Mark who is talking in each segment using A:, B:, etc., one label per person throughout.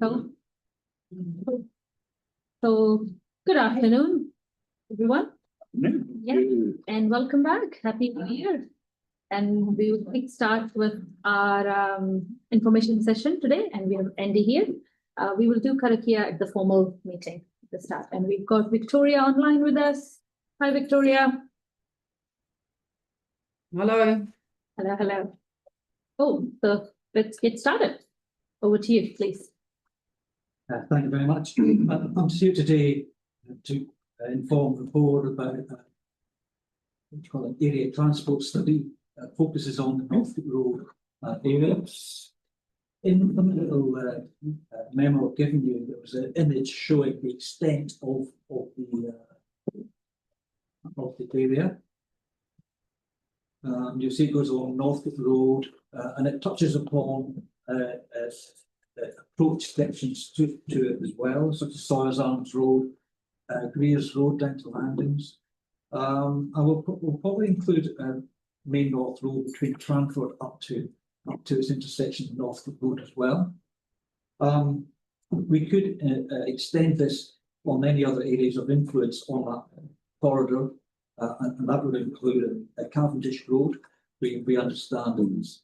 A: So, so good afternoon, everyone. Yeah, and welcome back. Happy New Year. And we will start with our information session today, and we have Andy here. We will do karakia at the formal meeting at the start, and we've got Victoria online with us. Hi, Victoria.
B: Hello.
A: Hello, hello. Oh, so let's get started. Over to you, please.
C: Thank you very much. I'm here today to inform the board about what we call an area transport study that focuses on the Northcote Road area. In the little memo I've given you, there was an image showing the extent of the area. You'll see it goes along Northcote Road, and it touches upon approach sections to it as well, such as Sawyers Arms Road, Greers Road down to Landings. And we'll probably include Main North Road between Tranford up to its intersection with Northcote Road as well. We could extend this on many other areas of influence on that corridor, and that would include Cavendish Road. We understand there's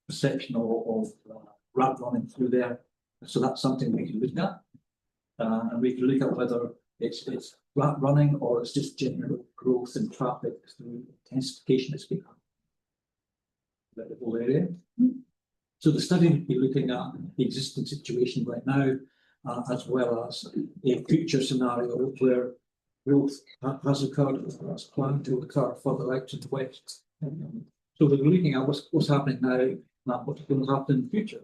C: perception of rat running through there, so that's something we can look at, and we can look at whether it's rat running or it's just general growth in traffic through intensification that's become the whole area. So the study will be looking at the existing situation right now, as well as a future scenario where growth has occurred as planned to occur further out to the west. So we're looking at what's happening now and what's going to happen in the future.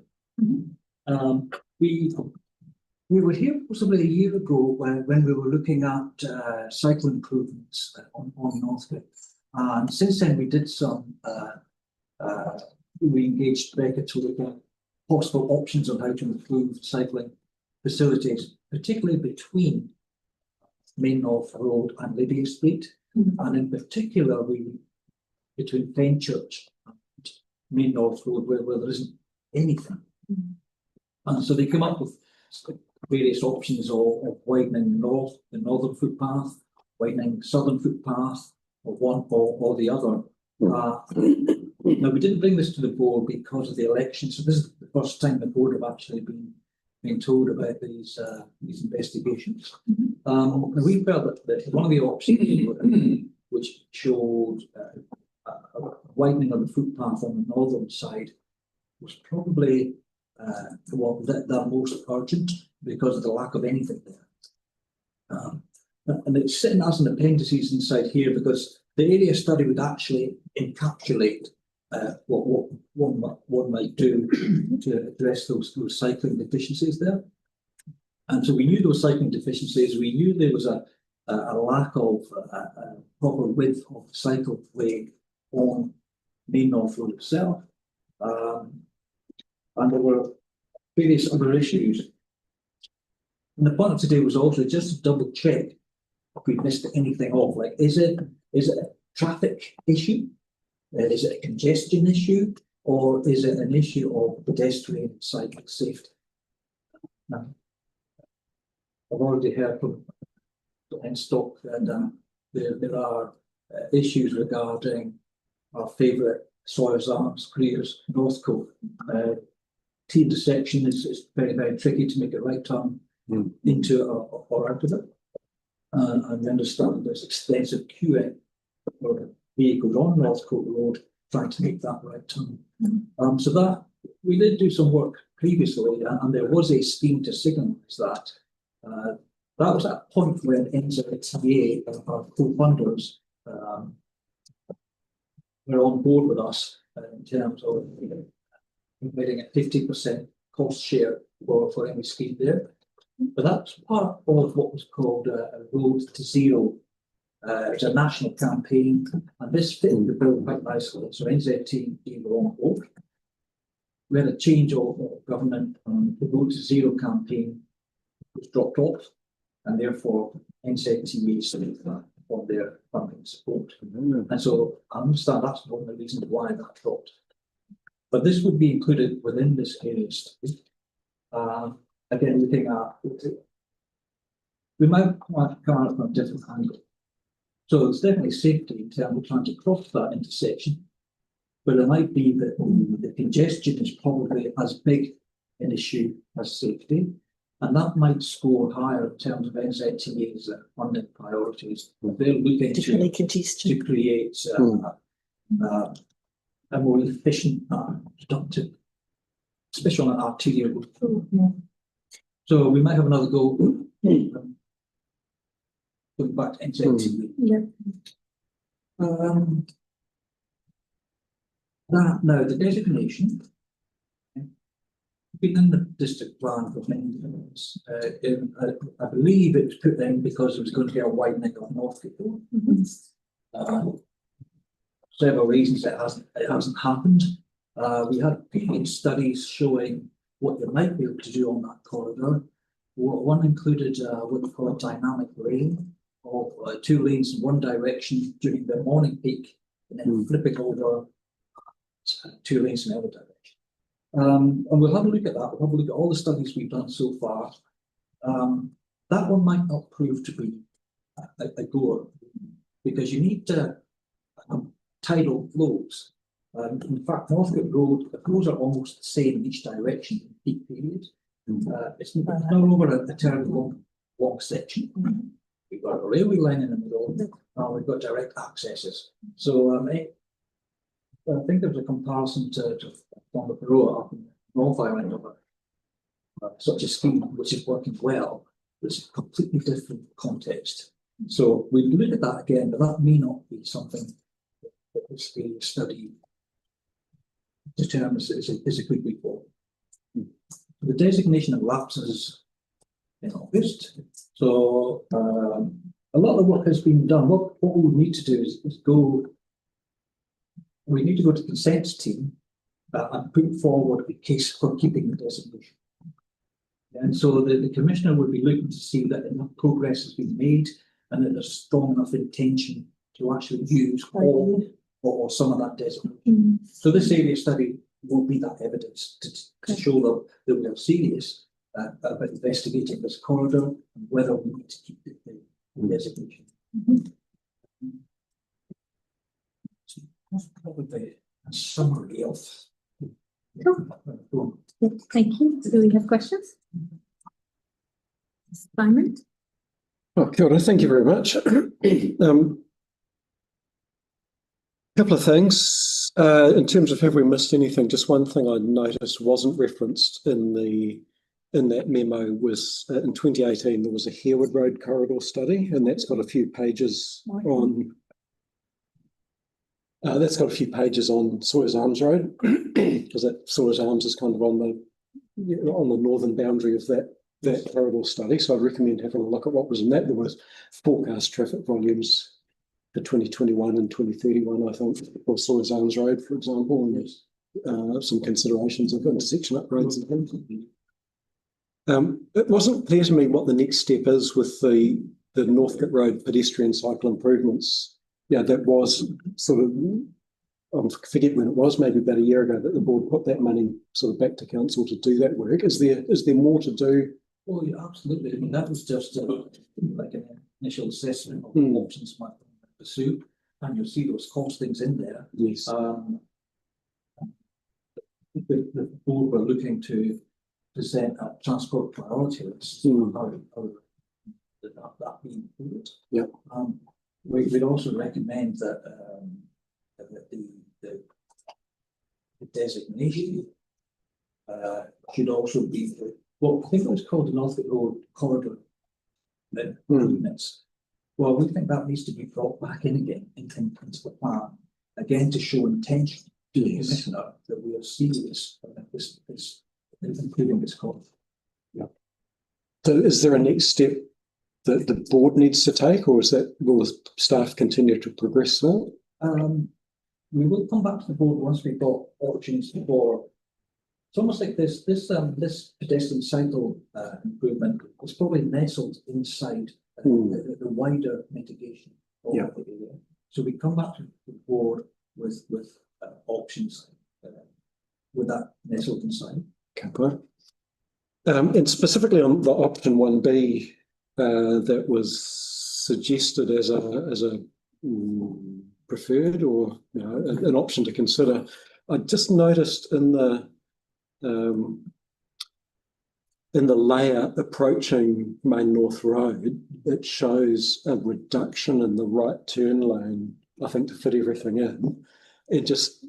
C: We were here possibly a year ago when we were looking at cycle improvements on Northcote, and since then we did some. We engaged Becca to look at possible options on how to improve cycling facilities, particularly between Main North Road and Lydia Street, and in particular between Fenchurch and Main North Road, where there isn't anything. And so they come up with various options of widening the northern footpath, widening the southern footpath, or one or the other. Now, we didn't bring this to the board because of the election, so this is the first time the board have actually been told about these investigations. We felt that one of the options which showed a widening of the footpath on the northern side was probably the most urgent because of the lack of anything there. And it's sitting as an appendices inside here because the area study would actually encapsulate what one might do to address those cycling deficiencies there. And so we knew those cycling deficiencies. We knew there was a lack of proper width of the cycleway on Main North Road itself. And there were various other issues. And the point of today was also just to double check if we missed anything off. Like, is it a traffic issue? Is it a congestion issue? Or is it an issue of pedestrian and cycling safety? Now, I've already heard from Stock that there are issues regarding our favourite Sawyers Arms, Greers, Northcote. T intersection is very, very tricky to make a right turn into or out of it. And we understand there's extensive queuing for vehicles on Northcote Road trying to make that right turn. So that we did do some work previously, and there was a scheme to signalise that. That was at a point when NZTA, our co-funders, were on board with us in terms of providing a 50% cost share for any scheme there. But that's part of what was called a Road to Zero. It's a national campaign, and this fit the bill quite nicely. So NZT were on board. We had a change of government, and the Road to Zero campaign was dropped off, and therefore NZT stood on their funding support. And so I understand that's one of the reasons why that dropped. But this would be included within this area study. again, looking at, we might come at it from a different angle. So there's definitely safety in terms of trying to cross that intersection, but it might be that the congestion is probably as big an issue as safety, and that might score higher in terms of NZTA's funding priorities. They're looking to create a more efficient, productive, especially on arterial. So we might have another go. Going back to NZTA. Now the designation. Been in the district plan for many years. I believe it was put in because there was going to be a widening of Northgate Road. Several reasons it hasn't happened. We had previous studies showing what you might be able to do on that corridor. One included what we call a dynamic lane, of 2 lanes in one direction during the morning peak, and then flipping over 2 lanes in the other direction. And we'll have a look at that. We'll have a look at all the studies we've done so far. That one might not prove to be a goer, because you need tidal flows. In fact, Northgate Road, the flows are almost the same in each direction in peak period. It's no longer a terribly long section. We've got a railway line in the middle, and we've got direct accesses. So I think there's a comparison to on the Baroa up in the North Island of such a scheme which is working well. It's a completely different context. So we look at that again, but that may not be something that the study determines is a good way forward. The designation of lapses in August. So a lot of the work has been done. What we would need to do is go. We need to go to the consent team and put forward a case for keeping the designation. And so the commissioner would be looking to see that enough progress has been made and that there's strong enough intention to actually use all or some of that designation. So this area study will be that evidence to show that we are serious about investigating this corridor and whether we need to keep the designation. That's probably a summary of.
A: Cool. Thank you. Do we have questions? Simon?
B: Oh, kia ora. Thank you very much. Couple of things. In terms of have we missed anything, just one thing I noticed wasn't referenced in that memo was in 2018 there was a Harewood Road corridor study, and that's got a few pages on. That's got a few pages on Sawyers Arms Road, because that Sawyers Arms is kind of on the northern boundary of that corridor study. So I'd recommend having a look at what was in that. There was forecast traffic volumes for 2021 and 2031, I think, for Sawyers Arms Road, for example, and there's some considerations of intersection upgrades and things. It wasn't clear to me what the next step is with the Northgate Road pedestrian cycle improvements. Yeah, that was sort of, I forget when it was, maybe about a year ago, that the board put that money sort of back to council to do that work. Is there more to do?
C: Well, yeah, absolutely. I mean, that was just like an initial assessment of the options might pursue, and you'll see those costings in there.
B: Yes.
C: The board were looking to present a transport priority list. That being included.
B: Yeah.
C: We'd also recommend that the designation should also be what I think it was called the Northgate Road corridor improvements. Well, we think that needs to be brought back in again into the plan again to show intention to the commissioner that we are serious about this improving this corridor.
B: Yeah. So, is there a next step that the board needs to take, or will the staff continue to progress that?
C: We will come back to the board once we've got options for. It's almost like this pedestrian cycle improvement was probably nestled inside the wider mitigation of the area. So we come back to the board with options with that nestled inside.
B: Okay. And specifically on the option 1B, that was suggested as a preferred or an option to consider. I just noticed in the layout approaching Main North Road, it shows a reduction in the right turn lane, I think, to fit everything in. It just,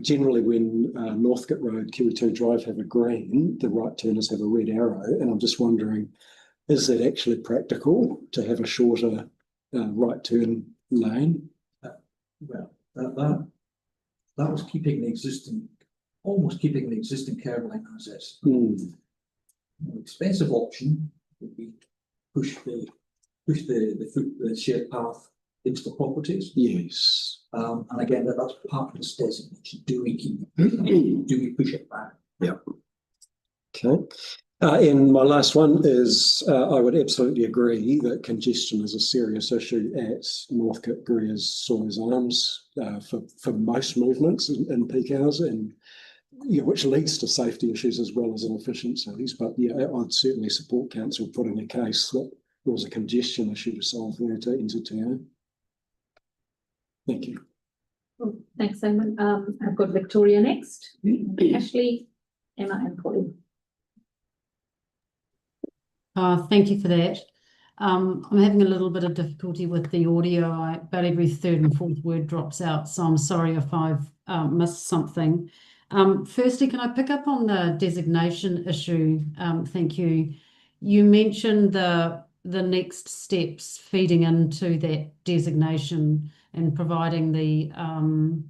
B: generally when Northcote Road, Kiwi2 Drive have a green, the right turners have a red arrow. And I'm just wondering, is that actually practical to have a shorter right turn lane?
C: Well, that was keeping the existing, almost keeping the existing curve line as is.
B: Mm.
C: An expensive option would be push the shared path into the properties.
B: Yes.
C: And again, that's part of this designation. Do we push it back?
B: Yeah. Okay. And my last one is, I would absolutely agree that congestion is a serious issue at Northcote, Greers, Sawyers Arms for most movements in peak hours, and which leads to safety issues as well as inefficiencies. But yeah, I'd certainly support council putting a case that there was a congestion issue to solve there to enter town. Thank you.
A: Oh, thanks, Simon. I've got Victoria next. Ashley, Emma, and Colin.
D: Thank you for that. I'm having a little bit of difficulty with the audio. About every third and fourth word drops out, so I'm sorry if I've missed something. Firstly, can I pick up on the designation issue? Thank you. You mentioned the next steps feeding into that designation and providing the,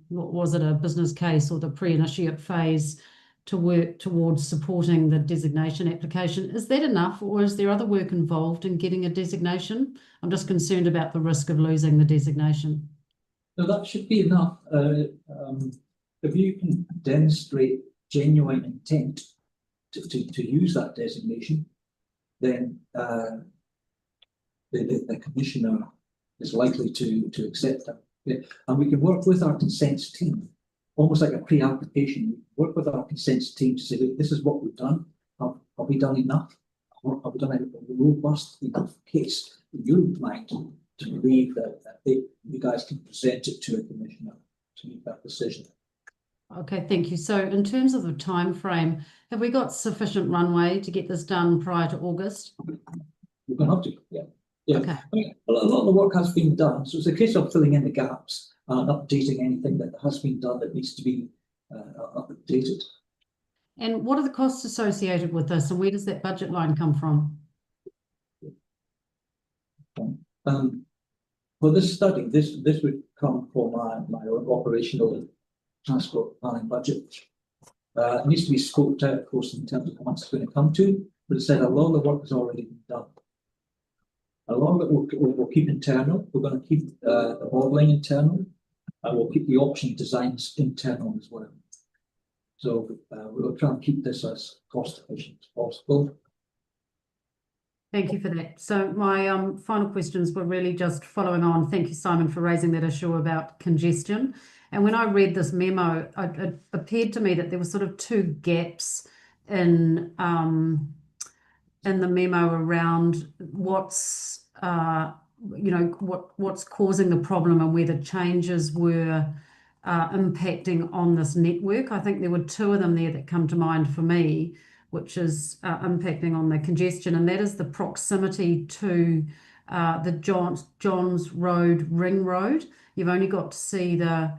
D: what was it, a business case or the pre-initiate phase to work towards supporting the designation application. Is that enough, or is there other work involved in getting a designation? I'm just concerned about the risk of losing the designation.
C: No, that should be enough. If you can demonstrate genuine intent to use that designation, then the commissioner is likely to accept that. Yeah. And we can work with our consents team, almost like a pre-application. Work with our consents team to say, look, this is what we've done. Have we done enough? Have we done a robust enough case in your mind to believe that you guys can present it to a commissioner to make that decision?
D: Okay, thank you. So in terms of the time frame, have we got sufficient runway to get this done prior to August?
C: We're going to have to, yeah. Yeah.
D: Okay.
C: I mean, a lot of the work has been done, so it's a case of filling in the gaps and updating anything that has been done that needs to be updated.
D: And what are the costs associated with this, and where does that budget line come from?
C: For this study, this would come from my operational transport planning budget. It needs to be scoped out, of course, in terms of how much it's going to come to, but it said a lot of the work has already been done. A lot of it we'll keep internal. We're going to keep the modelling internal, and we'll keep the option designs internal as well. So we'll try and keep this as cost efficient as possible.
D: Thank you for that. So my final questions were really just following on. Thank you, Simon, for raising that issue about congestion. And when I read this memo, it appeared to me that there were sort of two gaps in the memo around what's what's causing the problem and where the changes were impacting on this network. I think there were two of them there that come to mind for me, which is impacting on the congestion, and that is the proximity to the Johns Road Ring Road. You've only got to see the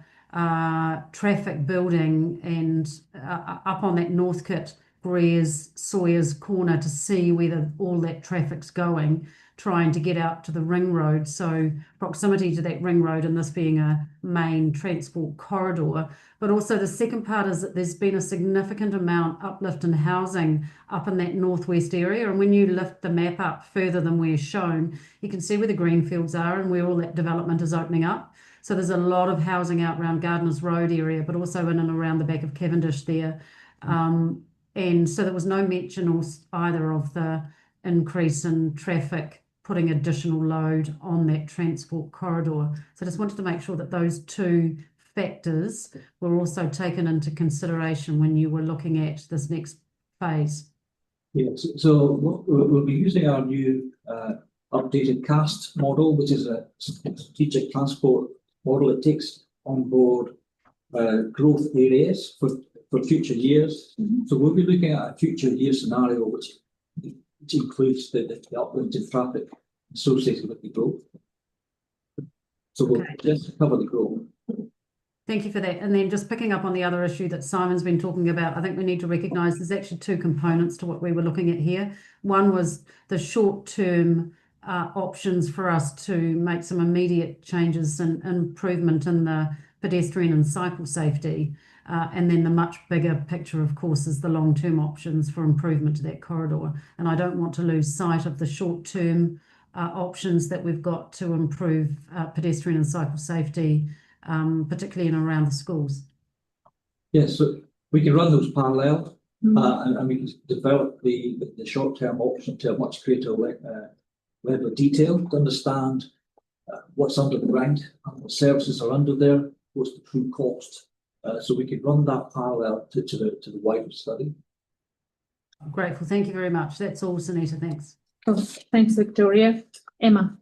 D: traffic building and up on that Northcote, Greers, Sawyers corner to see whether all that traffic's going, trying to get out to the ring road. So proximity to that ring road, and this being a main transport corridor. But also the second part is that there's been a significant amount uplift in housing up in that northwest area. And when you lift the map up further than we're shown, you can see where the greenfields are and where all that development is opening up. So there's a lot of housing out around Gardeners Road area, but also in and around the back of Cavendish there. And so there was no mention either of the increase in traffic putting additional load on that transport corridor. So I just wanted to make sure that those two factors were also taken into consideration when you were looking at this next phase.
C: Yes, so we'll be using our new updated CAST model, which is a strategic transport model. It takes on board growth areas for future years. So we'll be looking at a future year scenario which includes the uplift in traffic associated with the growth. So we'll just cover the growth.
D: Thank you for that. And then just picking up on the other issue that Simon's been talking about, I think we need to recognise there's actually two components to what we were looking at here. One was the short-term options for us to make some immediate changes and improvement in the pedestrian and cycle safety. And then the much bigger picture, of course, is the long-term options for improvement to that corridor. And I don't want to lose sight of the short-term options that we've got to improve pedestrian and cycle safety, particularly in and around the schools.
C: Yes, so we can run those parallel, and we can develop the short-term option to a much greater level of detail to understand what's under the ground and what services are under there, what's the true cost. So we can run that parallel to the wider study.
D: I'm grateful. Thank you very much. That's all, Sunita. Thanks.
A: Oh, thanks, Victoria. Emma.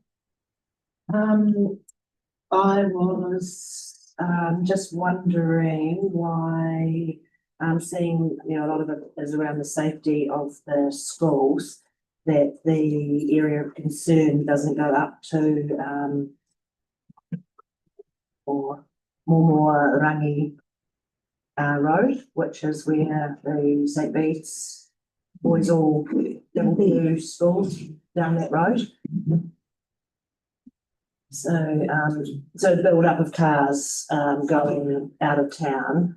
E: I was just wondering why I'm seeing, a lot of it is around the safety of the schools, that the area of concern doesn't go up to or more Rangi Road, which is where the St. Bede's boys all level 2 schools down that road. So, the build up of cars going out of town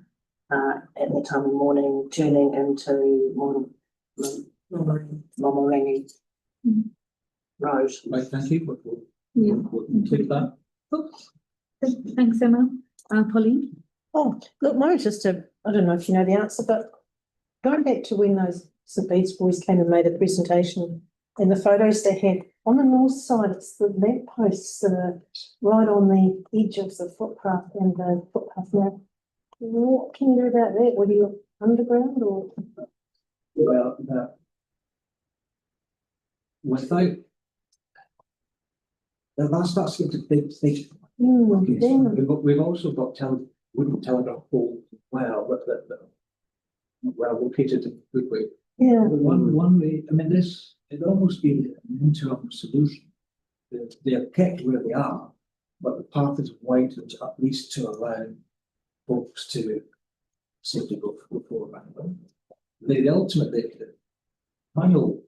E: at that time of morning, turning into Momorangi Road.
C: Right, thank you. We'll take that.
A: Thanks, Emma. Pauline.
F: Oh, look, mine was just I don't know if you know the answer, but going back to when those St. Bede's boys came and made a presentation, and the photos they had on the north side, it's the lampposts that are right on the edge of the footpath and the footpath now. What can you do about that? Were you underground or?
C: Well, without that's getting big. We've also got wooden telegraph poles as well, but that well located in Goodway.
F: Yeah.
C: One way, I mean, it'd almost be an interim solution. They're kept where they are, but the path is widened at least to allow folks to safely go around them. The ultimate, the final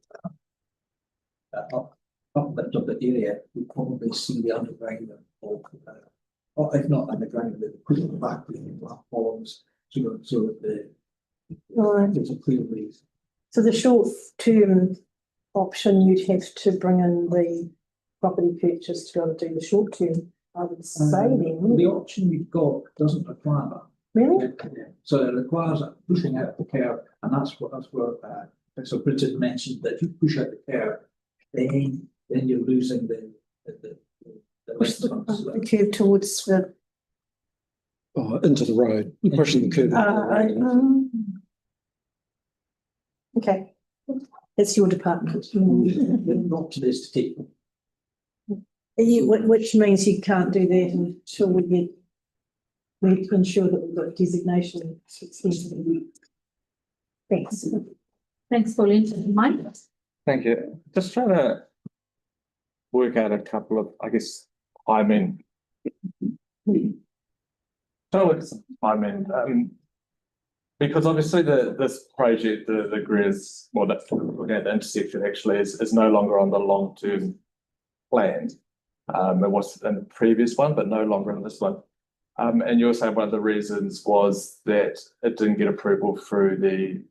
C: uplift of the area would probably see the underground of, or if not underground, they put it back with the platforms, so that there's a clear breeze.
F: So the short term option, you'd have to bring in the property purchase to be able to do the short term. I would say then.
C: The option we've got doesn't require that.
F: Really?
C: So it requires pushing out the curve, and that's where so Bridget mentioned that if you push out the curve, then you're losing the
F: Push the curve towards the
B: into the road, pushing the curve.
F: Okay, it's your department.
C: The option is to take them.
F: Which means you can't do that until we ensure that we've got designation. Thanks.
A: Thanks, Pauline. Mike.
G: Thank you. Just trying to work out a couple of, I guess, because obviously this project, the GRES, well, the intersection actually is no longer on the long-term plan. It was in the previous one, but no longer in this one. And you were saying one of the reasons was that it didn't get approval through the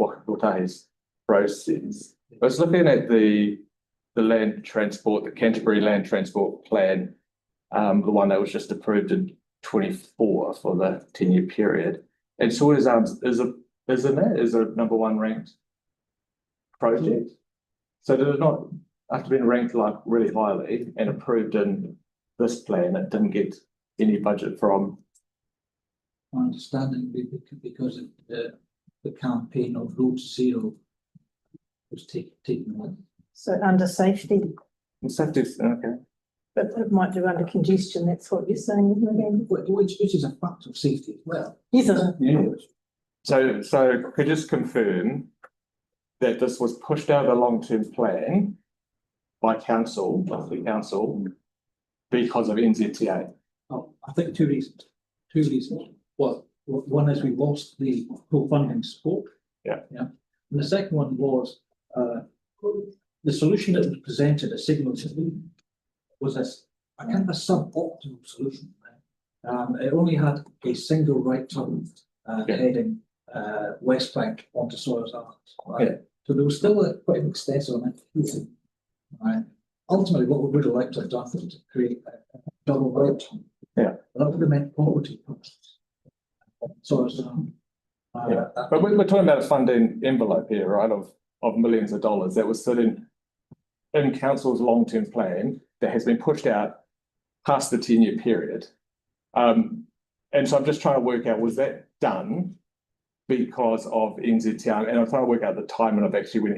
G: Wakatahi's process. I was looking at the land transport, the Canterbury Land Transport Plan, the one that was just approved in 24 for the 10-year period. And Sawyer's Arms is a #1 ranked project. So did it not, after being ranked like really highly and approved in this plan, it didn't get any budget from?
C: My understanding because the campaign of Road Zero was taken on.
F: So under safety,
G: Okay.
F: but it might do under congestion, that's what you're saying, isn't it?
C: Which is a factor of safety as well.
F: Is it?
C: Yeah.
G: So could you just confirm that this was pushed out of the long-term plan by the council, because of NZTA?
C: Oh, I think two reasons. Well, one is we lost the co-funding support.
G: Yeah.
C: Yeah. And the second one was, the solution that was presented, a signal system, was a kind of a suboptimal solution. It only had a single right turn, heading, West Bank onto Sawyer's Arms. Right?
G: Yeah.
C: So there was still quite an extensive amount of heating. Right? Ultimately, what we would have liked to have done was to create a double right turn.
G: Yeah.
C: That would have meant property costs. So it's,
G: Yeah. But we're talking about a funding envelope here, right, of millions of dollars that was sitting in council's long-term plan that has been pushed out past the 10-year period. And so I'm just trying to work out, was that done because of NZTA? And I'm trying to work out the timing of actually when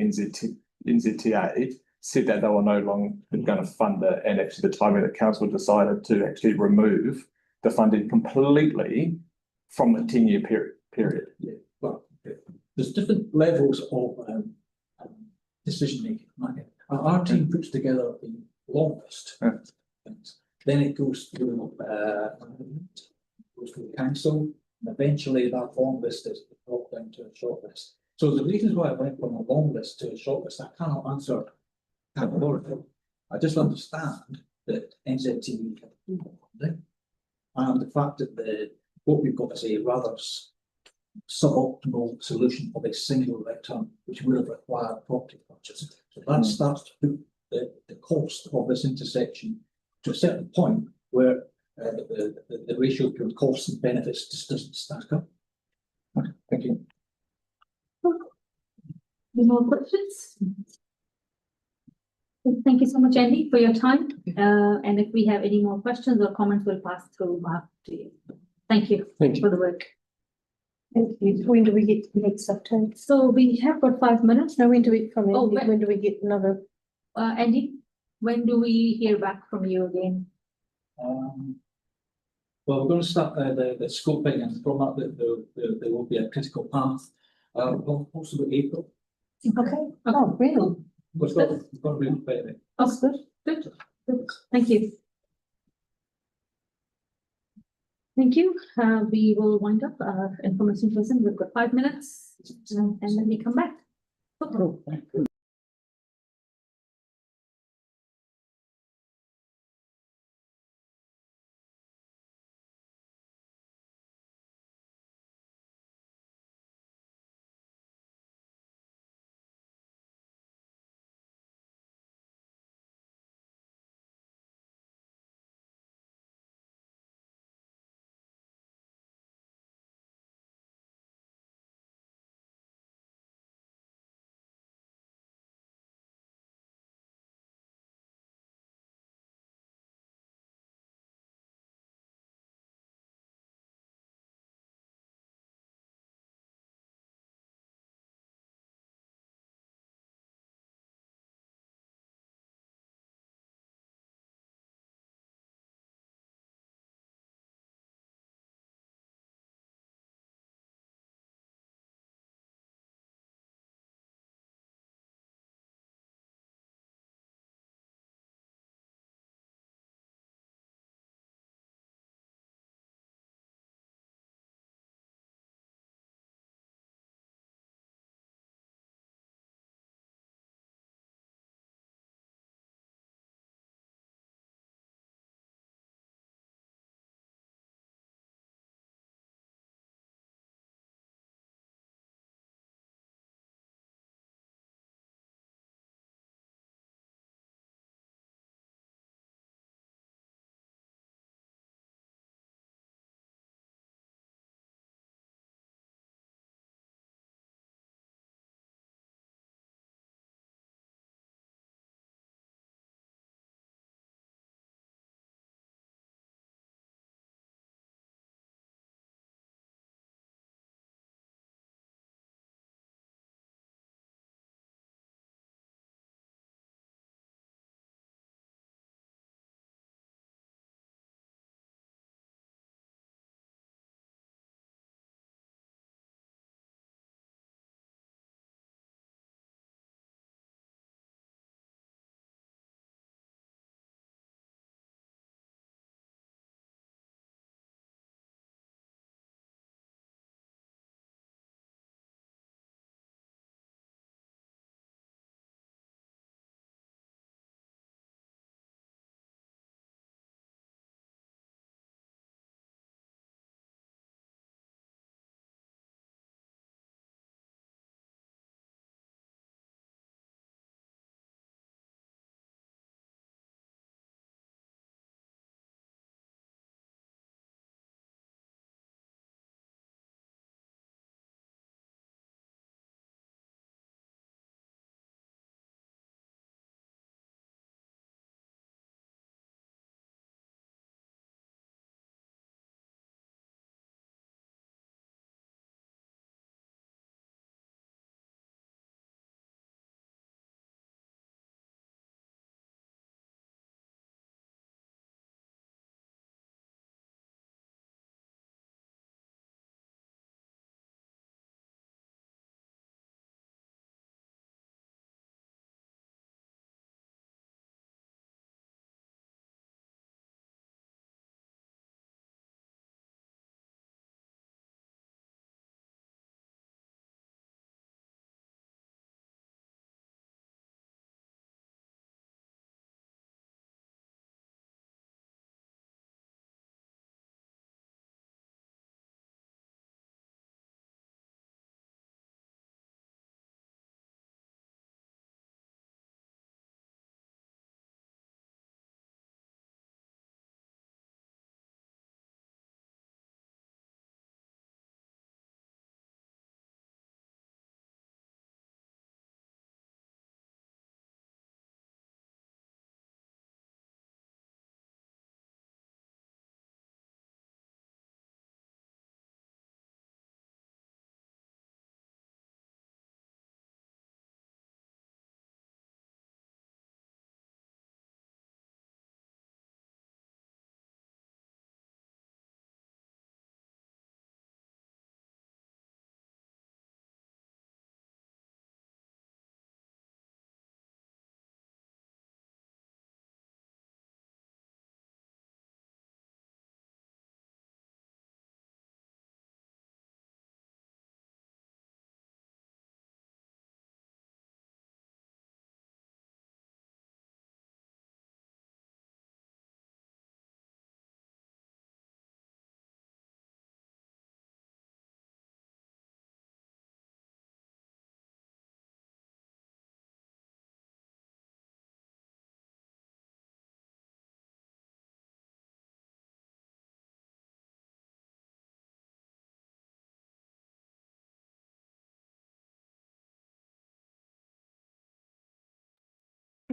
G: NZTA said that they were no longer going to fund it, and actually the timing that council decided to actually remove the funding completely from the 10-year period.
C: yeah, well, there's different levels of decision making. Right? Our team puts together the long list.
G: Yeah.
C: Then it goes through council, and eventually that long list is brought down to a short list. So the reasons why I went from a long list to a short list, I cannot answer categorically. I just understand that NZTV can do funding, and the fact that what we've got is a rather suboptimal solution of a single return, which would have required property purchase. So that starts to put the cost of this intersection to a certain point where the ratio between costs and benefits just doesn't stack up. Okay, thank you.
A: Any more questions? Thank you so much, Andy, for your time. And if we have any more questions or comments, we'll pass through Mark to you. Thank you
B: Thank you.
A: for the work.
F: Thank you. When do we get the next update?
A: So we have got 5 minutes.
F: No, when do we, from
A: Oh,
F: Andy, when do we get another?
A: Andy, when do we hear back from you again?
C: Well, we're going to start the scoping, and from that there will be a critical path. Possibly April.
F: Okay, oh, really?
C: We've got to really prepare it.
F: That's good.
A: Good. Thank you. Thank you. We will wind up our information session. We've got 5 minutes, and then we come back. Okay.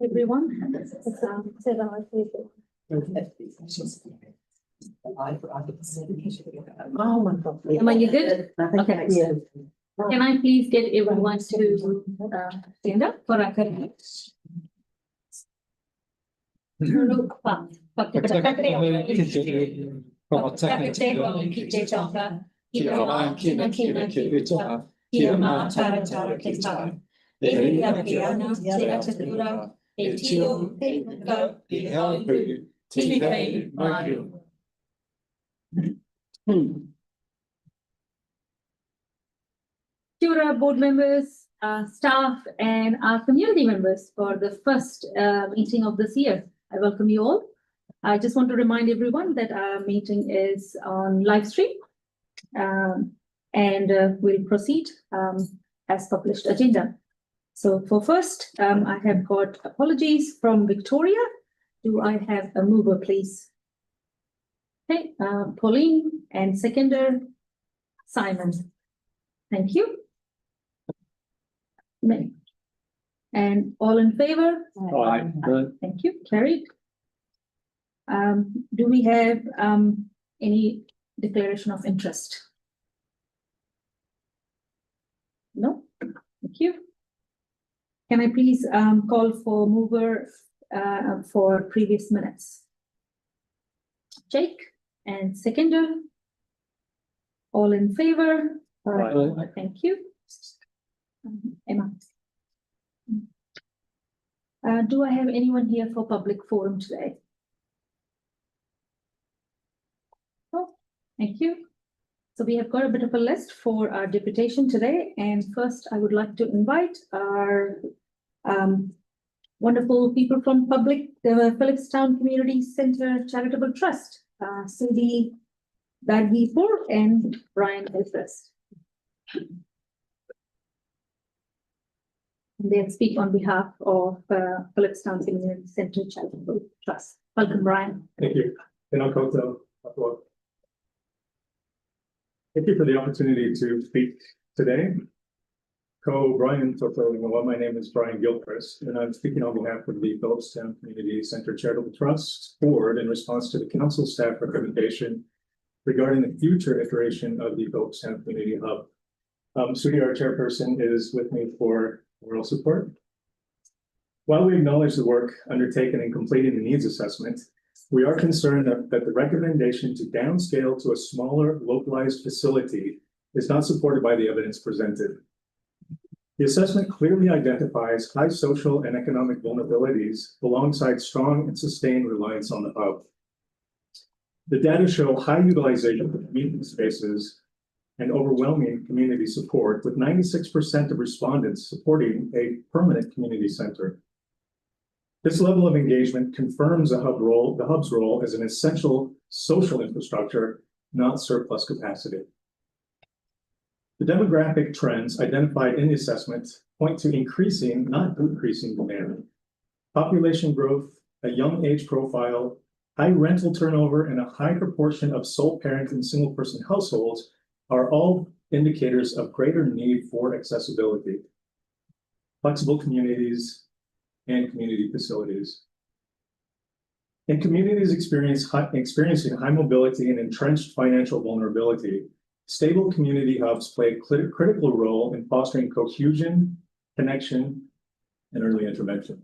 A: everyone.
F: Oh, my God.
A: Am I good?
E: I think
A: Okay.
E: that's-
F: Yeah.
A: Can I please get everyone to stand up for our Kia board members, staff, and our community members for the first meeting of this year. I welcome you all. I just want to remind everyone that our meeting is on live stream. And we'll proceed as published agenda. So for first, I have got apologies from Victoria. Do I have a mover, please? Okay, Pauline, and seconder, Simon. Thank you. May. And all in favor?
B: Aye.
A: Thank you, carried. Do we have any declaration of interest? No, thank you. Can I please call for mover for previous minutes? Jake, and seconder? All in favor?
B: Aye.
A: Thank you. Emma. Do I have anyone here for public forum today? Oh, thank you. So we have got a bit of a list for our deputation today, and first I would like to invite our wonderful people from Phillipstown Community Centre Charitable Trust, Cindy Dadgipur and Brian Elfrest. They'll speak on behalf of Phillipstown Community Centre Charitable Trust. Welcome, Brian.
H: Thank you. Thank you for the opportunity to speak today. My name is Brian Gilchrist, and I'm speaking on behalf of the Phillipstown Community Centre Charitable Trust Board in response to the council staff recommendation regarding the future iteration of the Phillipstown Community Hub. Sudi, our chairperson, is with me for moral support. While we acknowledge the work undertaken in completing the needs assessment, we are concerned that the recommendation to downscale to a smaller localized facility is not supported by the evidence presented. The assessment clearly identifies high social and economic vulnerabilities alongside strong and sustained reliance on the hub. The data show high utilization of meeting spaces and overwhelming community support, with 96% of respondents supporting a permanent community center. This level of engagement confirms the hub's role as an essential social infrastructure, not surplus capacity. The demographic trends identified in the assessment point to increasing, not decreasing demand. Population growth, a young age profile, high rental turnover, and a high proportion of sole parent and single person households are all indicators of greater need for accessibility, flexible communities, and community facilities. In communities experiencing high mobility and entrenched financial vulnerability, stable community hubs play a critical role in fostering cohesion, connection, and early intervention.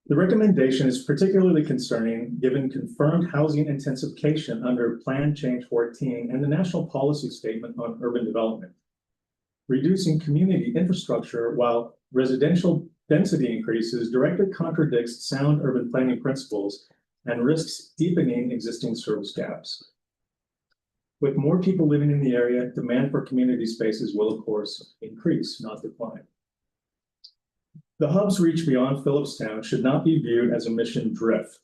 H: The recommendation is particularly concerning given confirmed housing intensification under Plan Change 14 and the National Policy Statement on Urban Development. Reducing community infrastructure while residential density increases directly contradicts sound urban planning principles and risks deepening existing service gaps. With more people living in the area, demand for community spaces will, of course, increase, not decline. The hub's reach beyond Phillipstown should not be viewed as a mission drift.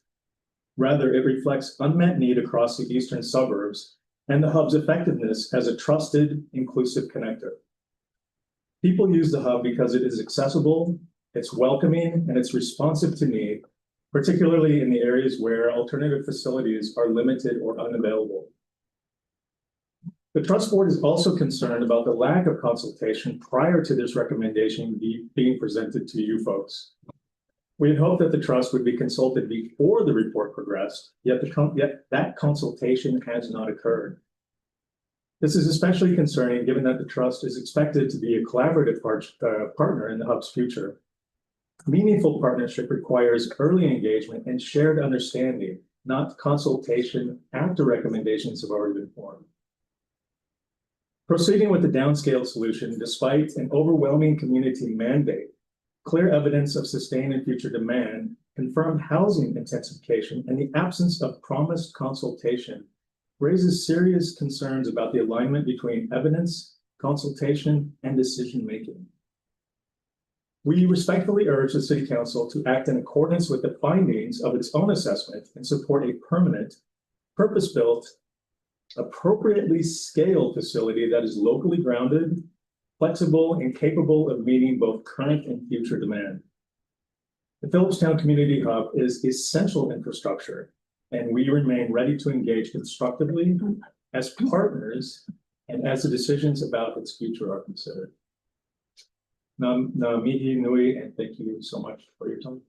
H: Rather, it reflects unmet need across the eastern suburbs and the hub's effectiveness as a trusted, inclusive connector. People use the hub because it is accessible, it's welcoming, and it's responsive to need, particularly in the areas where alternative facilities are limited or unavailable. The Trust Board is also concerned about the lack of consultation prior to this recommendation being presented to you folks. We had hoped that the trust would be consulted before the report progressed, yet that consultation has not occurred. This is especially concerning given that the trust is expected to be a collaborative partner in the hub's future. Meaningful partnership requires early engagement and shared understanding, not consultation after recommendations have already been formed. Proceeding with the downscale solution, despite an overwhelming community mandate, clear evidence of sustained and future demand, confirmed housing intensification, and the absence of promised consultation raises serious concerns about the alignment between evidence, consultation, and decision-making. We respectfully urge the City Council to act in accordance with the findings of its own assessment and support a permanent, purpose-built, appropriately scaled facility that is locally grounded, flexible, and capable of meeting both current and future demand. The Phillipstown Community Hub is essential infrastructure, and we remain ready to engage constructively as partners and as the decisions about its future are considered. Ngā mihi nui, and thank you so much for your time.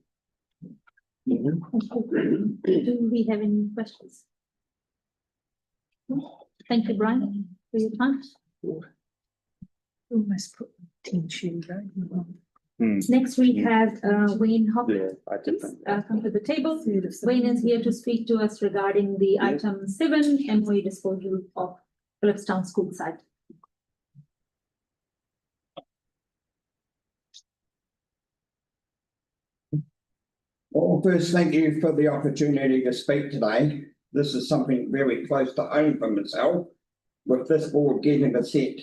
A: Do we have any questions? Thank you, Brian, for your time.
F: Almost put tension going.
A: Next we have Wayne Hopkins.
G: I did think that.
A: Come to the table. Wayne is here to speak to us regarding the item 7, MOU disposal of Phillipstown school site.
I: Well, first, thank you for the opportunity to speak today. This is something very close to home for myself, with this board getting set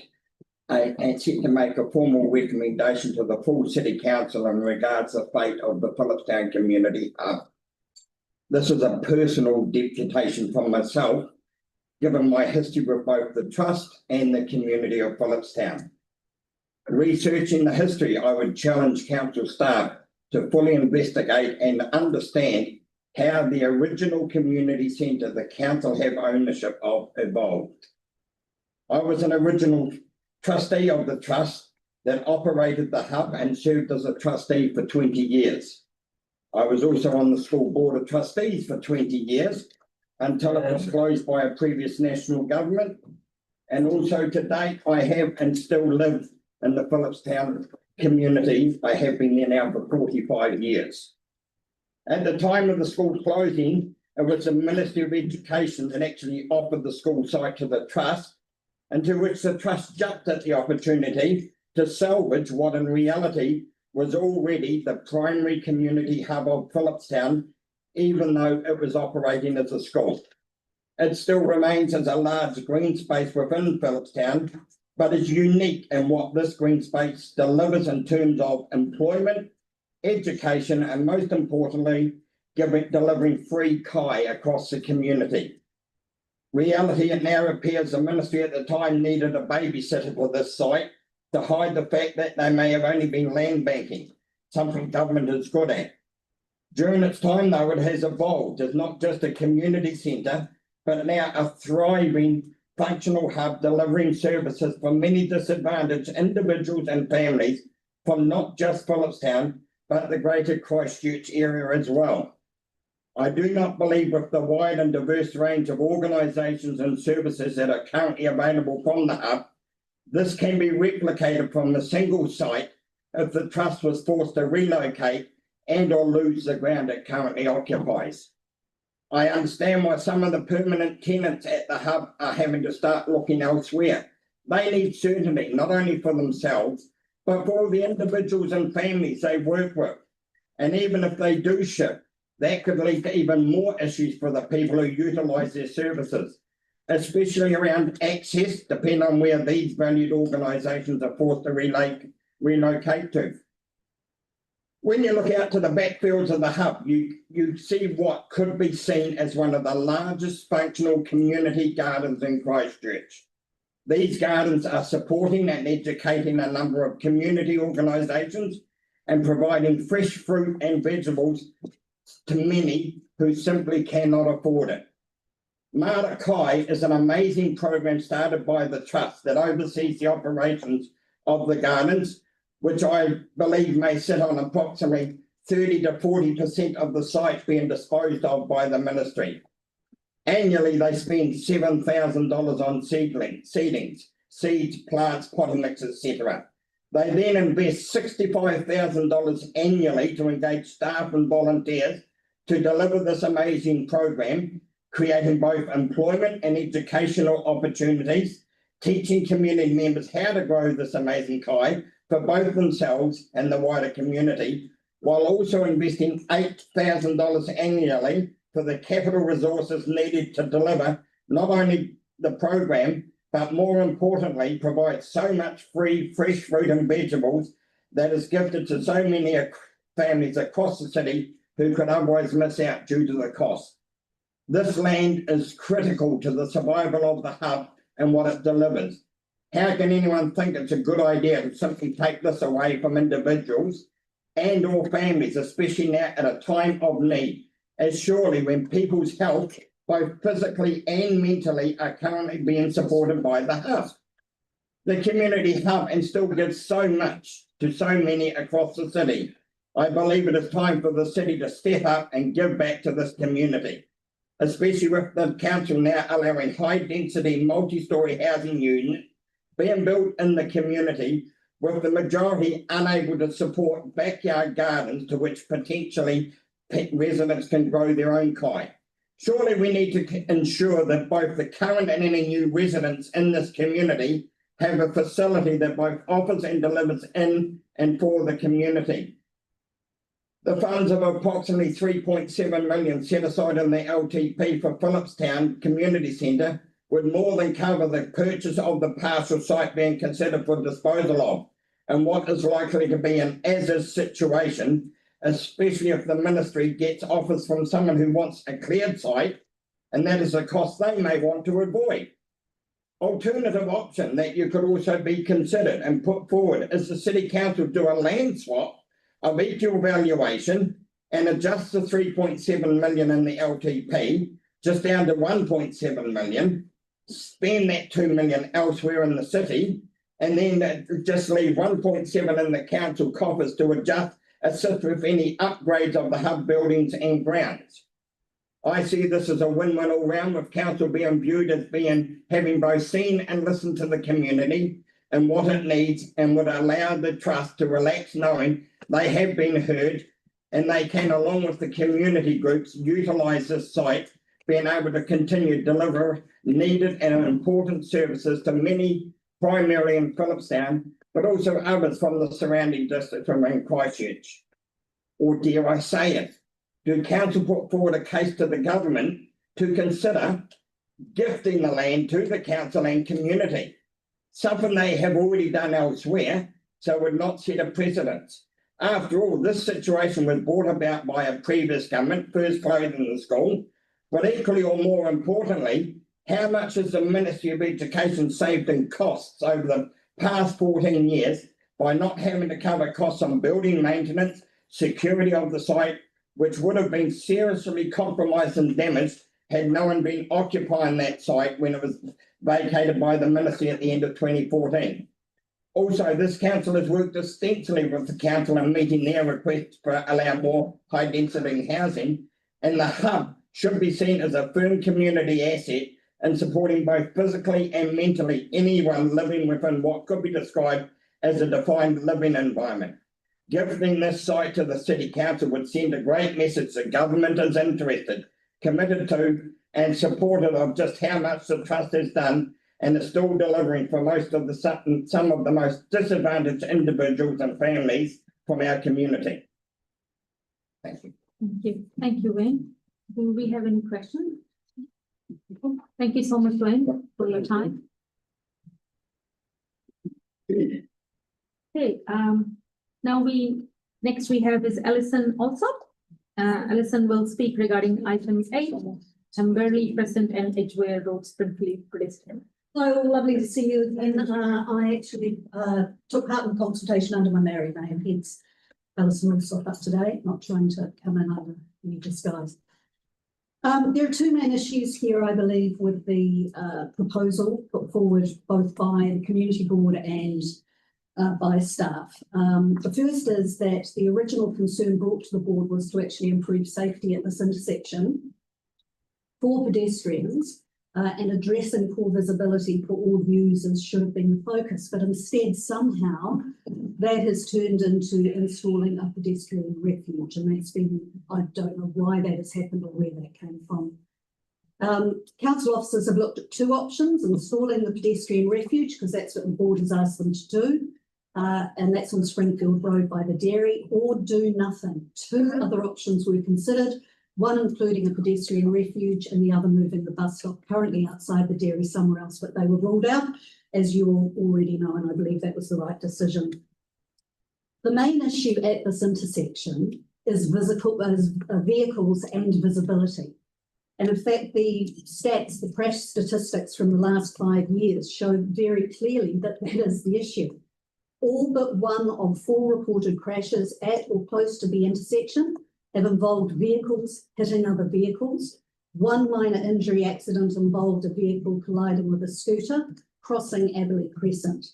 I: to make a formal recommendation to the full City Council in regards to the fate of the Phillipstown Community Hub. This is a personal deputation from myself, given my history with both the Trust and the community of Phillipstown. Researching the history, I would challenge council staff to fully investigate and understand how the original community centre the council have ownership of evolved. I was an original trustee of the trust that operated the hub and served as a trustee for 20 years. I was also on the school board of trustees for 20 years until it was closed by a previous national government. And also to date, I have and still live in the Phillipstown community. I have been there now for 45 years. At the time of the school closing, it was the Ministry of Education that actually offered the school site to the trust, and to which the trust jumped at the opportunity to salvage what in reality was already the primary community hub of Phillipstown, even though it was operating as a school. It still remains as a large green space within Phillipstown, but is unique in what this green space delivers in terms of employment, education, and most importantly, delivering free kai across the community. Reality, it now appears the ministry at the time needed a babysitter for this site to hide the fact that they may have only been land banking, something government is good at. During its time, though, it has evolved as not just a community centre, but now a thriving functional hub delivering services for many disadvantaged individuals and families from not just Phillipstown, but the greater Christchurch area as well. I do not believe with the wide and diverse range of organisations and services that are currently available from the hub, this can be replicated from a single site if the trust was forced to relocate and or lose the ground it currently occupies. I understand why some of the permanent tenants at the hub are having to start looking elsewhere. They need certainty, not only for themselves, but for all the individuals and families they work with. And even if they do shift, that could lead to even more issues for the people who utilise their services, especially around access, depending on where these valued organisations are forced to relocate to. When you look out to the backfields of the hub, you see what could be seen as one of the largest functional community gardens in Christchurch. These gardens are supporting and educating a number of community organisations and providing fresh fruit and vegetables to many who simply cannot afford it. Mara Kai is an amazing program started by the Trust that oversees the operations of the gardens, which I believe may sit on approximately 30 to 40% of the site being disposed of by the ministry. Annually, they spend $7,000 on seedlings, seeds, plants, potting mix, etc. They then invest $65,000 annually to engage staff and volunteers to deliver this amazing program, creating both employment and educational opportunities, teaching community members how to grow this amazing kai for both themselves and the wider community, while also investing $8,000 annually for the capital resources needed to deliver not only the program, but more importantly, provide so much free fresh fruit and vegetables that is gifted to so many families across the city who could otherwise miss out due to the cost. This land is critical to the survival of the hub and what it delivers. How can anyone think it's a good idea to simply take this away from individuals and or families, especially now at a time of need, as surely when people's health, both physically and mentally, are currently being supported by the hub. The community hub and still gives so much to so many across the city. I believe it is time for the city to step up and give back to this community, especially with the council now allowing high-density multi-storey housing units being built in the community, with the majority unable to support backyard gardens to which potentially residents can grow their own kai. Surely we need to ensure that both the current and any new residents in this community have a facility that both offers and delivers in and for the community. The funds of approximately 3.7 million set aside in the LTP for Phillipstown Community Centre would more than cover the purchase of the partial site being considered for disposal of, and what is likely to be an as-is situation, especially if the ministry gets offers from someone who wants a cleared site, and that is a cost they may want to avoid. Alternative option that you could also be considered and put forward is the City Council do a land swap of equal valuation and adjust the 3.7 million in the LTP just down to 1.7 million, spend that 2 million elsewhere in the city, and then just leave 1.7 in the council coffers to assist with any upgrades of the hub buildings and grounds. I see this as a win-win all round, with council being viewed as having both seen and listened to the community and what it needs, and would allow the trust to relax knowing they have been heard and they can, along with the community groups, utilise this site, being able to continue to deliver needed and important services to many, primarily in Phillipstown, but also others from the surrounding districts around Christchurch. Or dare I say it, do council put forward a case to the government to consider gifting the land to the council and community, something they have already done elsewhere, so would not set a precedent. After all, this situation was brought about by a previous government, first closing the school, but equally or more importantly, how much has the Ministry of Education saved in costs over the past 14 years by not having to cover costs on building maintenance, security of the site, which would have been seriously compromised and damaged had no one been occupying that site when it was vacated by the ministry at the end of 2014. Also, this council has worked extensively with the council in meeting their requests for allow more high density housing, and the hub should be seen as a firm community asset in supporting both physically and mentally anyone living within what could be described as a defined living environment. Gifting this site to the City Council would send a great message that government is interested, committed to, and supportive of just how much the Trust has done and is still delivering for some of the most disadvantaged individuals and families from our community. Thank you.
A: Thank you. Thank you, Wayne. Do we have any questions? Thank you so much, Wayne, for your time. Okay, now next we have is Alison also. Alison will speak regarding item 8, Tamberley Crescent and Edgware Road Springfield pedestrian.
J: Hello, lovely to see you again. I actually took part in consultation under my married name, hence Alison Wilsoff up today, not trying to come in under any disguise. There are two main issues here, I believe, with the proposal put forward both by the Community Board and by staff. The first is that the original concern brought to the board was to actually improve safety at this intersection for pedestrians, and addressing poor visibility for all users should have been the focus, but instead somehow that has turned into installing a pedestrian refuge, and that's been, I don't know why that has happened or where that came from. Council officers have looked at two options: installing the pedestrian refuge, because that's what the board has asked them to do, and that's on Springfield Road by the dairy, or do nothing. Two other options were considered, one including a pedestrian refuge and the other moving the bus stop currently outside the dairy somewhere else, but they were ruled out, as you all already know, and I believe that was the right decision. The main issue at this intersection is vehicles and visibility. And in fact, the stats, the crash statistics from the last 5 years show very clearly that that is the issue. All but one of 4 reported crashes at or close to the intersection have involved vehicles hitting other vehicles. One minor injury accident involved a vehicle colliding with a scooter crossing Aberley Crescent.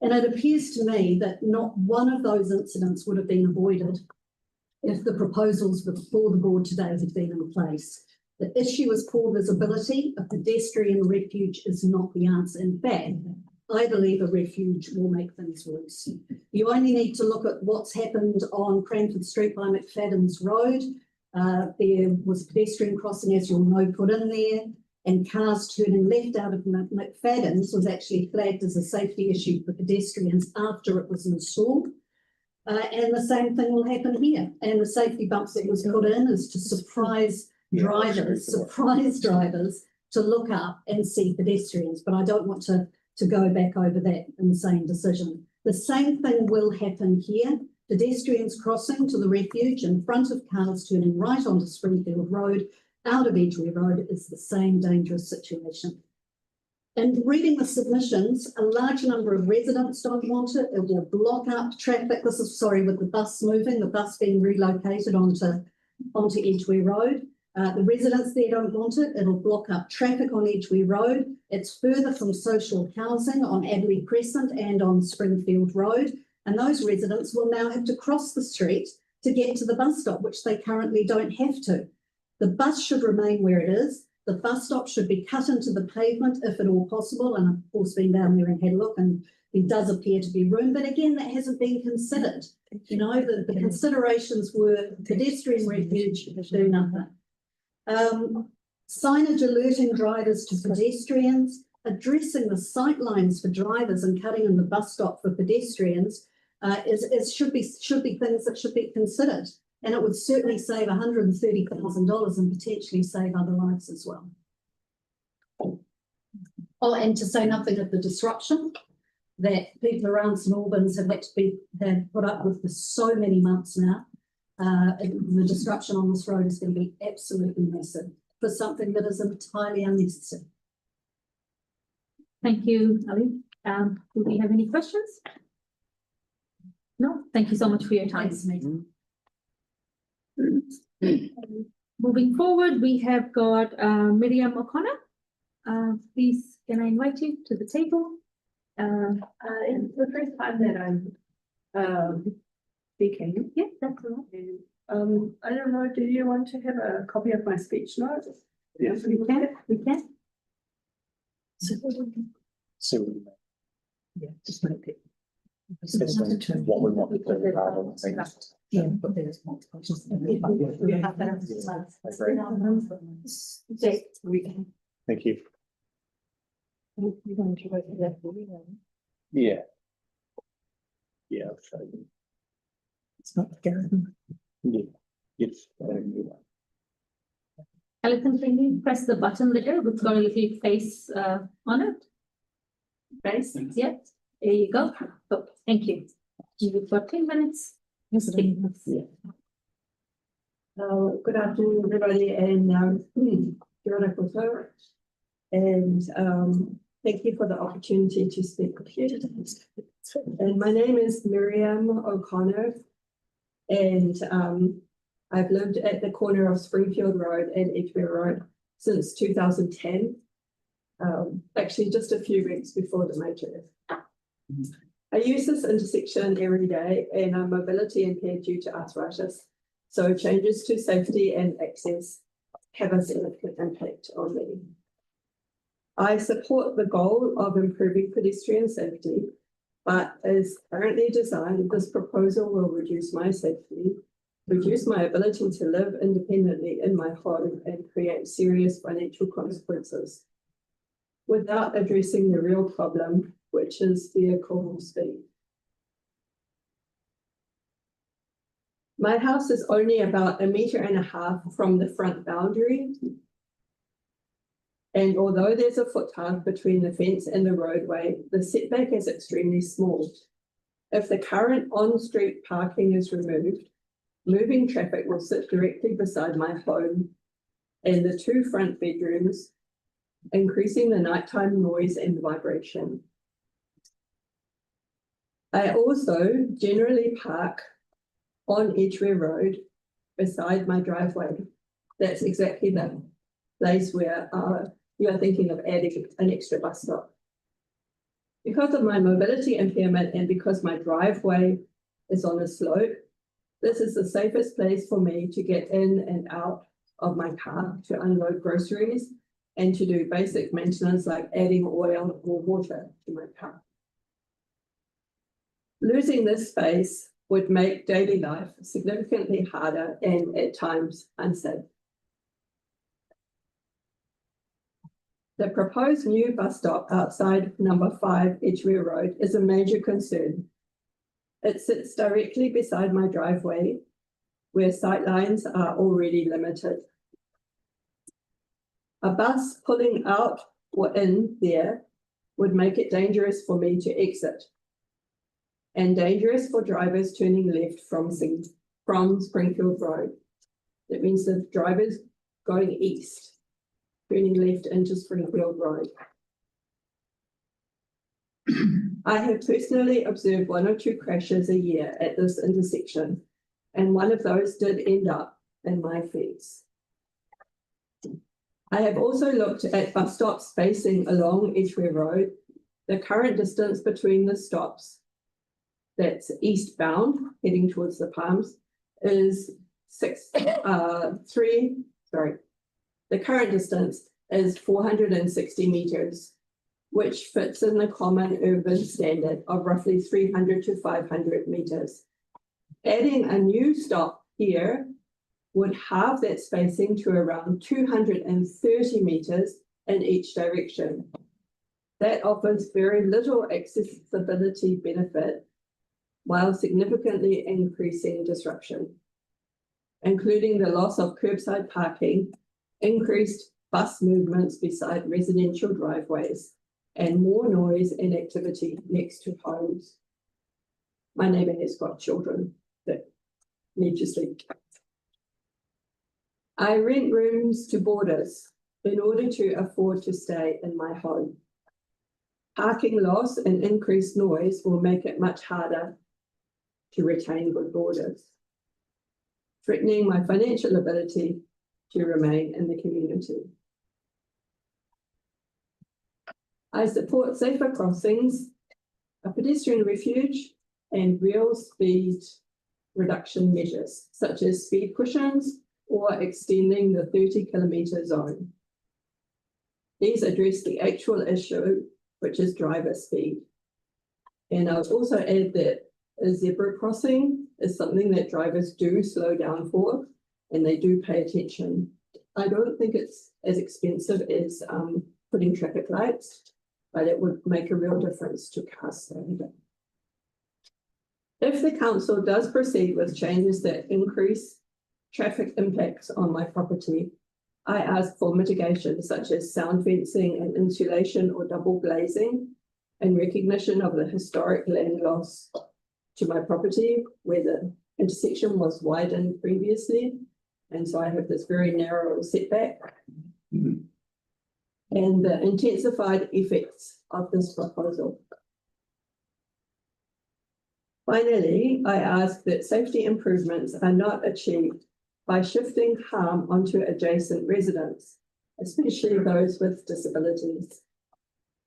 J: And it appears to me that not one of those incidents would have been avoided if the proposals before the board today had been in place. The issue is poor visibility. A pedestrian refuge is not the answer. In fact, I believe a refuge will make things worse. You only need to look at what's happened on Cranford Street by McFadden's Road. There was a pedestrian crossing, as you'll know, put in there, and cars turning left out of McFadden's was actually flagged as a safety issue for pedestrians after it was installed. And the same thing will happen here. And the safety bumps that was put in is to surprise drivers to look up and see pedestrians. But I don't want to go back over that insane decision. The same thing will happen here. Pedestrians crossing to the refuge in front of cars turning right onto Springfield Road, out of Edgware Road, is the same dangerous situation. And reading the submissions, a large number of residents don't want it. It will block up traffic. This is, sorry, with the bus moving, the bus being relocated onto Edgware Road. The residents there don't want it. It'll block up traffic on Edgware Road. It's further from social housing on Aberley Crescent and on Springfield Road. And those residents will now have to cross the street to get to the bus stop, which they currently don't have to. The bus should remain where it is. The bus stop should be cut into the pavement if at all possible. And of course, been down there and had a look, and there does appear to be room. But again, that hasn't been considered. You know, the considerations were pedestrian refuge, do nothing. Signage alerting drivers to pedestrians, addressing the sight lines for drivers and cutting in the bus stop for pedestrians should be things that should be considered. And it would certainly save $130,000 and potentially save other lives as well. Oh, and to say nothing of the disruption that people around St Albans have put up with for so many months now. The disruption on this road is going to be absolutely massive for something that is entirely unnecessary.
A: Thank you, Ali. Do we have any questions? No, thank you so much for your time. Moving forward, we have got Miriam O'Connor. Please, can I invite you to the table?
K: It's the first time that I'm speaking.
A: Yeah, that's all right.
K: I don't know, do you want to have a copy of my speech notes?
A: Yes, we can.
B: So,
F: Yeah, just make it.
G: What we want to do rather than things.
F: Yeah, but there's multiple.
G: Thank you.
F: You're going to write that for me then.
G: Yeah. Yeah, I'll show you.
F: It's not the garden.
G: Yeah. Yes.
A: Alison, can you press the button there? It's got a little face on it. Face, yeah. There you go. Oh, thank you. You've got 10 minutes.
F: Yes, it is.
A: Yeah.
K: Good afternoon, everybody, and thank you for the opportunity to speak with you today. And my name is Miriam O'Connor, and I've lived at the corner of Springfield Road and Edgware Road since 2010. Actually, just a few weeks before the major. I use this intersection every day and I'm mobility impaired due to arthritis. So changes to safety and access have a significant impact on me. I support the goal of improving pedestrian safety, but as currently designed, this proposal will reduce my safety, reduce my ability to live independently in my home, and create serious financial consequences without addressing the real problem, which is vehicle speed. My house is only about 1.5 meters from the front boundary. And although there's a footpath between the fence and the roadway, the setback is extremely small. If the current on-street parking is removed, moving traffic will sit directly beside my home and the 2 front bedrooms, increasing the nighttime noise and vibration. I also generally park on Edgware Road beside my driveway. That's exactly the place where you are thinking of adding an extra bus stop. Because of my mobility impairment and because my driveway is on a slope, this is the safest place for me to get in and out of my car to unload groceries and to do basic maintenance like adding oil or water to my car. Losing this space would make daily life significantly harder and at times unsafe. The proposed new bus stop outside number 5 Edgware Road is a major concern. It sits directly beside my driveway, where sightlines are already limited. A bus pulling out or in there would make it dangerous for me to exit, and dangerous for drivers turning left from Springfield Road. That means the drivers going east, turning left into Springfield Road. I have personally observed 1 or 2 crashes a year at this intersection, and one of those did end up in my fence. I have also looked at bus stop spacing along Edgware Road. The current distance between the stops, that's eastbound, heading towards the Palms, is the current distance is 460 meters, which fits in the common urban standard of roughly 300 to 500 meters. Adding a new stop here would halve that spacing to around 230 meters in each direction. That offers very little accessibility benefit while significantly increasing disruption, including the loss of curbside parking, increased bus movements beside residential driveways, and more noise and activity next to homes. My neighbour has got children that need to sleep. I rent rooms to boarders in order to afford to stay in my home. Parking loss and increased noise will make it much harder to retain good boarders, threatening my financial ability to remain in the community. I support safer crossings, a pedestrian refuge, and real speed reduction measures, such as speed cushions or extending the 30-kilometre zone. These address the actual issue, which is driver speed. And I would also add that a zebra crossing is something that drivers do slow down for, and they do pay attention. I don't think it's as expensive as putting traffic lights, but it would make a real difference to car speed. If the council does proceed with changes that increase traffic impacts on my property, I ask for mitigation such as sound fencing and insulation or double glazing, in recognition of the historic land loss to my property where the intersection was widened previously. And so I have this very narrow setback. And the intensified effects of this proposal. Finally, I ask that safety improvements are not achieved by shifting harm onto adjacent residents, especially those with disabilities.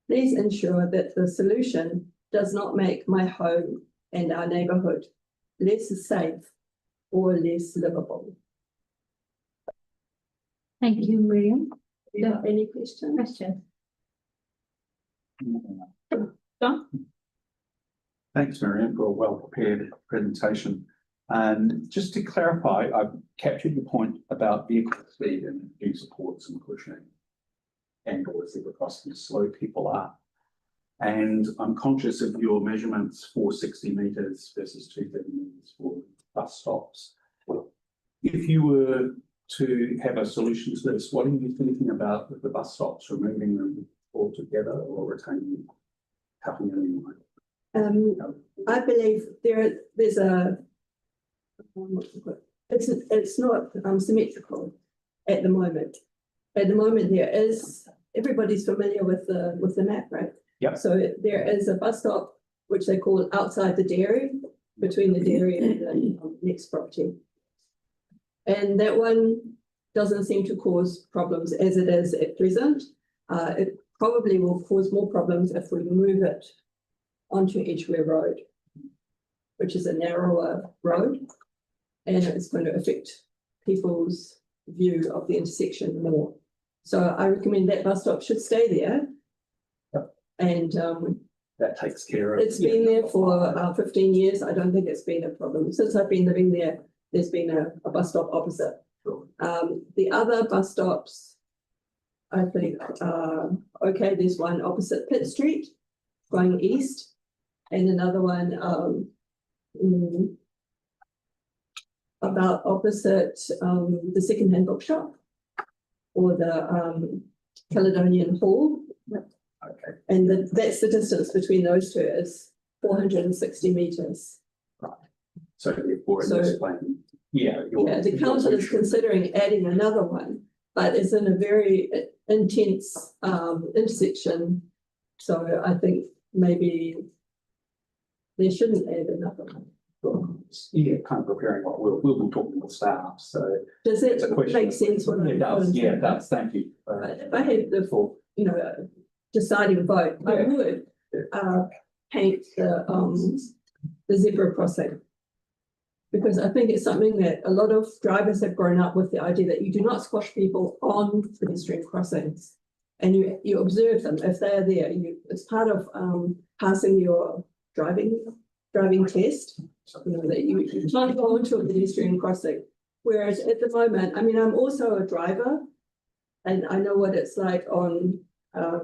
K: Please ensure that the solution does not make my home and our neighbourhood less safe or less livable.
A: Thank you, Miriam.
K: Do you have any questions?
A: Question? John?
L: Thanks, Miriam, for a well-prepared presentation. And just to clarify, I've captured your point about vehicle speed and due supports and cushioning and or zebra crossing to slow people up. And I'm conscious of your measurements for 60 metres versus 230 metres for bus stops. If you were to have a solution to this, what are you thinking about with the bus stops, removing them altogether or retaining them, cutting them anyway?
K: I believe there's a it's not symmetrical at the moment. At the moment, there is, everybody's familiar with the map, right?
L: Yep.
K: So there is a bus stop which they call outside the dairy, between the dairy and the next property. And that one doesn't seem to cause problems as it is at present. It probably will cause more problems if we move it onto Edgware Road, which is a narrower road, and it's going to affect people's view of the intersection more. So I recommend that bus stop should stay there.
L: Yep.
K: And
L: that takes care of.
K: It's been there for 15 years. I don't think it's been a problem. Since I've been living there, there's been a bus stop opposite.
L: Sure.
K: The other bus stops, I think, okay, there's one opposite Pitt Street going east, and another one about opposite the second-hand bookshop or the Caledonian Hall.
L: Okay.
K: And that's the distance between those two is 460 metres.
L: Right. So therefore, in this plan,
K: the council is considering adding another one, but it's in a very intense intersection. So I think maybe they shouldn't add another one.
L: Yeah, kind of preparing what we'll be talking with staff. So
K: does it make sense?
L: It does. Yeah, it does. Thank you.
K: If I had the deciding vote, I would paint the zebra crossing, because I think it's something that a lot of drivers have grown up with, the idea that you do not squash people on pedestrian crossings, and you observe them if they are there. It's part of passing your driving test. That you can't go onto a pedestrian crossing. Whereas at the moment, I mean, I'm also a driver, and I know what it's like on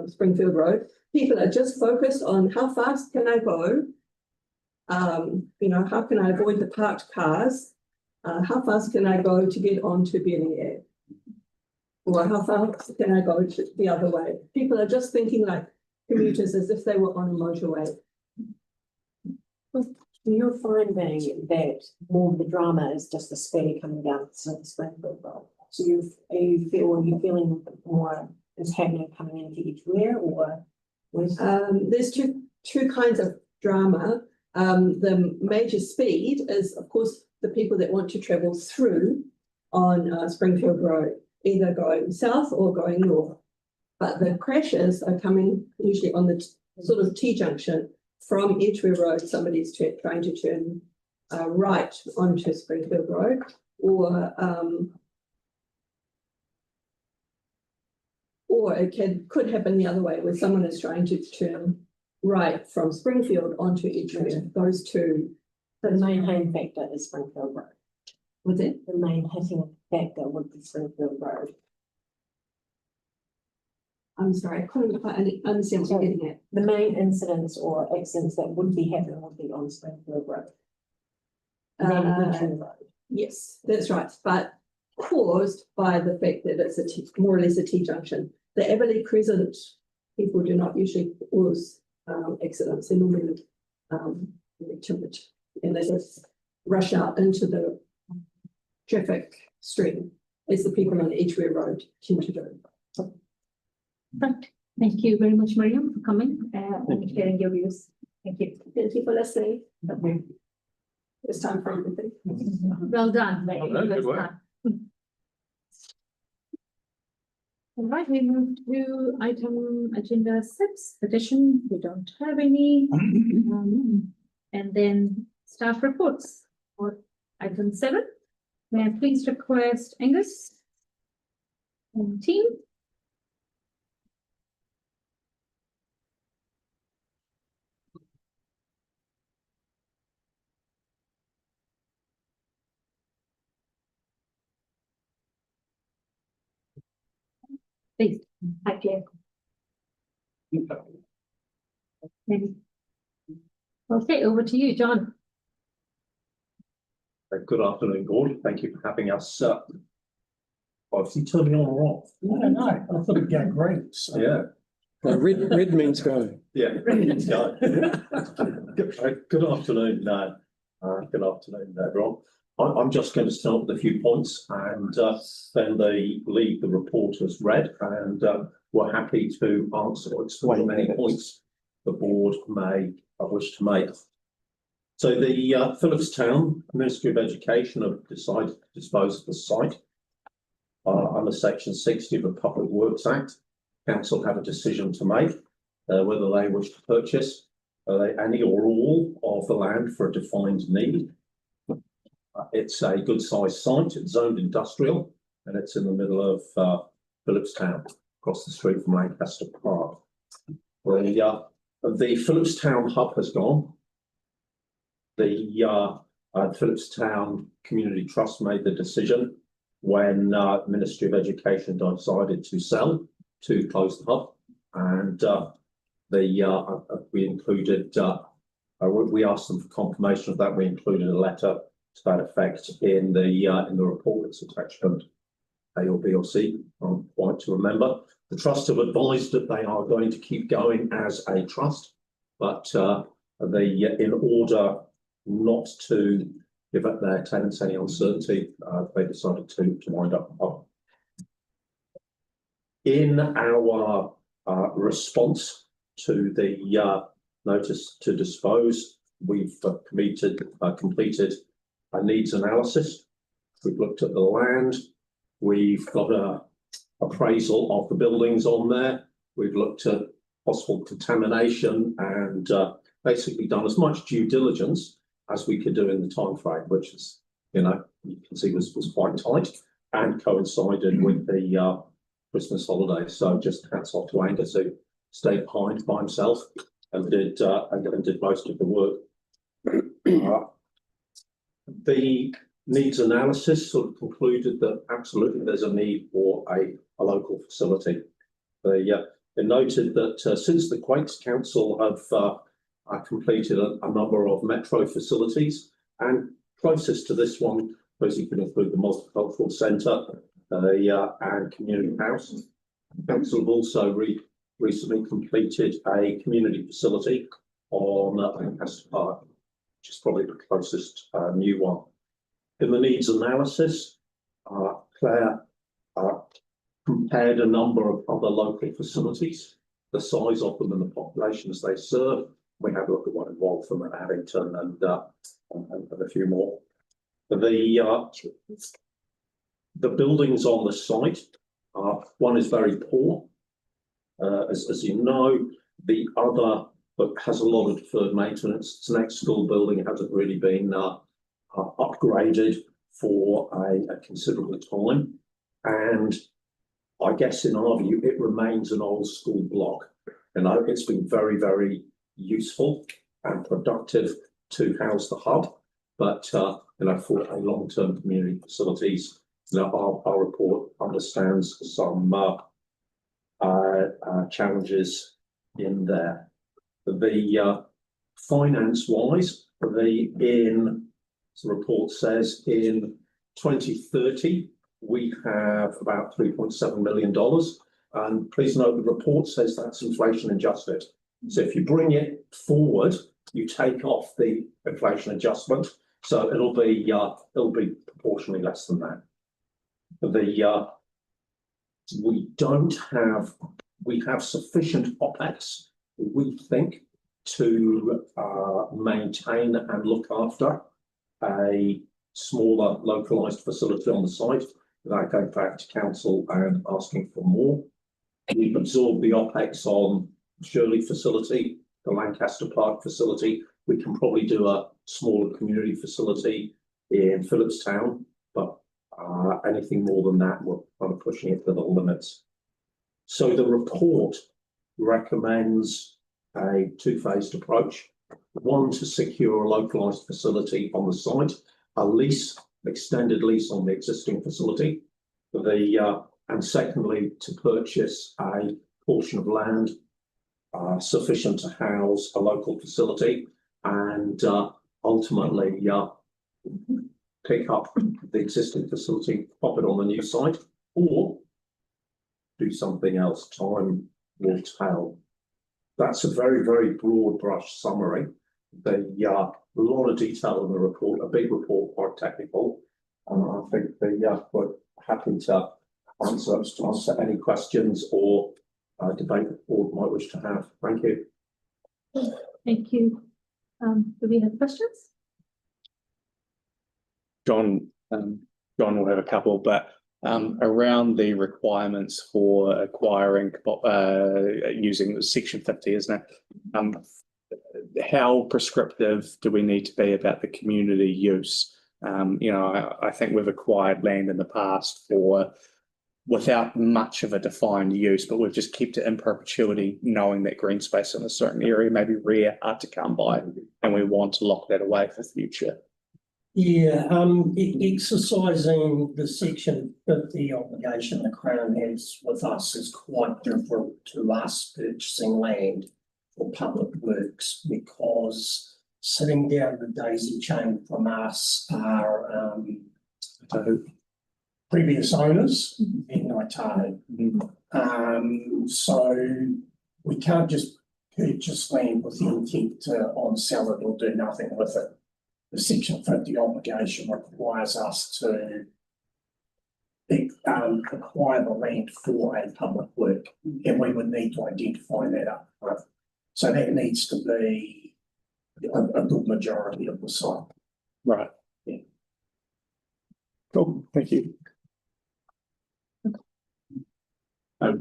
K: Springfield Road. People are just focused on how fast can I go. How can I avoid the parked cars? How fast can I go to get onto Bellier? Or how fast can I go the other way? People are just thinking like commuters as if they were on a motorway.
F: You're finding that more of the drama is just the speed coming down the Springfield Road. So are you feeling more is happening coming into Edgware, or
K: there's two kinds of drama. The major speed is, of course, the people that want to travel through on Springfield Road, either going south or going north. But the crashes are coming usually on the sort of T-junction from Edgware Road. Somebody's trying to turn right onto Springfield Road, or it could happen the other way, where someone is trying to turn right from Springfield onto Edgware. Those two.
F: the main hitting factor is Springfield Road?
K: Was it?
F: The main hitting factor would be Springfield Road.
K: I'm sorry, I couldn't quite understand what you're getting at.
F: The main incidents or accidents that would be happening would be on Springfield Road. Then Edgware Road.
K: Yes, that's right, but caused by the fact that it's more or less a T-junction. The Everleigh Crescent people do not usually cause accidents. They normally timid, and they just rush out into the traffic stream as the people on Edgware Road tend to do.
A: Right. Thank you very much, Miriam, for coming and sharing your views. Thank you.
K: Thank you for listening. It's time for everything.
A: Well done.
G: Well done, good work.
A: All right, we move to item agenda 6, petition. We don't have any. And then staff reports for item 7. May I please request Angus and team? Please, hi Claire. Okay, over to you, John.
M: Good afternoon, board. Thank you for having us. Obviously, turn me on or off.
C: No, I thought it'd go great. So.
M: Yeah,
B: Red means go.
M: yeah. Let's go. Good afternoon, good afternoon, everyone. I'm just going to start with a few points, and then leave the report as read, and we're happy to answer or explain any points the board may wish to make. So the Phillipstown Ministry of Education have decided to dispose of the site under Section 60 of the Public Works Act. Council have a decision to make whether they wish to purchase any or all of the land for a defined need. It's a good sized site. It's zoned industrial, and it's in the middle of Phillipstown, across the street from Lancaster Park. The Phillipstown hub has gone. The Phillipstown Community Trust made the decision when Ministry of Education decided to sell, to close the hub, and we included. We asked them for confirmation of that. We included a letter to that effect in the report. It's attachment A or B or C. I'm quite to remember. The trust have advised that they are going to keep going as a trust, but in order not to give up their tenants any uncertainty, they decided to wind up the hub. In our response to the notice to dispose, we've completed a needs analysis. We've looked at the land. We've got a appraisal of the buildings on there. We've looked at possible contamination and basically done as much due diligence as we could do in the time frame, which is, you can see was quite tight and coincided with the Christmas holidays. So just hats off to Angus, who stayed behind by himself and did most of the work. The needs analysis sort of concluded that absolutely there's a need for a local facility. They noted that since the Quakes Council have completed a number of metro facilities, and closest to this one, suppose you can include the multicultural centre and community house. The council have also recently completed a community facility on Lancaster Park, which is probably the closest new one. In the needs analysis, Claire compared a number of other local facilities, the size of them and the populations they serve. We had a look at one in Waltham and Addington and a few more. The buildings on the site, one is very poor, as you know. The other has a lot of deferred maintenance. It's an ex-school building. It hasn't really been upgraded for a considerable time, and I guess in our view it remains an old school block. It's been very, very useful and productive to house the hub, but for a long-term community facilities, our report understands some challenges in there. The finance-wise, the report says in 2030 we have about $3.7 million, and please note the report says that's inflation adjusted. So if you bring it forward, you take off the inflation adjustment, so it'll be proportionally less than that. We have sufficient OPEX, we think, to maintain and look after a smaller localized facility on the site. without going back to council and asking for more. We've absorbed the OPEX on Shirley facility, the Lancaster Park facility. We can probably do a smaller community facility in Phillipstown, but anything more than that, we're kind of pushing it to the limits. So the report recommends a two-phased approach. One, to secure a localised facility on the site, a lease, extended lease on the existing facility, and secondly, to purchase a portion of land sufficient to house a local facility and ultimately pick up the existing facility, pop it on the new site, or do something else. Time will tell. That's a very, very broad brush summary. A lot of detail in the report, a big report, quite technical. I think we're happy to answer any questions or debate the board might wish to have. Thank you.
A: Thank you. Do we have questions?
N: John will have a couple, but around the requirements for acquiring using Section 50, isn't it? How prescriptive do we need to be about the community use? I think we've acquired land in the past without much of a defined use, but we've just kept it in perpetuity, knowing that green space in a certain area may be rare, hard to come by, and we want to lock that away for future.
O: Yeah, exercising the Section 50 obligation the Crown has with us is quite different to us purchasing land for public works, because sitting down the daisy chain from us are previous owners in Waitahu. So we can't just purchase land with the intent to on sell it or do nothing with it. The Section 50 obligation requires us to acquire the land for a public work, and we would need to identify that up front. So that needs to be a good majority of the site.
N: Right.
O: Yeah.
N: Cool. Thank you.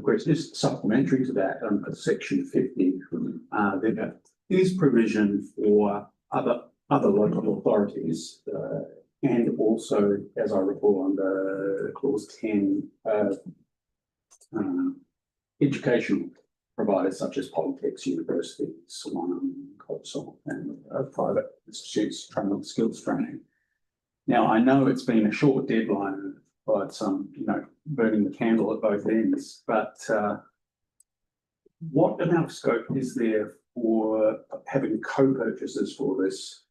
L: Chris, just supplementary to that, Section 50, there is provision for other local authorities, and also, as I recall, under clause 10, educational providers such as polytechs, universities, COPSOL, and private institutes training, skills training. Now, I know it's been a short deadline, but burning the candle at both ends, but what amount of scope is there for having co-purchases for this,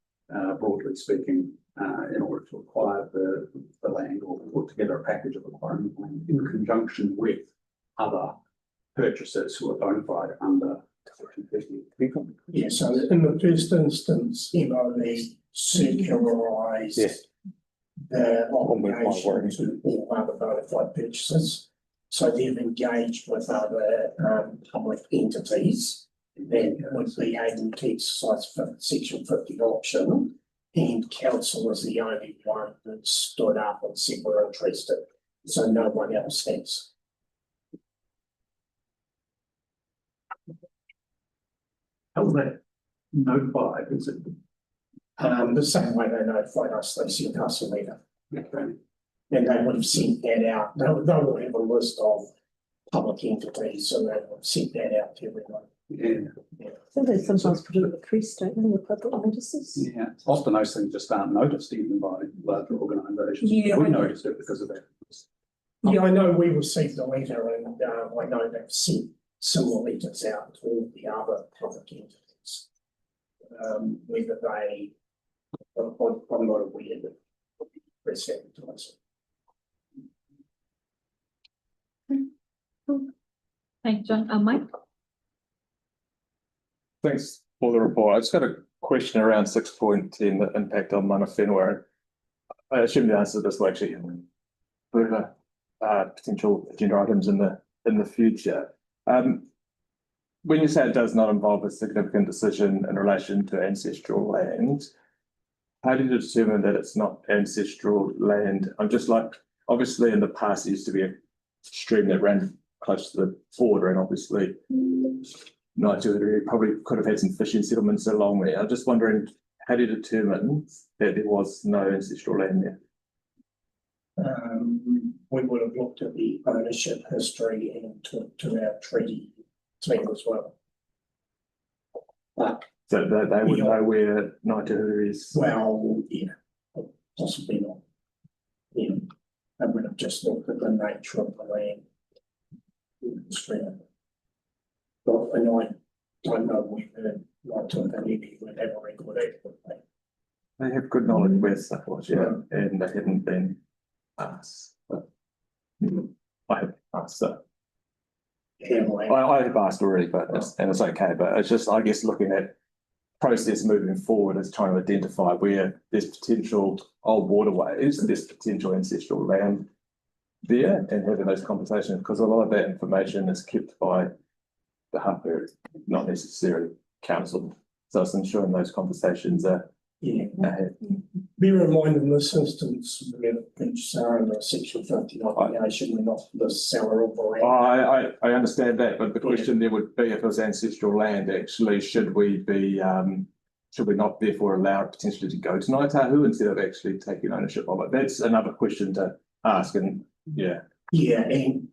L: broadly speaking, in order to acquire the land, or put together a package of acquiring land in conjunction with other purchasers who are bona fide under Section 50?
O: Yeah, so in the first instance, MOE circularised the obligation to all other bona fide purchasers. So they've engaged with other public entities that would be able to exercise Section 50 option, and council was the only one that stood up and said we're interested. So no one else has.
L: How will they notify? Is it
O: the same way they notified us, they sent us a letter.
L: okay?
O: And they would have sent that out. They will have a list of public entities, and they would have sent that out to everyone.
L: Yeah.
F: So they sometimes put it in the press statement in the public notices.
L: Yeah. Often those things just aren't noticed even by larger organisations.
O: Yeah,
L: we noticed it because of that.
O: Yeah, I know we received a letter, and I know they've sent similar letters out to all the other public entities. Whether they, I'm not aware that press advertising.
A: Thanks, John. Mike?
G: Thanks for the report. I just got a question around 6.10, the impact on mana whenua. I assume the answer to this will actually further potential agenda items in the future. When you say it does not involve a significant decision in relation to ancestral land, how do you determine that it's not ancestral land? I'm just like obviously in the past, there used to be a stream that ran close to the border, and obviously Nigeria probably could have had some fishing settlements along there. I'm just wondering, how do you determine that there was no ancestral land there?
O: We would have looked at the ownership history and talked to our treaty team as well. But
G: So they would know where Nigeria is.
O: well, yeah, possibly not. Yeah, I would have just looked at the nature of the land. But and I don't know whether Nigeria would have a record of that.
G: They have good knowledge where stuff was, yeah, and they haven't been asked. But I have asked, so I have asked already, but it's okay. But it's just, I guess, looking at process moving forward is trying to identify where there's potential old waterways, there's potential ancestral land there, and having those conversations, because a lot of that information is kept by the Hapa, not necessarily council. So it's ensuring those conversations are ahead.
O: Bear in mind in this instance, we're under a Section 50 obligation, we're not the seller of the land.
G: I understand that, but the question there would be, if it was ancestral land, actually, should we not therefore allow it potentially to go to Ngāi Tahu instead of actually taking ownership of it? That's another question to ask, and yeah,
O: and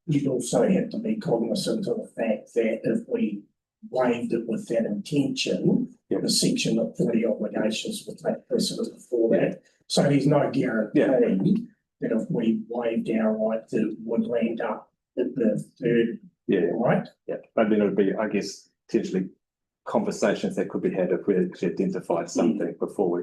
O: you'd also have to be cognizant of the fact that if we waived it with that intention, the Section 40 obligations would take precedent before that. So there's no guarantee that if we waived our right to would land up at the third right.
G: Yeah, but then it would be, I guess, potentially conversations that could be had if we actually identified something before we,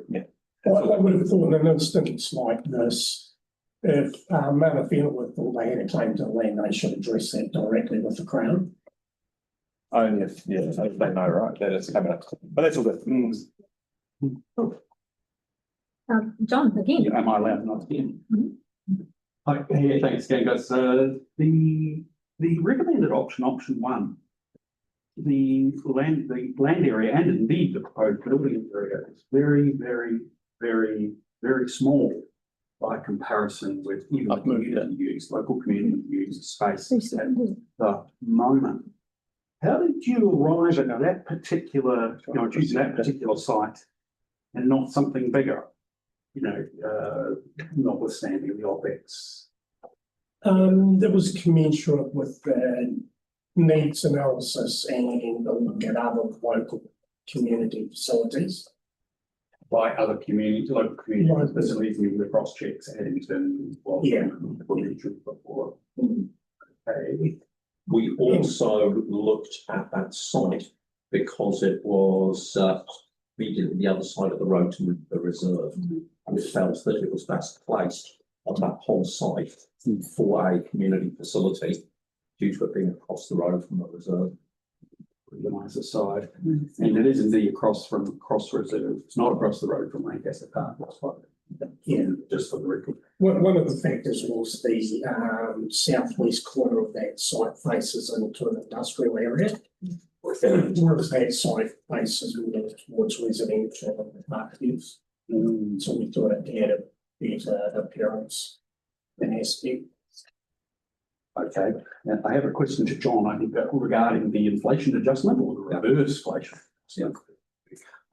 O: I would have thought in an instance like this, if Mount Whenua thought they had a claim to the land, they should address that directly with the Crown.
G: Only if, they know, right, that it's coming up. But that's all good.
A: John, again.
L: Am I allowed not again? Okay, thanks again, guys. The recommended option 1, the land area and indeed the proposed building area is very, very, very, very small by comparison with even the community use, local community use space at the moment. How did you arrive at that particular, choosing that particular site and not something bigger? Notwithstanding the OPEX.
O: That was commensurate with the needs analysis and the look at other local community facilities.
L: By other local community facilities, and the cross checks adding to what we mentioned before.
M: Okay. We also looked at that site because it was immediately the other side of the road to the reserve, and it felt that it was best placed on that whole site for a community facility due to it being across the road from the reserve.
L: The nicer side, and it is indeed across from Cross Reserve. It's not across the road from Lancaster Park. Just for the record.
O: One of the factors was the southwest corner of that site faces into an industrial area, whereas that site faces more towards residential and market use. So we thought it had a better appearance and aspect.
L: Okay, now I have a question to John, I think, regarding the inflation adjustment or the reverse inflation.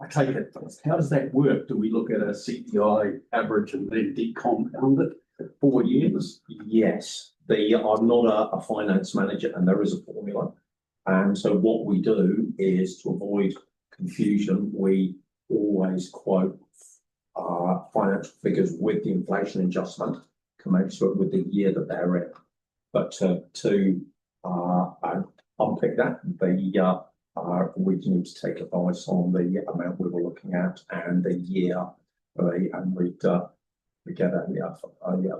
L: I take it, how does that work? Do we look at a CPI average and then decompound it for 4 years?
M: Yes, I'm not a finance manager, and there is a formula. And so what we do is, to avoid confusion, we always quote financial figures with the inflation adjustment commensurate with the year that they're in. But to unpick that, we need to take advice on the amount we were looking at and the year, and we get a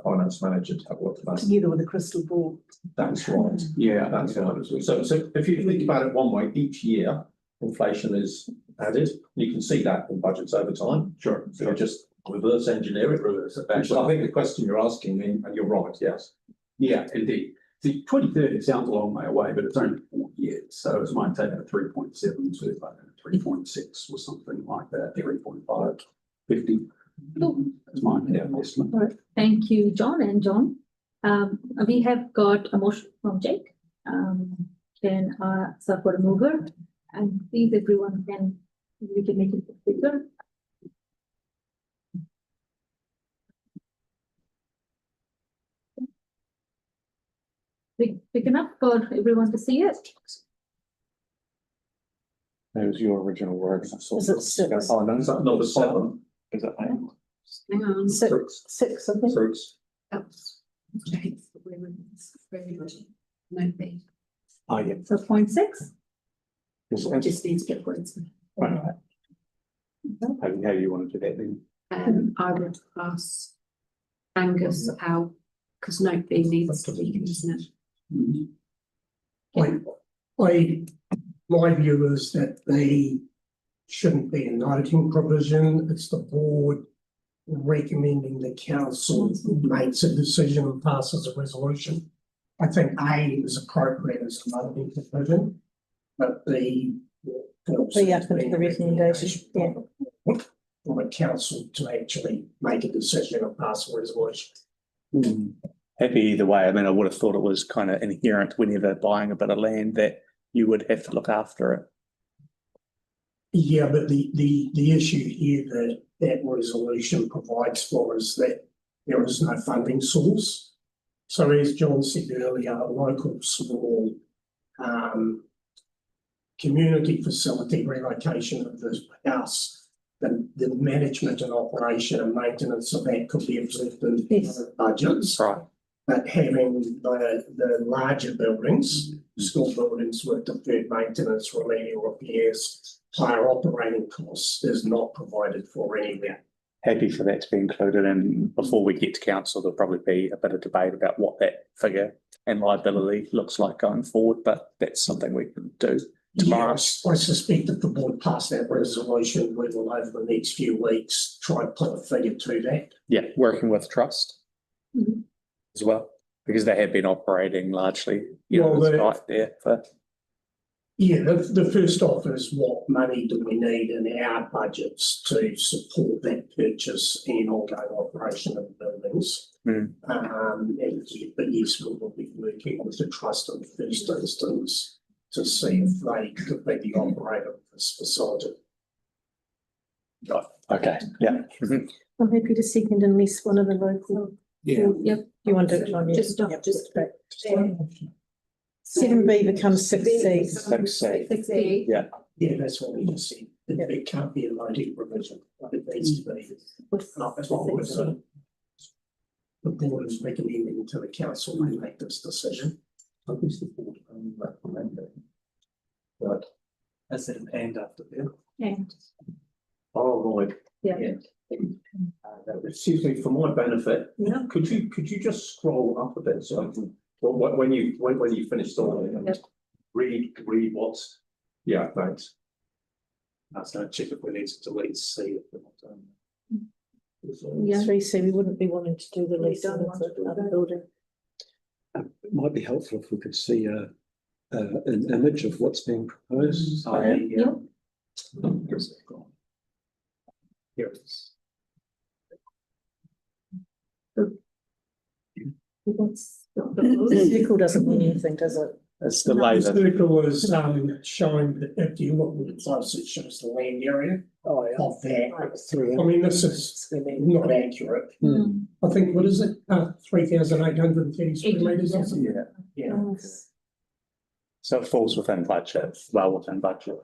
M: finance manager to have a look at that.
F: Together with a crystal ball.
M: That's right. Yeah, that's right. So if you think about it one way, each year inflation is added. You can see that in budgets over time.
L: Sure.
M: So you just reverse engineer it, I think the question you're asking me, and you're right, yes.
L: Yeah, indeed. See, 2030 sounds a long way away, but it's only 4 years. So it might take a 3.7 to 3.6 or something like that, 3.5, 50.
A: Cool.
L: That's mine, yeah.
A: All right. Thank you, John and John. We have got a motion from Jake. Can support a mover? And please, everyone we can make it bigger. Big enough for everyone to see it?
N: That was your original word.
F: Is it six?
N: Oh, no,
M: Is that number 7?
N: is it eight?
D: Hang on.
F: Six, I think.
M: Fruits.
D: No B.
N: Oh, yeah.
A: So 0.6.
J: Just needs to get points.
N: Right. How do you want to do that then?
D: I would pass Angus out because note B needs to be, isn't it?
O: My view is that they shouldn't be a noting provision. It's the board recommending the council makes a decision and passes a resolution. I think A is appropriate as a noting provision, but B.
F: B up into the recommendation, yeah.
O: For the council to actually make a decision and pass a resolution.
N: Happy either way. I mean, I would have thought it was kind of inherent whenever buying a bit of land that you would have to look after it.
O: Yeah, but the issue here that resolution provides for is that there is no funding source. So as John said earlier, a local small community facility relocation of this house, the management and operation and maintenance of that could be absorbed in budgets.
N: Right.
O: But having the larger buildings, school buildings with deferred maintenance, remedial repairs, higher operating costs is not provided for anywhere.
N: Happy for that to be included, and before we get to council, there'll probably be a bit of debate about what that figure and liability looks like going forward, but that's something we can do tomorrow.
O: Yes, I suspect if the board pass that resolution, we will over the next few weeks try and put a figure to that.
N: Yeah, working with trust as well, because they have been operating largely, right there for.
O: Yeah, the first off is what money do we need in our budgets to support that purchase and ongoing operation of the buildings. But yes, we will be working with the trust in the first instance to see if they could be the operator of this facility.
N: Okay, yeah.
F: I'm happy to second unless one of the local.
B: Yeah.
F: Yep. You want to do it on
J: Just stop,
F: Yep.
J: just.
F: 7B becomes 6C.
N: 6C. Yeah.
O: Yeah, that's what we just said. It can't be a loading provision. It needs to be. That's what we're saying. The board is recommending to the council they make this decision.
L: I guess the board only recommending. But as an and after there.
A: And
L: Oh, right.
A: yeah.
L: Excuse me, for my benefit,
J: Yeah.
L: could you just scroll up a bit so I can, when you finish the
A: Yep.
L: read what's, yeah, thanks. That's gonna check if we need to delete C if we're not done.
A: Yeah.
F: 3C, we wouldn't be wanting to do the lease of the other building.
B: It might be helpful if we could see an image of what's being proposed.
A: Yeah.
L: Here it is.
F: The circle doesn't mean anything, does it?
N: It's the
O: The
N: labour.
O: circle is showing that if you look really close, it shows the land area of that. I mean, this is not accurate. I think, what is it, 3,830 square metres or something? Yeah.
N: So it falls within budget, well within budget.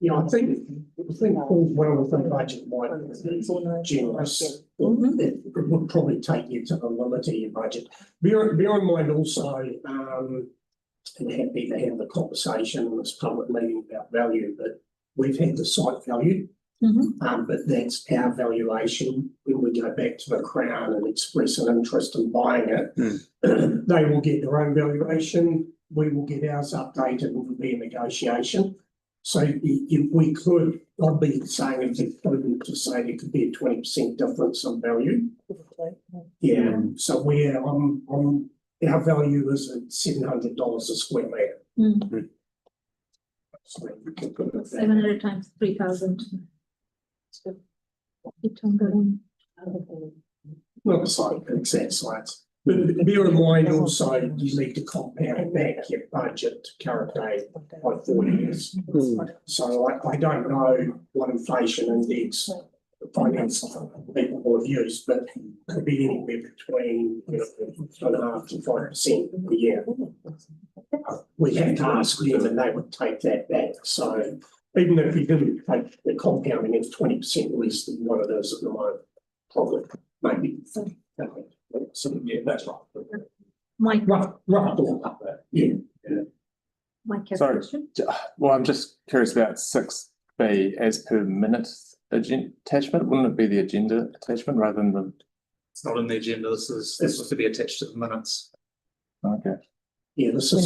O: Yeah, I think falls well within budget, might be generous. It would probably take you to the limit of your budget. Bear in mind also, and happy to have the conversation in this public meeting about value, but we've had the site valued. But that's our valuation. When we go back to the Crown and express an interest in buying it, they will get their own valuation. We will get ours updated and will be a negotiation. So if we could, I'd be saying it's prudent to say there could be a 20% difference in value. Yeah, so we're our value is at $700 a square metre. So you can put it there.
A: 700 times 3,000. Keep on going.
O: Not the site, exact sites. But bear in mind also, you need to compound back your budget to current day by 4 years. So I don't know what inflation index finance people will have used, but it could be anywhere between 2.5% to 5% a year. We have to ask them and they would take that back. So even if we didn't take the compounding, it's 20% less than what it is at the moment, probably, maybe. So, yeah, that's right.
A: Mike,
O: Rough up there, yeah.
A: Mike has a
G: Sorry.
A: question.
G: Well, I'm just curious about 6B as per minutes attachment. Wouldn't it be the agenda attachment rather than the?
H: It's not in the agenda. This was to be attached to the minutes.
G: Okay.
O: Yeah, this is.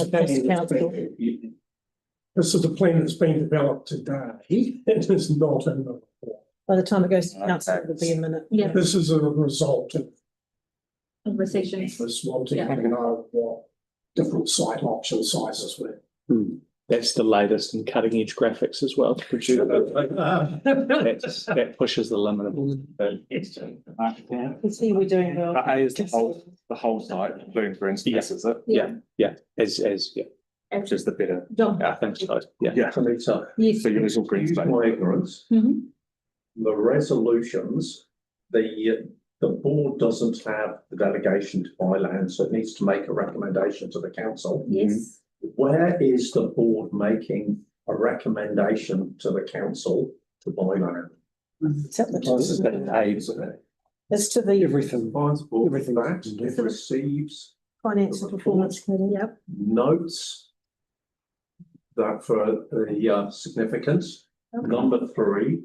O: This is a plan that's been developed today. It is not in the report.
F: By the time it goes to council, it'll be a minute.
A: Yeah,
O: This is a result of
A: conversations.
O: us wanting to know what different site option sizes were.
N: That's the latest in cutting edge graphics as well to produce. That pushes the limit of.
F: You see, we're doing well.
G: A is the whole site, including green space, is it?
N: Yeah, as yeah,
G: Which is the better.
A: John.
N: I think so. Yeah.
G: Yeah.
M: So
A: Yes.
G: So yours all green
M: excuse
G: space.
M: my ignorance,
A: Mhm.
M: the resolutions, the board doesn't have the delegation to buy land, so it needs to make a recommendation to the council.
A: Yes.
M: Where is the board making a recommendation to the council to buy land?
F: It's up the
N: This is
F: top.
N: the A, isn't it?
F: It's to the
O: Everything.
M: Everything that it receives
F: finance and performance committee.
A: Yep.
M: notes that for the significance. Number 3,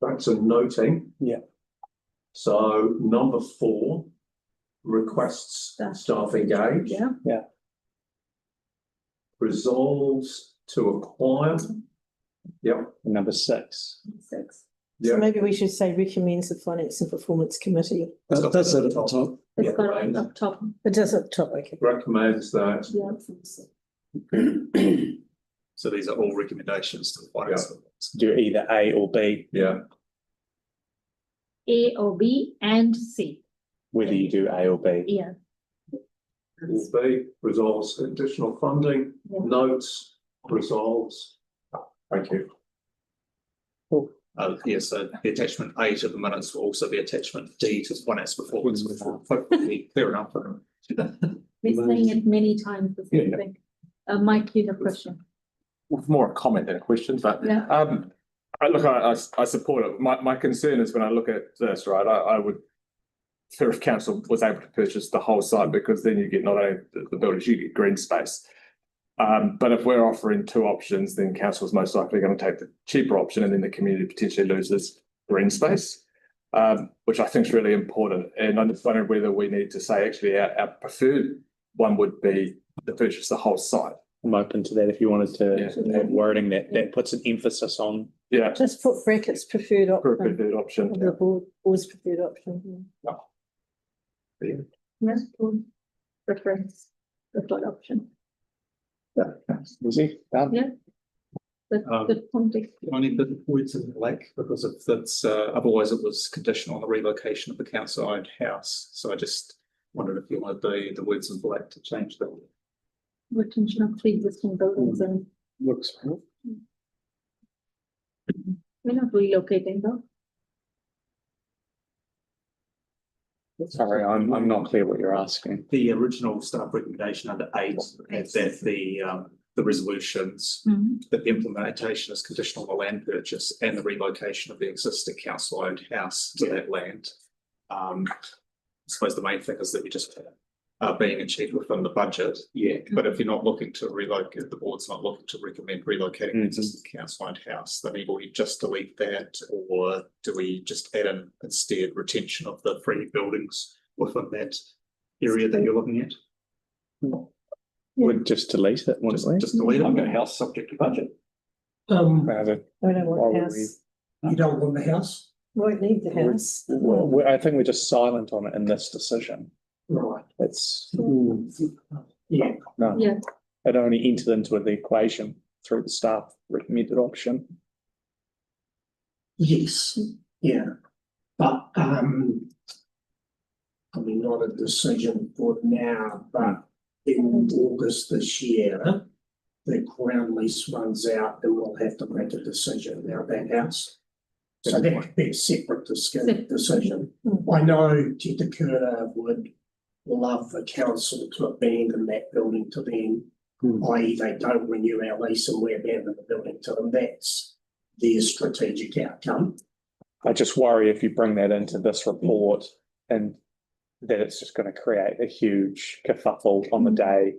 M: that's a noting.
N: Yeah.
M: So number 4 requests staff engage.
A: Yeah.
M: Resolves to acquire. Yep.
N: Number 6.
A: 6.
F: So maybe we should say recommends the finance and performance committee.
B: That's it at the top.
A: It's got it up top.
F: It does at the top, okay.
M: Recommends that.
A: Yeah.
H: So these are all recommendations to the finance.
N: Do either A or B,
M: Yeah.
A: A or B and C.
N: whether you do A or B.
A: Yeah.
M: Will be resolves additional funding,
A: Yeah.
M: notes, resolves. Thank you.
H: Yes, so the attachment A to the minutes will also be attachment D to the finance performance. Hopefully clear enough.
A: We're saying it many times, the same thing. Mike, you have a question?
G: More a comment than a question, but
A: Yeah.
G: I support it. My concern is when I look at this, right, I would prefer if council was able to purchase the whole site, because then you get not only the buildings, you get green space. But if we're offering 2 options, then council is most likely going to take the cheaper option, and then the community potentially loses green space, which I think is really important. And I'm just wondering whether we need to say actually our preferred one would be to purchase the whole site.
N: I'm open to that if you wanted to have wording that puts an emphasis on.
G: Yeah.
F: Just put brackets preferred option.
G: Preferred option.
F: Of the board's preferred option.
A: Yes. Preference, preferred option.
N: Easy, done.
A: Yeah. Good point.
H: Only bit of words in black, because if that's, otherwise it was conditional on the relocation of the council owned house. So I just wondered if you wanted the words in black to change that.
A: Retention of 3 existing buildings and
B: Looks.
A: we're not relocating though.
N: Sorry, I'm not clear what you're asking.
H: The original staff recommendation under 8 had that the resolutions, that the implementation is conditional on the land purchase and the relocation of the existing council owned house to that land. I suppose the main thing is that you just are being achieved within the budget. Yeah. But if you're not looking to relocate, the board's not looking to recommend relocating the existing council owned house, then either we just delete that, or do we just add in instead retention of the 3 buildings within that area that you're looking at?
N: Would just delete it, wouldn't we?
H: Just delete it. I've got a house subject to budget.
F: I don't want the house.
O: You don't want the house?
F: Won't need the house.
N: I think we're just silent on it in this decision.
O: Right.
N: It's
O: Yeah.
N: no.
A: Yeah.
N: It only entered into the equation through the staff recommended option.
O: Yes, yeah, but, I mean, not a decision for now, but in August this year, the ground lease runs out and we'll have to make a decision about that house. So that could be a separate decision. I know Tita Kurta would love the council to abandon that building to them, i.e. they don't renew our lease and we abandon the building to them. That's their strategic outcome.
N: I just worry if you bring that into this report and that it's just going to create a huge kerfuffle on the day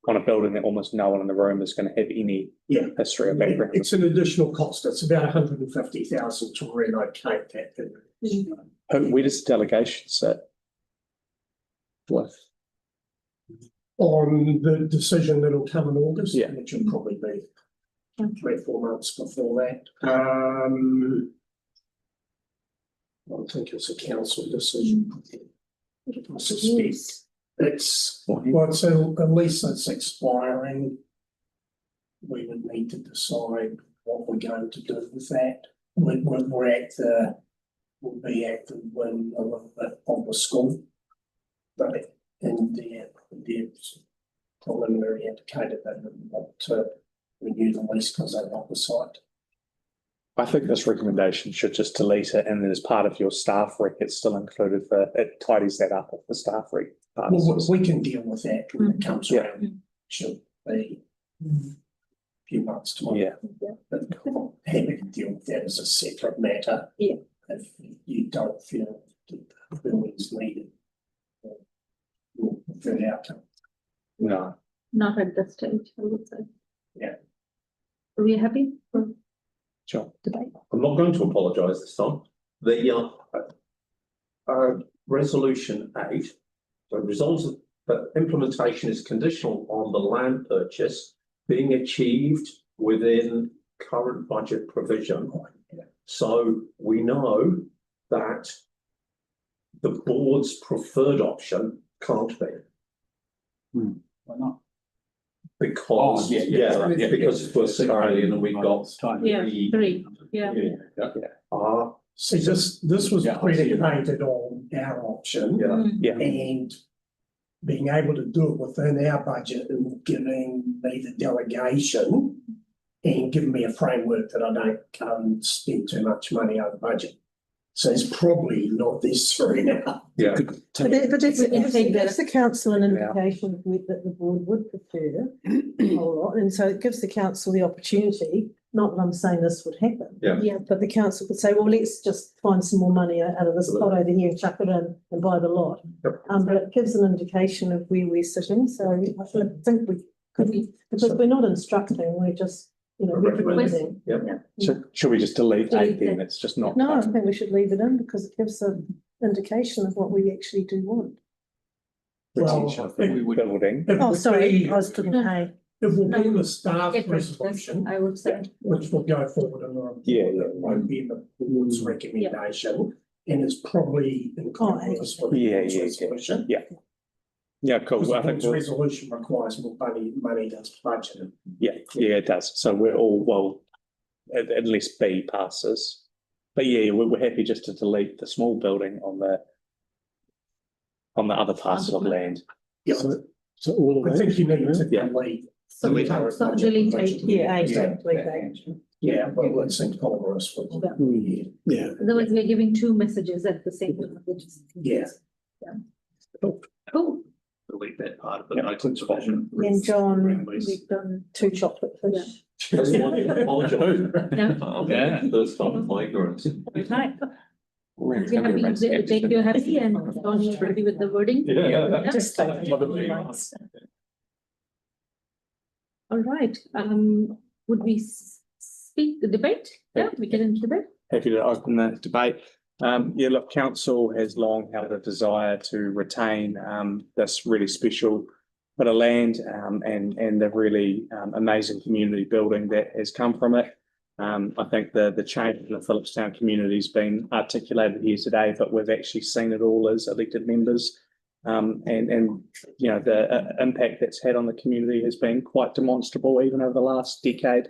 N: on a building that almost no one in the room is going to have any history or background.
O: It's an additional cost. It's about 150,000 to relocate that.
N: Where does the delegation sit? With?
O: On the decision that'll come in August,
N: Yeah.
O: which will probably be 3 or 4 months before that. I think it's a council decision. I suspect it's, well, so at least it's expiring. We would need to decide what we're going to do with that. We'll be at the whim a little bit of the school. But in their preliminary indicated they didn't want to renew the lease because they want the site.
N: I think this recommendation should just delete it, and then as part of your staff rec, it's still included it tidies that up if the staff rec.
O: Well, we can deal with that when it comes around. Should be a few months time.
N: Yeah.
O: But I'm happy to deal with that as a separate matter.
J: Yeah.
O: If you don't feel that the building's needed. For the outcome.
N: No.
A: Not at this stage, I would say.
O: Yeah.
A: Are we happy?
N: Sure.
M: I'm not going to apologise this time. The resolution 8, so resolves that implementation is conditional on the land purchase being achieved within current budget provision. So we know that the board's preferred option can't be.
L: Why not?
M: Because, because we're Australian and we've got.
A: Three.
O: See, this was predicated on our option. And being able to do it within our budget and giving me the delegation and giving me a framework that I don't spend too much money over budget. So it's probably not necessary now.
M: Yeah.
F: But it's the council an indication that the board would prefer a whole lot, and so it gives the council the opportunity, not that I'm saying this would happen. But the council could say, well, let's just find some more money out of this pot over here and chuck it in and buy the lot. But it gives an indication of where we're sitting, so I think we could be, because we're not instructing, we're just, recommending.
N: So should we just delete 8 then? It's just not.
F: No, I think we should leave it in because it gives an indication of what we actually do want.
N: Retention of building.
F: Oh, sorry, I was talking A.
O: It will be in the staff resolution,
A: I would say.
O: which will go forward in the report. It won't be in the board's recommendation, and it's probably in accordance with the board's resolution.
N: Yeah, cool.
O: Because
N: Well, I
O: the
N: think
O: board's resolution requires more money that's budgeted.
N: it does. So we're all, well, at least B passes. But we're happy just to delete the small building on the other parcel of land.
B: So all of
O: I
B: that.
O: think you need to delete.
A: So
O: the current budget
A: delete
O: provision.
A: 8.
O: Yeah, well, it's in tolerance with.
A: Otherwise, we're giving 2 messages at the same time, which is. Cool.
L: Delete that part of the notice provision.
F: And John, we've done 2 chocolate fish.
M: Just want to apologise.
A: Yeah.
M: First time in my ignorance.
A: Okay. You're happy, Jake, you're happy, and John, you're happy with the wording?
F: Just
A: All right, would we speak the debate? Yeah, we get into debate.
N: Happy to open the debate. Look, council has long held a desire to retain this really special bit of land and the really amazing community building that has come from it. I think the change in the Phillipstown community has been articulated here today, but we've actually seen it all as elected members. And you know, the impact that's had on the community has been quite demonstrable even over the last decade.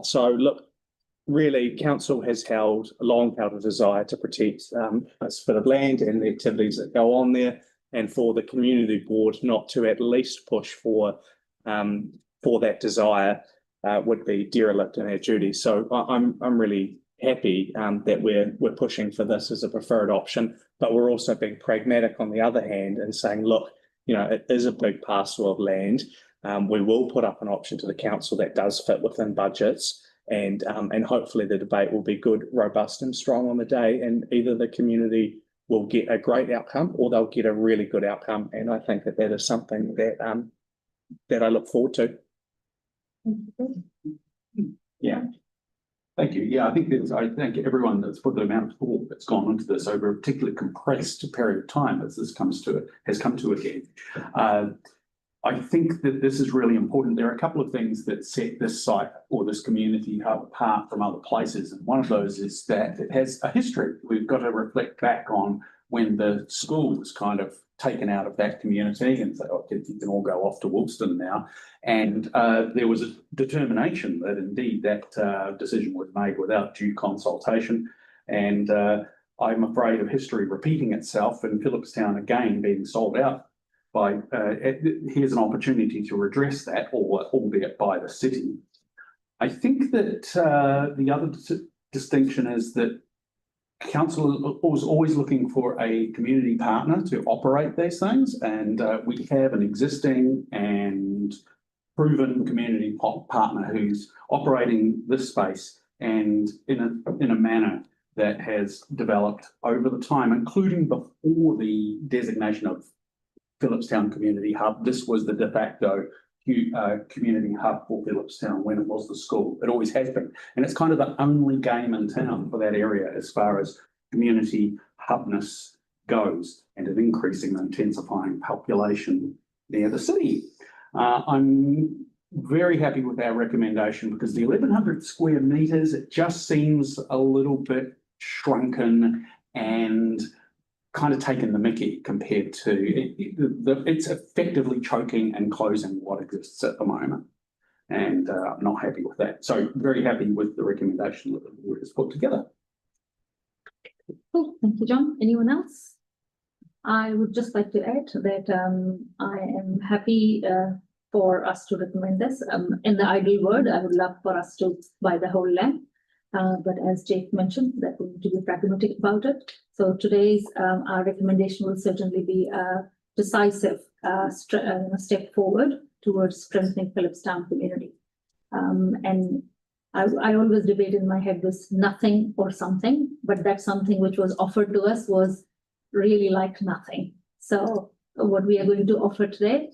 N: So look, really, council has long held a desire to protect this bit of land and the activities that go on there, and for the community board not to at least push for that desire would be derelict in our duty. So I'm really happy that we're pushing for this as a preferred option, but we're also being pragmatic on the other hand and saying, look, you know, it is a big parcel of land. We will put up an option to the council that does fit within budgets, and hopefully the debate will be good, robust and strong on the day, and either the community will get a great outcome or they'll get a really good outcome. And I think that is something that I look forward to.
L: Yeah. Thank you. Yeah, I think everyone that's put the amount of thought that's gone into this over a particularly compressed period of time as this has come to a head. I think that this is really important. There are a couple of things that set this site or this community hub apart from other places. And one of those is that it has a history. We've got to reflect back on when the school was kind of taken out of that community and say, oh, you can all go off to Wolston now. And there was a determination that indeed that decision was made without due consultation. And I'm afraid of history repeating itself and Phillipstown again being sold out by, here's an opportunity to redress that, albeit by the city. I think that the other distinction is that council was always looking for a community partner to operate these things, and we have an existing and proven community partner who's operating this space and in a manner that has developed over the time, including before the designation of Phillipstown Community Hub. This was the de facto community hub for Phillipstown when it was the school. It always has been. And it's kind of the only game in town for that area as far as community hubness goes, and an increasing and intensifying population near the city. I'm very happy with our recommendation because the 1,100 square metres, it just seems a little bit shrunken and kind of taken the mickey compared to it's effectively choking and closing what exists at the moment. And I'm not happy with that. So very happy with the recommendation that the board has put together.
A: Cool. Thank you, John. Anyone else? I would just like to add that I am happy for us to recommend this. In the ideal world, I would love for us to buy the whole land. But as Jake mentioned, that we need to be pragmatic about it. So today's our recommendation will certainly be a decisive step forward towards strengthening Phillipstown community. And I always debate in my head this nothing or something, but that something which was offered to us was really like nothing. So what we are going to offer today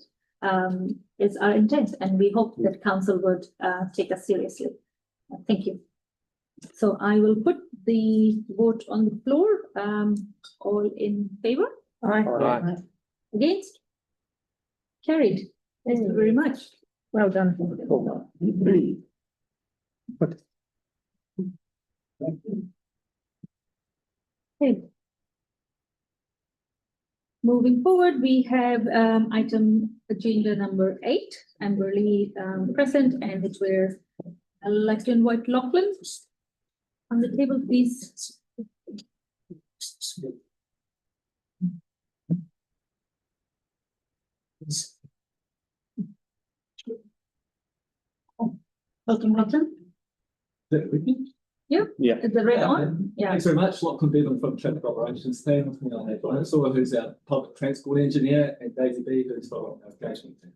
A: is our intent, and we hope that council would take us seriously. Thank you. So I will put the vote on the floor. All in favor?
F: Aye.
A: Aye. Against? Carried. Thank you very much.
F: Well done.
A: Okay. Moving forward, we have item agenda number 8. Amberley present, and which we're like to invite Lachlan on the table, please. Welcome, Lachlan. Yeah. Is the red on? Yeah.
P: Thanks very much. Lachlan Bevan from Traffic Operations team. With me, I have Brian Sawyer, who's our public transport engineer, and Daisy B, who's our navigation team.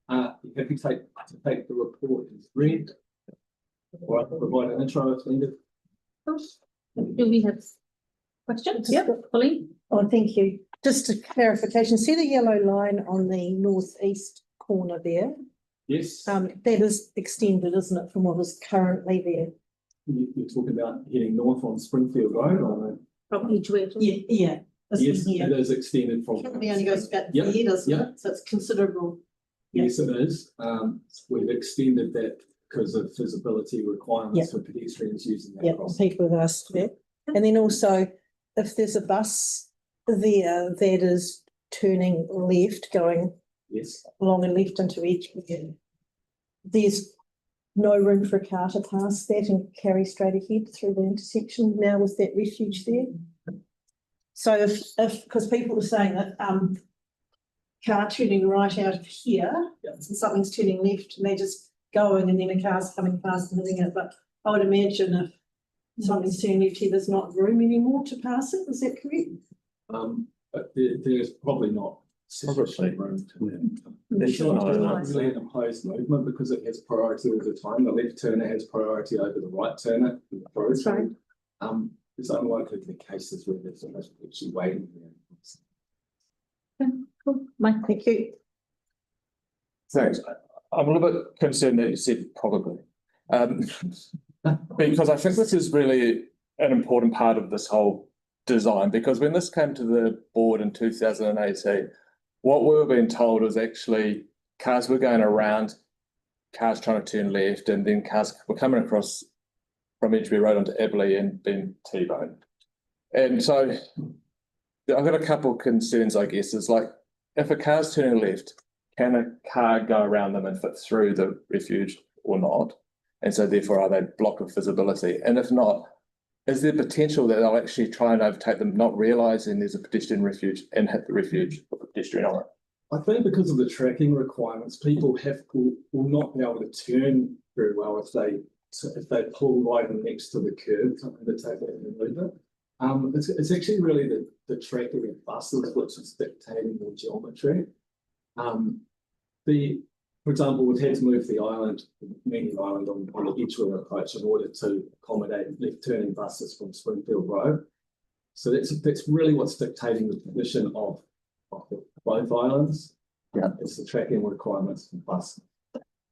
P: Happy to take the report as read. Or I can provide an intro if needed.
A: Do we have questions?
F: Yep.
A: Pauline?
F: Oh, thank you. Just a clarification, see the yellow line on the northeast corner there?
P: Yes.
F: That is extended, isn't it, from what is currently there?
P: You're talking about heading north on Springfield Road or?
A: From each way.
F: Yeah.
P: Yes, it is extended from.
F: It only goes back
P: Yep,
F: there, doesn't
P: yep.
F: it? So it's considerable.
P: Yes, it is. We've extended that because of visibility requirements for pedestrians using that.
F: Yeah,
P: crossing.
F: people have asked that. And then also, if there's a bus there that is turning left, going
P: Yes.
F: along and left into Edgware, there's no room for a car to pass that and carry straight ahead through the intersection now with that refuge there. So if, because people are saying that, car turning right out of here, and something's turning left and they're just going and then a car's coming past and hitting it, but I would imagine if something's turning left here, there's not room anymore to pass it, is that correct?
P: But there's probably not sufficient room to. It's not really an opposed movement because it has priority all the time. The left turner has priority over the right turner. In the road.
F: Right.
P: It's unlikely to be cases where there's actually waiting there.
A: Cool. Mike,
F: Thank you.
G: Thanks. I'm a little bit concerned that you said probably. Because I think this is really an important part of this whole design, because when this came to the board in 2018, what we were being told was actually cars were going around, cars trying to turn left, and then cars were coming across from Edgware Road onto Aberley and being T-boned. And so I've got a couple of concerns, I guess, is like, if a car's turning left, can a car go around them and fit through the refuge or not? And so therefore, are they blocked with visibility? And if not, is there potential that they'll actually try and overtake them, not realising there's a pedestrian refuge and hit the refuge with a pedestrian on it?
P: I think because of the tracking requirements, people will not be able to turn very well if they pull right next to the curb to undertake that maneuver. It's actually really the tracking of buses which is dictating the geometry. For example, we've had to move the island, median island on the Edgware approach in order to accommodate left turning buses from Springfield Road. So that's really what's dictating the position of both islands.
G: Yeah,
P: it's the tracking requirements for buses.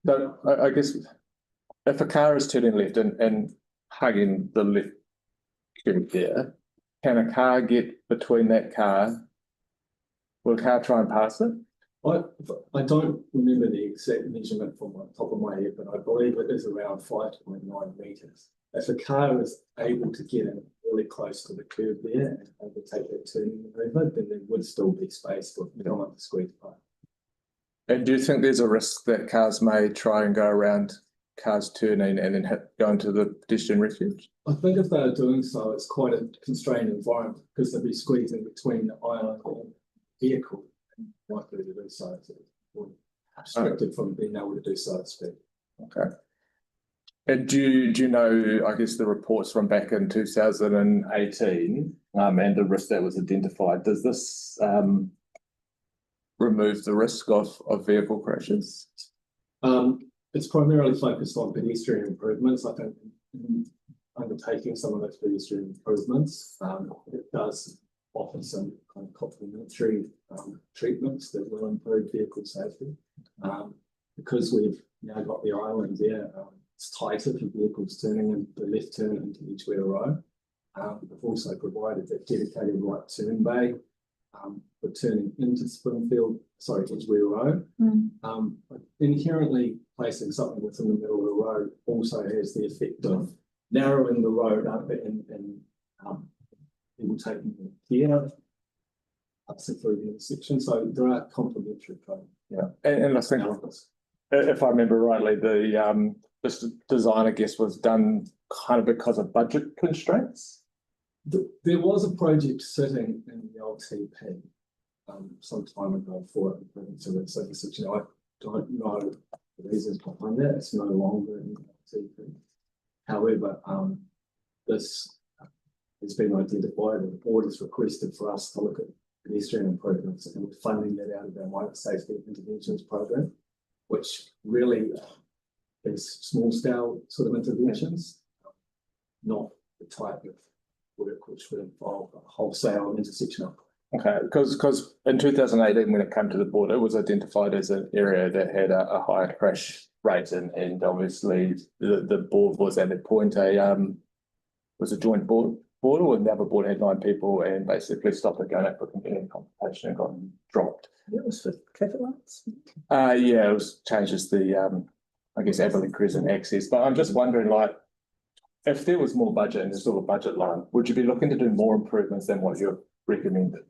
G: So I guess if a car is turning left and hugging the left curb there, can a car get between that car? Will a car try and pass it?
P: I don't remember the exact measurement from the top of my head, but I believe it is around 5.9 metres. If a car is able to get in really close to the curb there and overtake that turning maneuver, then there would still be space for someone to squeeze by.
G: And do you think there's a risk that cars may try and go around cars turning and then go into the pedestrian refuge?
P: I think if they are doing so, it's quite a constrained environment because they'll be squeezing between the island and the vehicle. Likely to do so, restricted from being able to do so at speed.
G: Okay. And do you know, I guess, the reports from back in 2018 and the risk that was identified? Does this remove the risk of vehicle crashes?
P: It's primarily focused on pedestrian improvements. I think undertaking some of those pedestrian improvements, it does offer some kind of complementary treatments that will improve vehicle safety. Because we've now got the island there, it's tighter for vehicles turning in the left turn into Edgware Road. We've also provided that dedicated right turn bay for turning into Edgware Road. Inherently placing something within the middle of the road also has the effect of narrowing the road up and people taking care passing through the intersection. So there are complementary.
G: Yeah, and I think if I remember rightly, this design, I guess, was done kind of because of budget constraints.
P: There was a project sitting in the old TP some time ago for it. So that's intersection. I don't know the reasons behind that. It's no longer in the TP. However, this has been identified and the board has requested for us to look at pedestrian improvements, and we're funding that out of our Motor Safety Interventions program, which really is small scale sort of interventions, not the type of work which would involve a wholesale intersection.
G: Okay, because in 2018, when it came to the board, it was identified as an area that had a higher crash rate, and obviously the board was at that point was a joint board, or the other board had 9 people and basically stopped it going up for continuing consultation and got dropped.
F: It was for traffic lights.
G: Yeah, it was changes the I guess Aberley Crescent access, but I'm just wondering, like, if there was more budget and there's still a budget line, would you be looking to do more improvements than what you've recommended?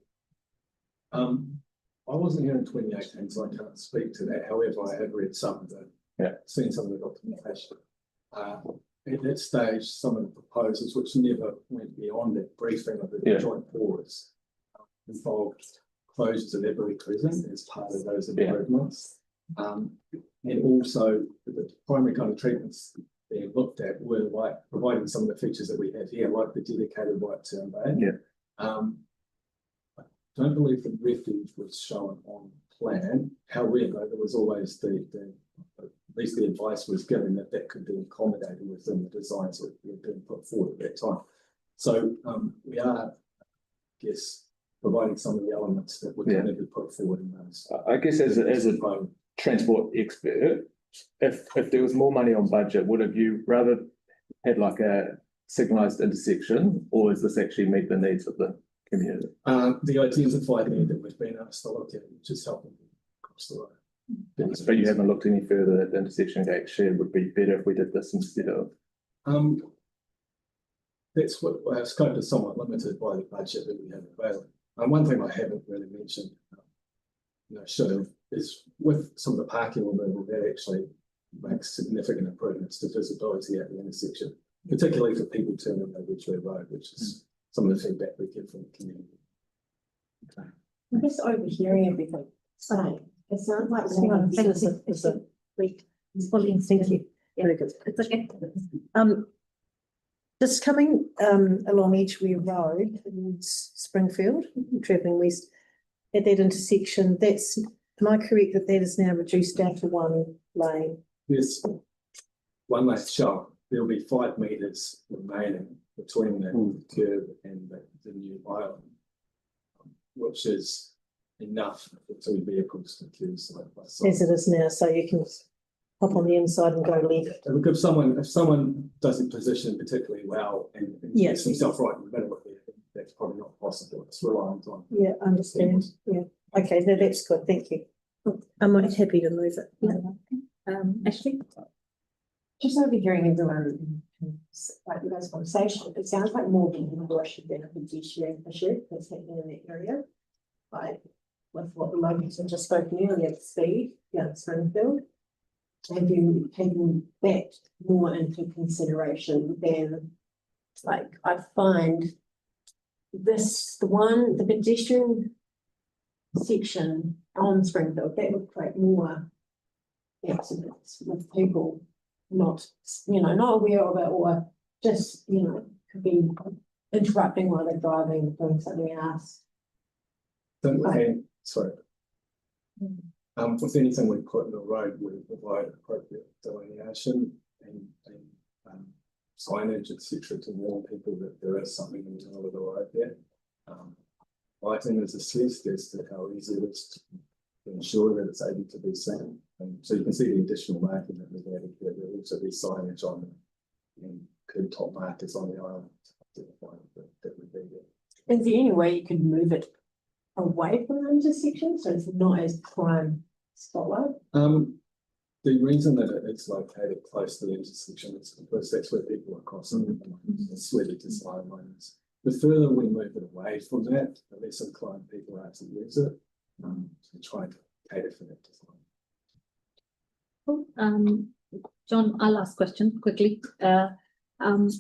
P: I wasn't here in 2018, so I can't speak to that. However, I have read some of the, seen some of the documentation. At that stage, some of the proposals, which never went beyond that briefing of the joint boards, involved closures of every prison as part of those improvements. And also the primary kind of treatments being looked at were like providing some of the features that we have here, like the dedicated white turn bay. I don't believe the refuge was shown on plan. However, there was always at least the advice was given that that could be accommodated within the designs that were being put forward at that time. So we are, I guess, providing some of the elements that were going to be put forward in those.
G: I guess as a transport expert, if there was more money on budget, would have you rather had like a signalised intersection, or is this actually meet the needs of the community?
P: The identified need that we've been asked to look at, which is helping across the road.
G: But you haven't looked any further. The intersection gate shared would be better if we did this instead of.
P: That's what our scope is somewhat limited by the budget that we have available. And one thing I haven't really mentioned, should have, is with some of the parking removal, that actually makes significant improvements to visibility at the intersection, particularly for people turning on Ridgeway Road, which is some of the feedback we get from the community.
F: I'm just overhearing everything. So it sounds like it's fully instinctive. Very good. It's okay. Just coming along Edgeway Road towards Springfield, travelling west, at that intersection, am I correct that is now reduced down to one lane?
P: Yes, one lane shown. There'll be 5 metres remaining between the curb and the new island, which is enough for 2 vehicles to queue side by side.
F: As it is now, so you can hop on the inside and go left.
P: And if someone doesn't position particularly well and gets himself right in the middle of it, that's probably not possible. It's reliant on.
F: Yeah, understand. Yeah. Okay, no, that's good. Thank you. I'm happy to move it.
A: Yeah. Ashley?
Q: Just overhearing everyone, like you guys' conversation, it sounds like more being English than a pedestrian issue that's happening in that area. Like with what the locals have just spoken earlier, the speed down at Springfield. Have you taken that more into consideration than, like, I find the pedestrian section on Springfield, that would create more accidents with people not aware of it, or just, could be interrupting while they're driving, doing something else.
P: With anything we put in the road, we provide appropriate delineation and signage, etc., to warn people that there is something in the middle of the road there. Lighting is assessed as to how easy it is to ensure that it's able to be seen. And so you can see the additional marking that we've added there. There'll also be signage on and curb top markers on the island to identify that would be there.
Q: Is there any way you could move it away from the intersection so it's not as prime spotlight?
P: The reason that it's located close to the intersection is because that's where people are crossing. It's where the design line is. The further we move it away from that, the less inclined people are to use it. To try to cater for that design.
A: Cool. John, our last question quickly. Lachlan,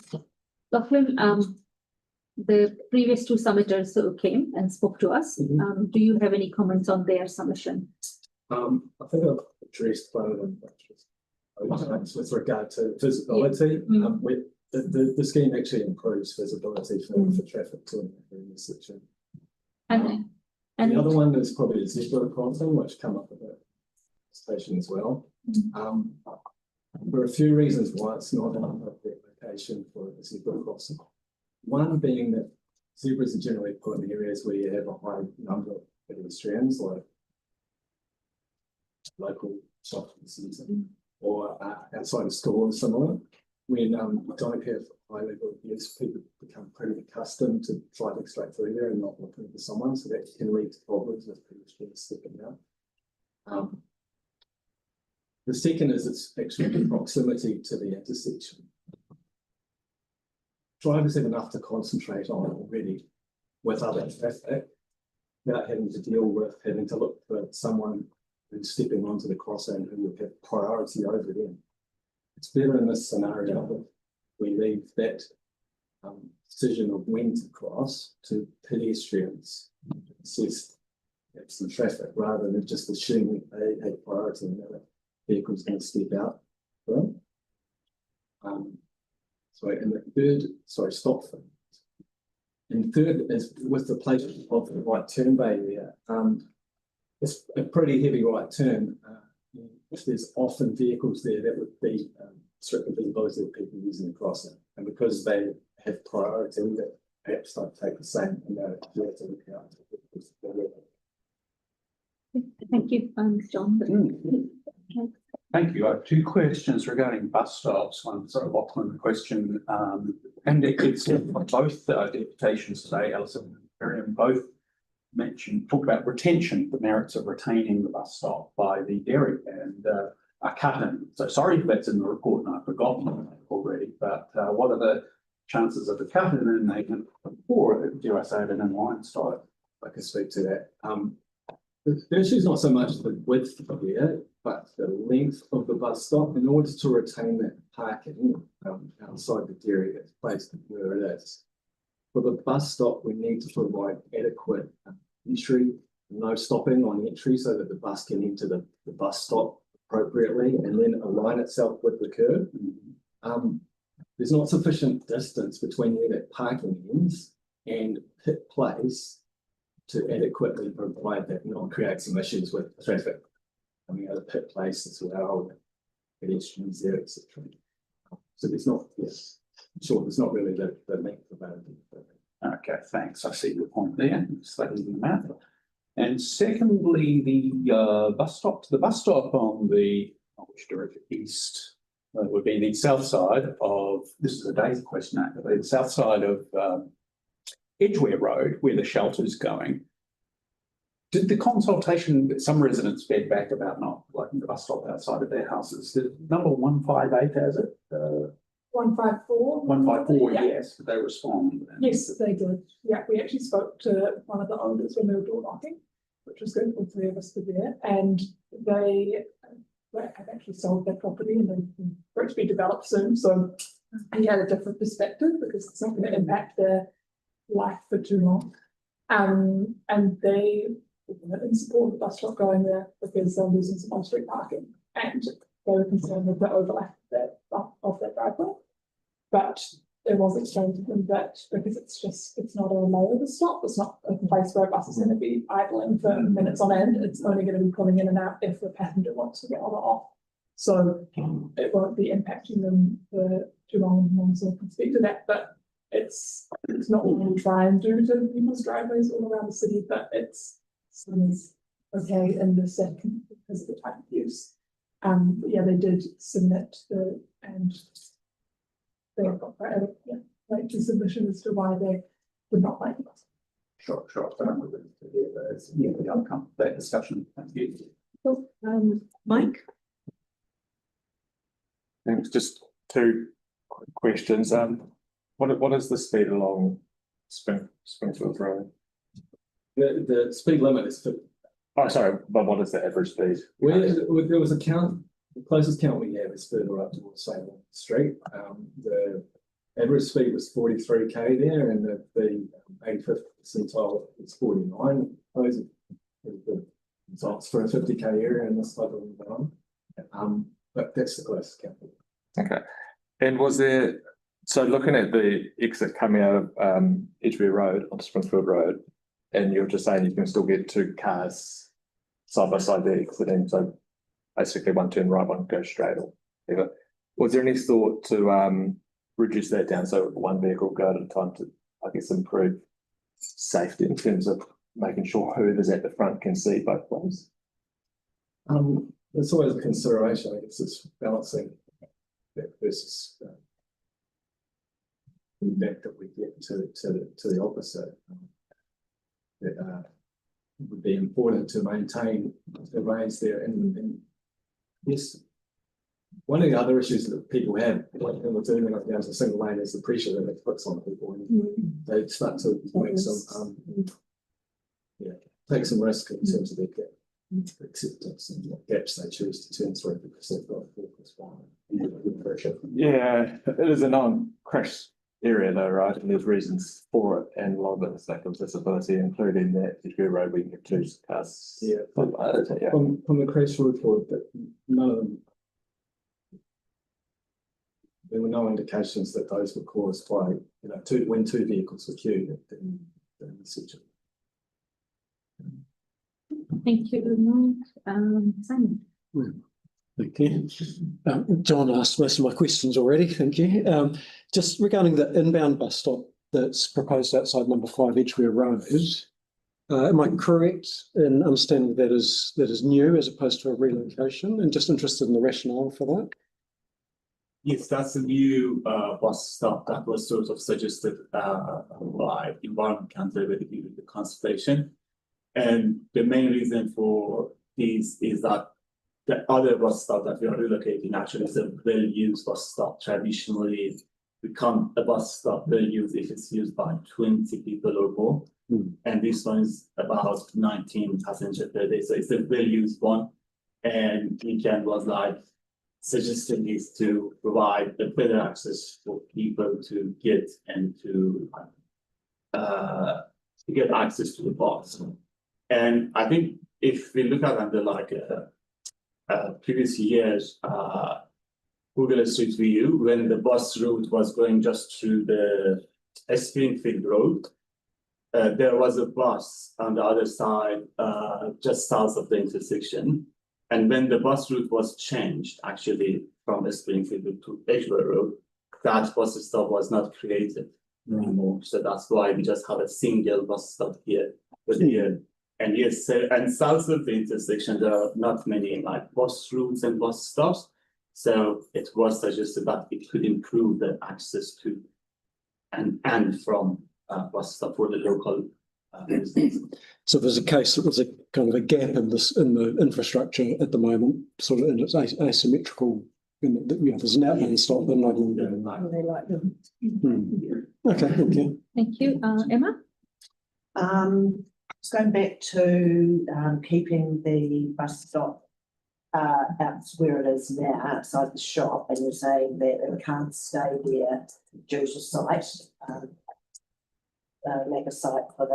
A: the previous 2 submitters who came and spoke to us, do you have any comments on their submission?
P: I think I've addressed one of them with regard to visibility. The scheme actually improves visibility for traffic to the intersection. And the other one is probably a zebra crossing, which come up at the station as well. There are a few reasons why it's not an appropriate location for a zebra crossing. One being that zebras are generally put in areas where you have a high number of pedestrians, like local shopping centre or outside of school and similar. When you don't have high level of use, people become pretty accustomed to driving straight through there and not looking for someone, so that can lead to problems with pedestrians stepping out. The second is its actual proximity to the intersection. Drivers have enough to concentrate on already with other traffic, without having to deal with having to look for someone who's stepping onto the crossing who would have priority over them. It's better in this scenario if we leave that decision of when to cross to pedestrians, assess some traffic rather than just assuming they have priority and the vehicle's going to step out. Sorry, and the third, sorry, stop for. And third is with the placement of the right turn bay there. It's a pretty heavy right turn. If there's often vehicles there, that would be restrict the visibility of people using the crossing. And because they have priority, that perhaps don't take the same amount of care to look out.
A: Thank you, John.
L: Thank you. I have two questions regarding bus stops. One sort of Lachlan question, and it's both the deputations today, Alison and Miriam, both talk about retention, the merits of retaining the bus stop by the dairy and a cut-in. So sorry if that's in the report and I've forgotten already, but what are the chances of a cut-in and they can, or do I say it in a line style?
P: I can speak to that. The issue is not so much the width of there, but the length of the bus stop. In order to retain that parking outside the dairy that's placed where it is. For the bus stop, we need to provide adequate entry, no stopping on entry so that the bus can enter the bus stop appropriately and then align itself with the curb. There's not sufficient distance between where that parking ends and pit place to adequately provide that, not create some issues with traffic coming out of pit place as well, pedestrians there, etc. So there's not, yes, sure, there's not really the length available.
L: Okay, thanks. I see your point there. Studying the map. And secondly, the bus stop on the which direction east would be the south side of, this is a Daisy question actually, the south side of Edgware Road where the shelter's going. Did the consultation, some residents fed back about not liking the bus stop outside of their houses? Did number 158 has it?
K: 154.
L: 154,
K: Yeah.
L: yes. Did they respond?
K: Yes, they did. Yeah, we actually spoke to one of the owners when they were door knocking, which was good. All three of us were there, and they have actually sold their property and they're going to be developed soon. So he had a different perspective because it's not going to impact their life for too long. And they were in support of the bus stop going there because they're losing some on-street parking, and they were concerned with the overlap of that driveway. But it was explained to them that because it's not a layover stop, it's not a place where a bus is going to be idling for minutes on end. It's only going to be pulling in and out if the passenger wants to get on or off. So it won't be impacting them for too long. And so can speak to that, but it's not what we try and do to people's driveways all around the city, but it's okay in the second because of the type of use. But yeah, they did submit and they got quite a lengthy submission as to why they would not like it.
L: Sure. Yeah, the outcome of that discussion. Thank you.
A: Cool. Mike?
G: Thanks. Just two quick questions. What is the speed along Springfield Road?
P: The speed limit is 50.
G: Oh, sorry, but what is the average speed?
P: There was a count, the closest count we have is further up towards Salem Street. The average speed was 43k there, and the 85th percentile is 49. Those are the results for a 50k area in this type of environment. But that's the closest count.
G: Okay. And was there, so looking at the exit coming out of Edgware Road onto Springfield Road, and you're just saying you can still get two cars side by side there exiting, so basically one turn right, one goes straight or whatever. Was there any thought to reduce that down so one vehicle go at a time to, I guess, improve safety in terms of making sure whoever's at the front can see both ways?
P: It's always a consideration. I guess it's balancing that versus the feedback that we get to the opposite. That it would be important to maintain the lanes there, and yes, one of the other issues that people have when we're turning up down to a single lane is the pressure that it puts on people, and they start to make some take some risk in terms of their gap acceptance and what gaps they choose to turn through because they've got a focus one.
G: Yeah, it is a non-crash area though, right? And there's reasons for it, and a lot of it is lack of visibility, including that Edgware Road where you have two cars.
P: Yeah.
G: Yeah.
P: From the crash report, that none of them. There were no indications that those were caused by, when two vehicles were queued in the section.
A: Thank you very much. Simon.
B: Thank you. John asked most of my questions already, thank you. Just regarding the inbound bus stop that's proposed outside number 5 Edgware Road, am I correct in understanding that is new as opposed to a relocation? And just interested in the rationale for that.
R: Yes, that's a new bus stop that was sort of suggested by Environment Council with the consultation. And the main reason for this is that the other bus stop that we are relocating actually is a well-used bus stop. Traditionally, a bus stop well-used if it's used by 20 people or more. And this one is about 19 passengers per day. So it's a well-used one. And Weekend was like suggesting is to provide a better access for people to get and to get access to the bus. And I think if we look at under like previous years, Google Street View, when the bus route was going just through the Springfield Road, there was a bus on the other side, just south of the intersection. And when the bus route was changed, actually from Springfield to Edgware Road, that bus stop was not created anymore. So that's why we just have a single bus stop here. But here, and yes, and south of the intersection, there are not many like bus routes and bus stops. So it was suggested that it could improve the access to and from bus stop for the local residents.
B: So there's a case that there's a kind of a gap in the infrastructure at the moment, sort of, and it's asymmetrical. There's an outbound stop, but not
F: They like them.
B: Okay, thank you.
A: Thank you. Emma?
E: Just going back to keeping the bus stop that's where it is now, outside the shop, and you're saying that it can't stay there due to site, make a site for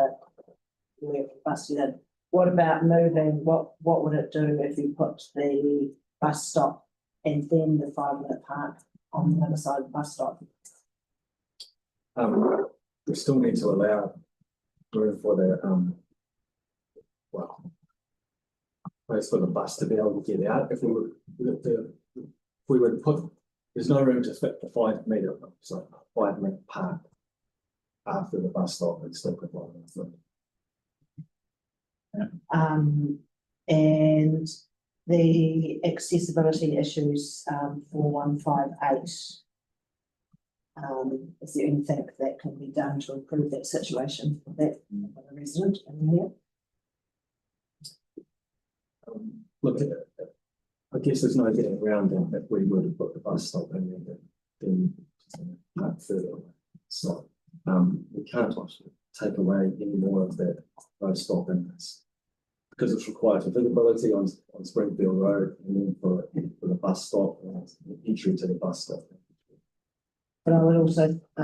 E: the bus in. What about moving? What would it do if you put the bus stop and then the 5-minute park on the other side of the bus stop?
P: We still need to allow room for the place for the bus to be able to get out. If we would put, there's no room to fit the 5-meter, so 5-minute park after the bus stop and still provide them.
E: And the accessibility issues for 158. Is there anything that can be done to improve that situation for that resident in here?
P: Look, I guess there's no getting around it. If we were to put the bus stop in there, then further away. So we can't take away any more of that bus stop in this because it's required for visibility on Springfield Road and then for the bus stop and entry to the bus stop.
E: But I would also, I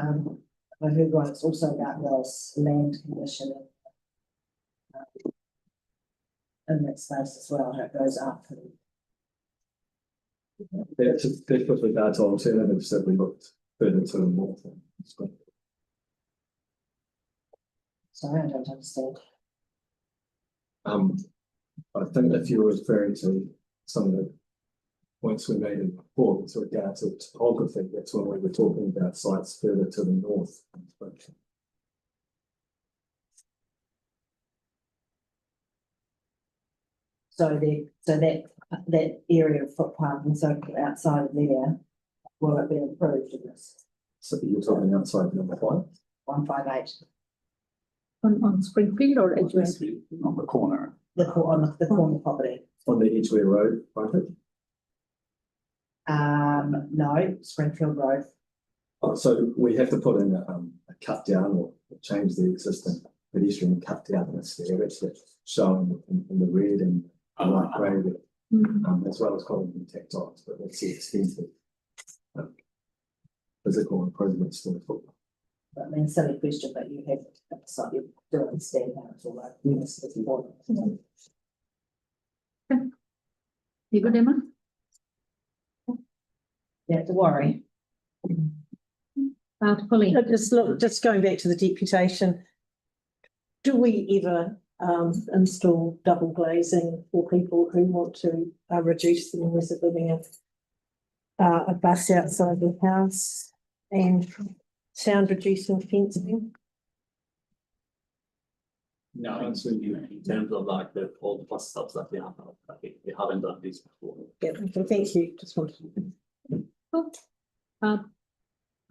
E: heard right, it's also about this land condition in that space as well, how it goes up.
P: That's with regard to alternatives that we looked further to the north.
E: Sorry, I don't understand.
P: I think if you were referring to some of the points we made before with regard to topography, that's when we were talking about sites further to the north.
E: So that area of footpath and so outside of there, will it be improved in this?
P: So you're talking outside number 5?
E: 158.
A: On Springfield or Edgware?
L: On the corner.
E: On the corner property.
P: On the Edgware Road, right?
E: No, Springfield Road.
P: So we have to put in a cut down or change the existing
R: pedestrian cut down that's there, it's shown in the red and light grey, as well as column tectiles, but that's the extensive physical improvements to the football.
E: I mean, silly question, but you have slightly do understand how it's all like, yes, it's important.
A: You good, Emma?
E: You have to worry.
A: Pauline.
F: Just going back to the deputation, do we ever install double glazing for people who want to reduce the noise of living a bus outside the house and sound reducing fencing?
R: No, absolutely. In terms of like all the bus stops that we have, I think we haven't done this before.
F: Yeah, okay, thank you. Just wanted
A: Cool.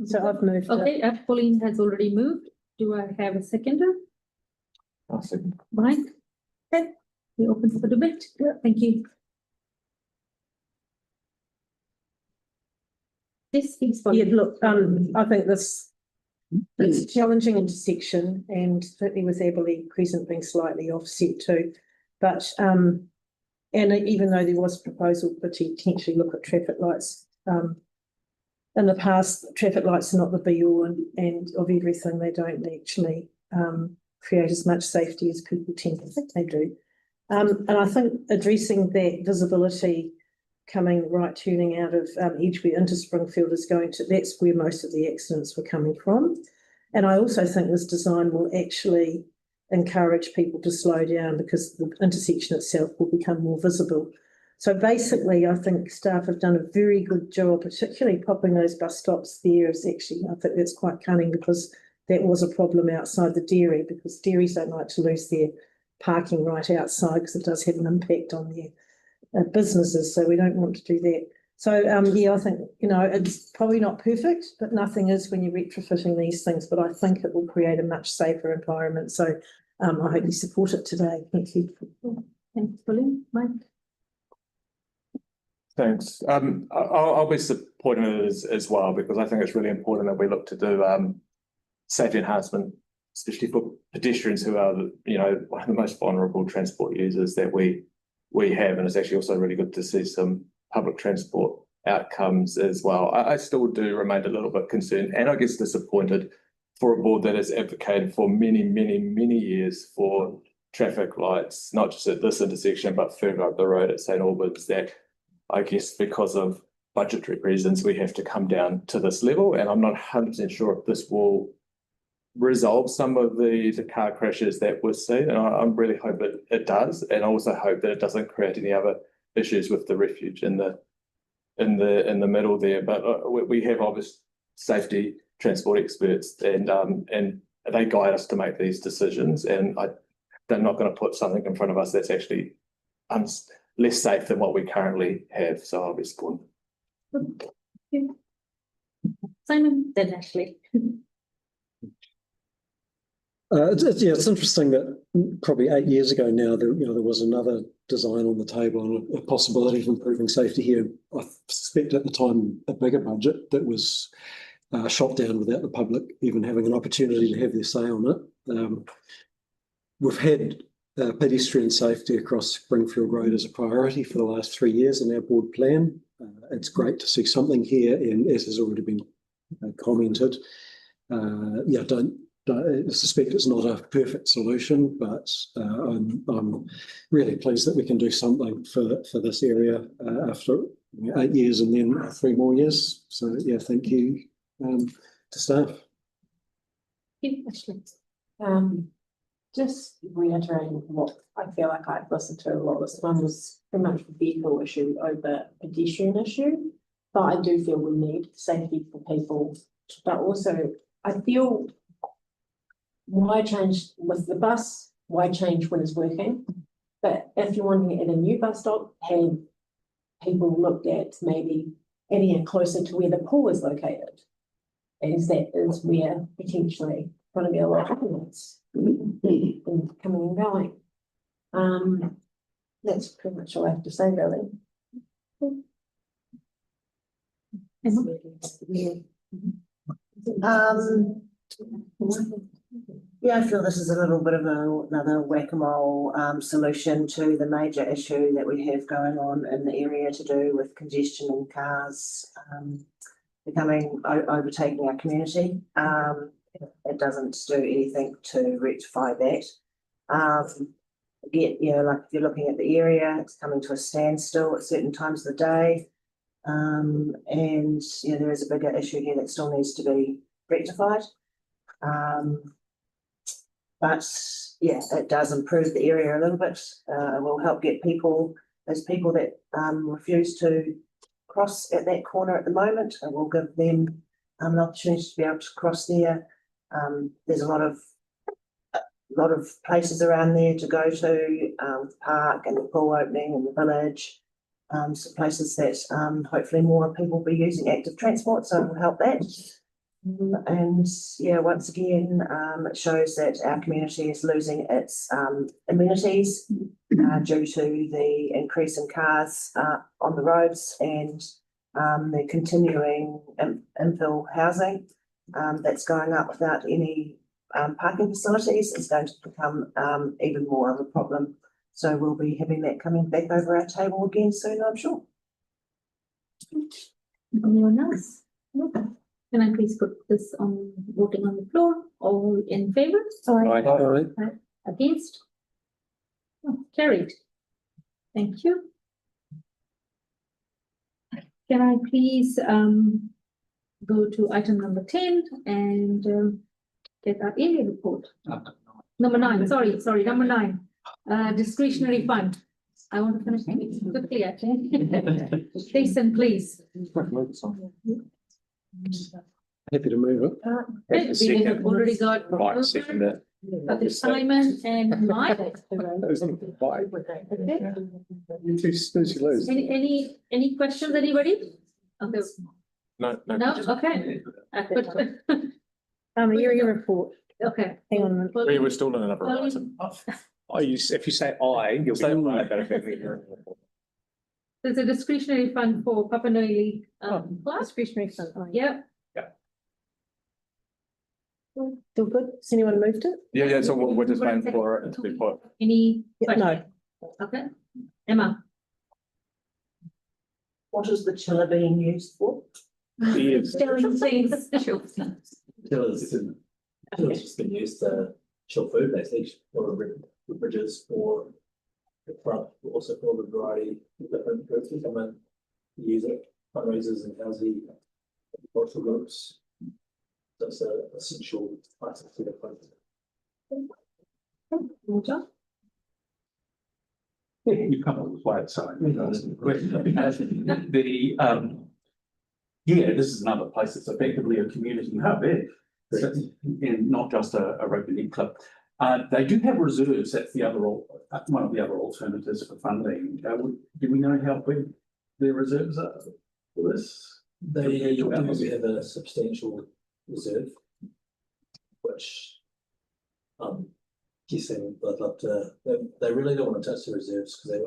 F: so I've moved.
A: Okay, Pauline has already moved. Do I have a seconder?
G: I'll second.
A: Mike? Okay, we open for debate. Yeah, thank you. This is for
F: Yeah, look, I think it's a challenging intersection and certainly with Aberley Crescent being slightly offset too. But and even though there was a proposal to potentially look at traffic lights, in the past, traffic lights are not the be all and of everything. They don't actually create as much safety as people tend to think they do. And I think addressing that visibility coming right turning out of Edgware into Springfield is that's where most of the accidents were coming from. And I also think this design will actually encourage people to slow down because the intersection itself will become more visible. So basically, I think staff have done a very good job, particularly popping those bus stops there is actually, I think that's quite cunning because that was a problem outside the dairy because dairies don't like to lose their parking right outside because it does have an impact on their businesses. So we don't want to do that. So yeah, I think, it's probably not perfect, but nothing is when you're retrofitting these things, but I think it will create a much safer environment. So I hope you support it today. Thank you.
A: Thanks, Pauline. Mike?
G: Thanks. I'll be supporting it as well because I think it's really important that we look to do safety enhancement, especially for pedestrians who are one of the most vulnerable transport users that we have, and it's actually also really good to see some public transport outcomes as well. I still do remain a little bit concerned and I guess disappointed for a board that has advocated for many, many, many years for traffic lights, not just at this intersection, but further up the road at St Albans, that I guess because of budgetary reasons, we have to come down to this level. And I'm not 100% sure if this will resolve some of the car crashes that we're seeing. And I really hope it does. And I also hope that it doesn't create any other issues with the refuge in the middle there. But we have obvious safety transport experts and they guide us to make these decisions. And they're not going to put something in front of us that's actually less safe than what we currently have. So I'll be supporting.
A: Simon, then Ashley.
B: It's interesting that probably 8 years ago now, there was another design on the table and a possibility of improving safety here. I suspect at the time a bigger budget that was shot down without the public even having an opportunity to have their say on it. We've had pedestrian safety across Springfield Road as a priority for the last 3 years in our board plan. It's great to see something here, and as has already been commented, I suspect it's not a perfect solution, but I'm really pleased that we can do something for this area after 8 years and then 3 more years. So yeah, thank you to staff.
Q: Just reiterating what I feel like I've listened to a lot. This one was pretty much a vehicle issue over pedestrian issue, but I do feel we need safety for people. But also, I feel why change with the bus? Why change when it's working? But if you're wanting to add a new bus stop, have people looked at maybe adding it closer to where the pool is located, as that is where potentially going to be a lot of ambulance coming and going. That's pretty much all I have to say, really.
E: Yeah, I feel this is a little bit of another whack-a-mole solution to the major issue that we have going on in the area to do with congestion and cars overtaking our community. It doesn't do anything to rectify that. Again, like if you're looking at the area, it's coming to a standstill at certain times of the day. And there is a bigger issue here that still needs to be rectified. But yeah, it does improve the area a little bit. It will help get those people that refuse to cross at that corner at the moment. It will give them an opportunity to be able to cross there. There's a lot of places around there to go to, the park and the pool opening and the village. So places that hopefully more people will be using active transport, so it will help that. And yeah, once again, it shows that our community is losing its amenities due to the increase in cars on the roads and the continuing infill housing that's going up without any parking facilities is going to become even more of a problem. So we'll be having that coming back over our table again soon, I'm sure.
A: Anyone else? No. Can I please put this on voting on the floor? All in favor?
B: Aye.
A: Against? Oh, carried. Thank you. Can I please go to item number 10 and get our area report? Number 9, sorry, number 9. Discretionary fund. I want to finish quickly, actually. Jason, please.
B: Happy to move it.
A: We have already got
N: Right, second it.
A: Simon and Mike. Any questions, anybody? Okay.
G: No.
A: No, okay.
F: Area report.
A: Okay.
F: Hang on a minute.
G: We were still in another item.
N: If you say I, you'll
G: Say
N: be
G: aye.
N: better.
A: There's a discretionary fund for Papanui class.
F: Discretionary fund. Oh,
A: Yeah.
F: Still good? Has anyone moved it?
G: Yeah, so we're just waiting for it to be put.
A: Any?
F: Yeah, no.
A: Okay. Emma.
E: What is the chiller being used for?
A: Stilling things.
P: Chillers just been used to chill food, basically, for beverages, for the front, but also for the variety of different groups who come in, use it, fundraisers and housing, cultural groups. That's an essential item for the fund.
L: You come up with right side. This is another place that's effectively a community hub, and not just a rugby league club. They do have reserves. That's the other one of the other alternatives for funding. Do we know how big their reserves are for this?
P: They do have a substantial reserve, which guessing they'd love to. They really don't want to touch the reserves because they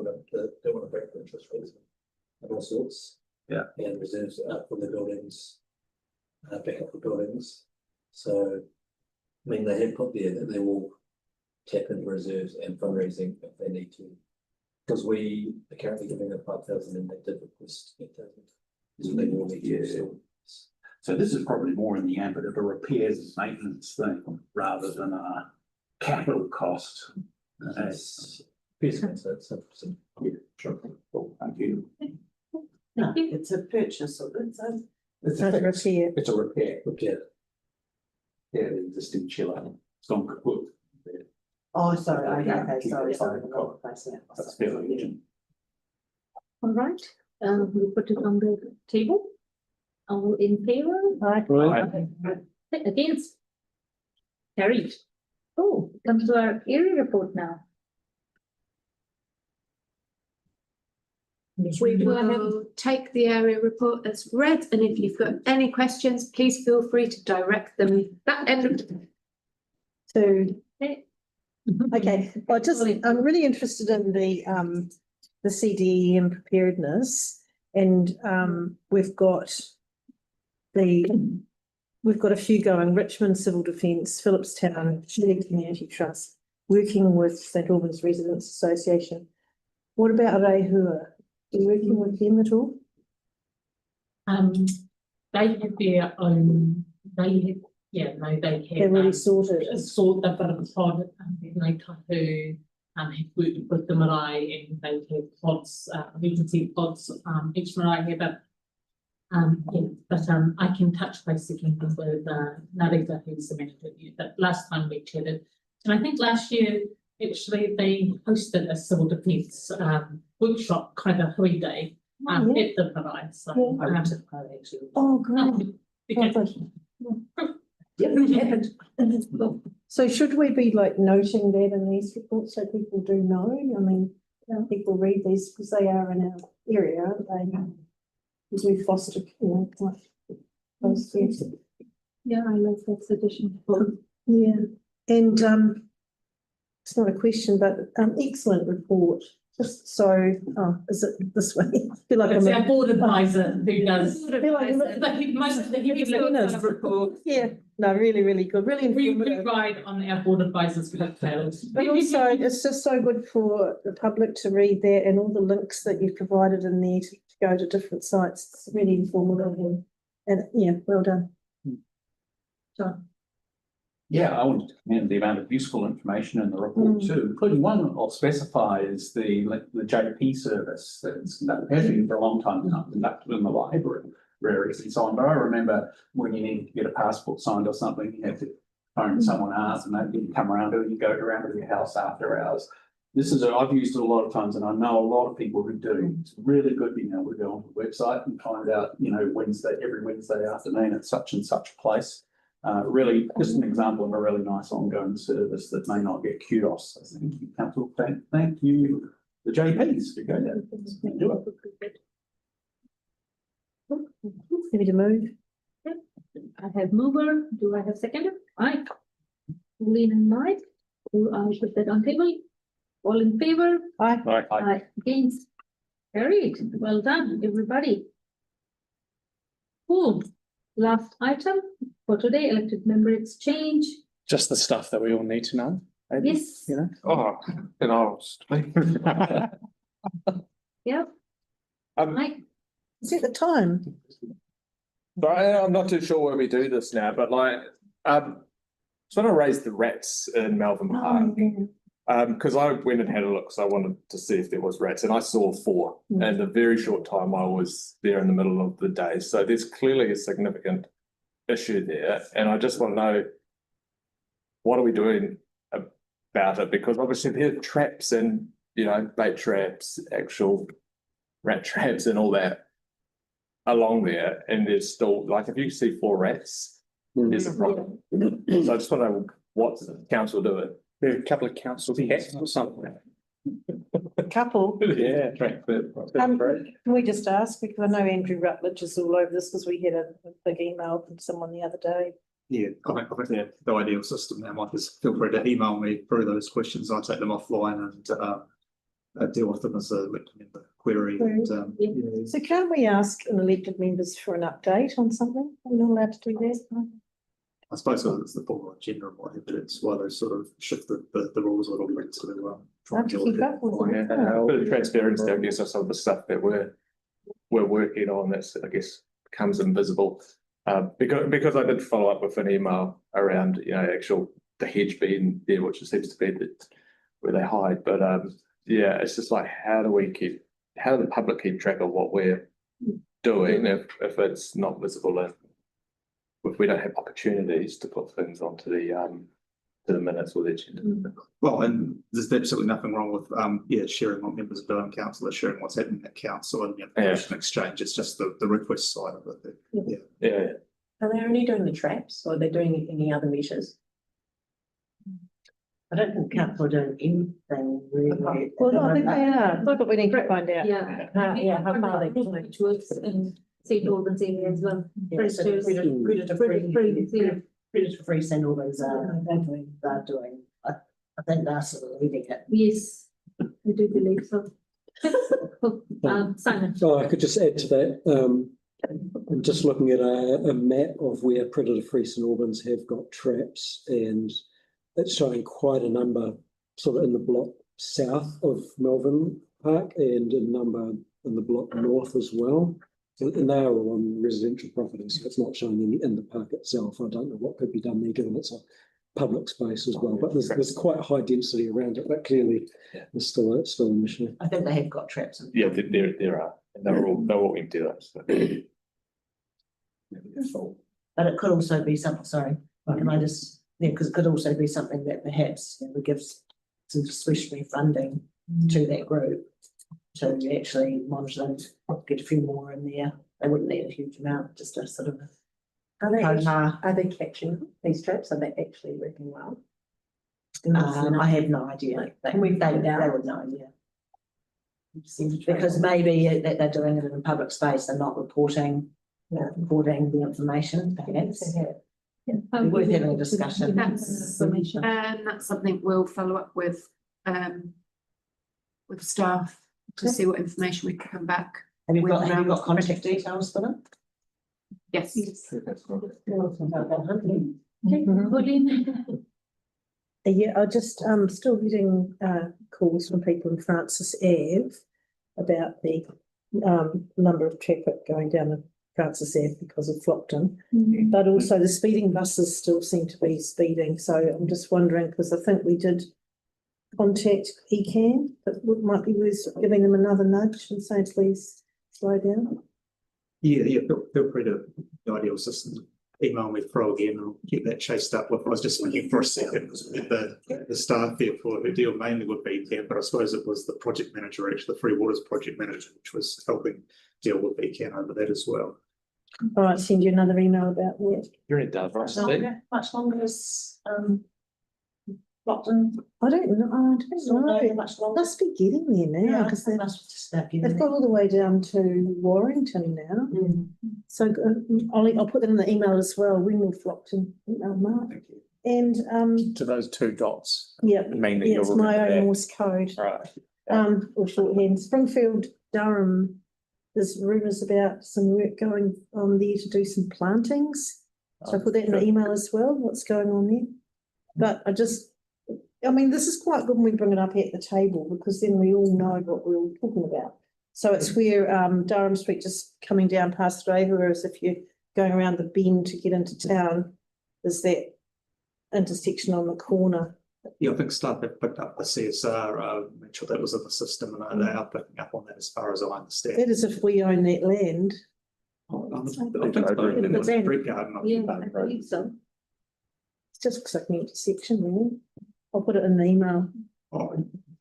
P: want to break the interest rates and all sorts.
L: Yeah,
P: and reserves for the buildings, back up the buildings. So, I mean, they have put there that they will tap into reserves and fundraising if they need to, because we are currently giving them 5,000 and they did request 8,000. So they will need to.
L: So this is probably more in the ambit of a repairs and maintenance thing rather than a capital cost.
P: Yes.
L: Yeah, sure. Cool, thank you.
E: No, it's a purchase of it.
L: It's a repair. It's a repair. Yeah, the existing chiller. It's gone kaput.
E: Oh, sorry. Okay, sorry.
L: That's fairly.
A: All right, we'll put it on the table. All in favor?
B: Aye.
A: Against? Carried. Oh, comes to our area report now.
S: We will take the area report as read, and if you've got any questions, please feel free to direct them that end.
F: Okay, well, I'm really interested in the CDEM preparedness, and we've got the we've got a few going, Richmond Civil Defence, Phillipstown, Shirley Community Trust, working with St Albans Residents Association. What about Rehua? Are you working with them at all?
A: They have their own, they have, yeah, no, they have.
F: They're really sorted.
A: They've got a pod, Ngāi Tahu, have worked with the marae, and they have pods, emergency pods, each marae here, but I can touch base again with Narita, who's the manager here, but last time we chatted, and I think last year, actually, they hosted a civil defence workshop, kind of hui day, at the marae, so.
F: Oh, great. So should we be like noting that in these reports so people do know? I mean, people read these because they are in our area, aren't they? Because we foster, quite close.
J: Yeah, I love that addition.
F: Yeah, and it's not a question, but excellent report. Just so, is it this way? I feel like
A: It's
F: I'm
A: our board advisor who does.
F: most
A: of the heavy lifting of report.
F: Yeah, no, really, really good. Really
A: We
F: informative.
A: ride on our board advisors coattails.
F: But also, it's just so good for the public to read that and all the links that you've provided in there to go to different sites. It's really informative and yeah, well done. John.
L: Yeah, I wanted to commend the amount of useful information in the report too, including one I'll specify is the JP service that's has been for a long time now, conducted in the library and so on. But I remember when you needed to get a passport signed or something, you had to phone someone else and they didn't come around, or you go around to their house after hours. This is I've used it a lot of times, and I know a lot of people who do. It's really good being able to go onto the website and find out, every Wednesday afternoon at such and such a place. Really, just an example of a really nice ongoing service that may not get kudos. So thank you, Council. Thank you, the JPs, who go there. Do it.
F: Ready to move?
A: I have mover. Do I have seconder? Aye. Pauline and Mike, who are put that on table. All in favor?
F: Aye.
A: Aye. Against? Carried. Well done, everybody. Cool. Last item for today, elected member exchange.
N: Just the stuff that we all need to know. Maybe,
A: Yes.
G: Oh, and I'll.
A: Yeah. Mike.
F: Is it the time?
G: But I'm not too sure where we do this now, but sort of raise the rats in Melbourne Park. Because I went and had a look, so I wanted to see if there was rats, and I saw 4 in the very short time I was there in the middle of the day. So there's clearly a significant issue there, and I just want to know, what are we doing about it? Because obviously there are traps and, bait traps, actual rat traps and all that along there, and there's still, if you see 4 rats, there's a problem. So I just want to know, what's the council doing?
N: A couple of council cats or something.
F: A couple.
N: Yeah.
F: Can we just ask, because I know Andrew Rutledge is all over this, because we had a big email from someone the other day.
T: Yeah, I think the ideal system now, Mike, is feel free to email me through those questions. I'll take them offline and deal with them as a elected member query. And,
F: So can't we ask an elected members for an update on something? Are we not allowed to do that?
T: I suppose it's the full agenda and what have you, but it's why they sort of shift the rules a little bit to try and deal with it.
G: A bit of transparency, I guess, of some of the stuff that we're working on that's, I guess, becomes invisible. Because I did follow up with an email around, the hedge being there, which seems to be where they hide. But yeah, it's just how do the public keep track of what we're doing if it's not visible, and if we don't have opportunities to put things onto the minutes or the agenda.
T: Well, and there's absolutely nothing wrong with sharing what members are doing, councillors sharing what's happening at council and information exchange. It's just the request side of it.
G: Yeah.
E: Are they only doing the traps, or are they doing any other measures? I don't think council are doing anything really.
F: Well, no, I think they are, but we need to find out.
E: How far they can.
A: Towards in St Albans area as well.
E: Predator-free and all those they're doing. I think they're sort of leading it.
A: Yes, I do believe so. Simon.
B: I could just add to that. I'm just looking at a map of where predator-free St Albans have got traps, and it's showing quite a number sort of in the block south of Melbourne Park and a number in the block north as well. And they are all on residential properties, so it's not showing any in the park itself. I don't know what could be done there, given it's a public space as well, but there's quite high density around it, but clearly there's still an issue.
E: I think they have got traps.
G: Yeah, there are, and they're all empty though. So.
E: But it could also be something, sorry, can I just, because it could also be something that perhaps would give some discretionary funding to that group to actually monitor them, get a few more in there. They wouldn't need a huge amount, just a sort of.
F: Are they catching these traps? Are they actually working well?
E: I have no idea.
F: Can we find out?
E: They would know, yeah. Because maybe that they're doing it in a public space, they're not reporting the information, perhaps. Worth having a discussion.
S: That's something we'll follow up with staff to see what information we can come back.
E: Have you got contact details for them?
S: Yes.
F: Yeah, I just still getting calls from people in Francis Ave about the number of traffic going down the Francis Ave because of Flockton, but also the speeding buses still seem to be speeding. So I'm just wondering, because I think we did contact ECAN, but it might be worth giving them another nudge and saying, please slow down.
T: Yeah, feel free to, the ideal system, email me through again and I'll get that chased up with. I was just thinking for a second, the staff there for who deal mainly with ECAN, but I suppose it was the project manager, actually the Free Waters project manager, which was helping deal with ECAN over that as well.
F: All right, send you another email about that.
G: You're in Dover,
E: Much longer is Flockton.
F: I don't know.
E: Much longer.
F: Must be getting there now because they've got all the way down to Warrington now. So I'll put that in the email as well. When will Flockton email Mark?
T: Thank you.
F: And
N: To those two dots.
F: yeah,
N: Mean that
F: yeah,
N: you'll
F: it's my
N: remember
F: own
N: that.
F: Morse code.
N: Right.
F: Or shorthand. Springfield, Durham. There's rumours about some work going on there to do some plantings. So I put that in the email as well. What's going on there? But I mean, this is quite good when we bring it up at the table because then we all know what we're all talking about. So it's where Durham Street just coming down past it over, whereas if you're going around the bend to get into town, there's that intersection on the corner.
T: Yeah, I think staff have picked up the CSR, made sure that was in the system and they are picking up on that as far as I understand.
F: That is if we own that land.
T: I think so. In the street garden.
F: I believe so. It's just because I can intersection, really. I'll put it in the email.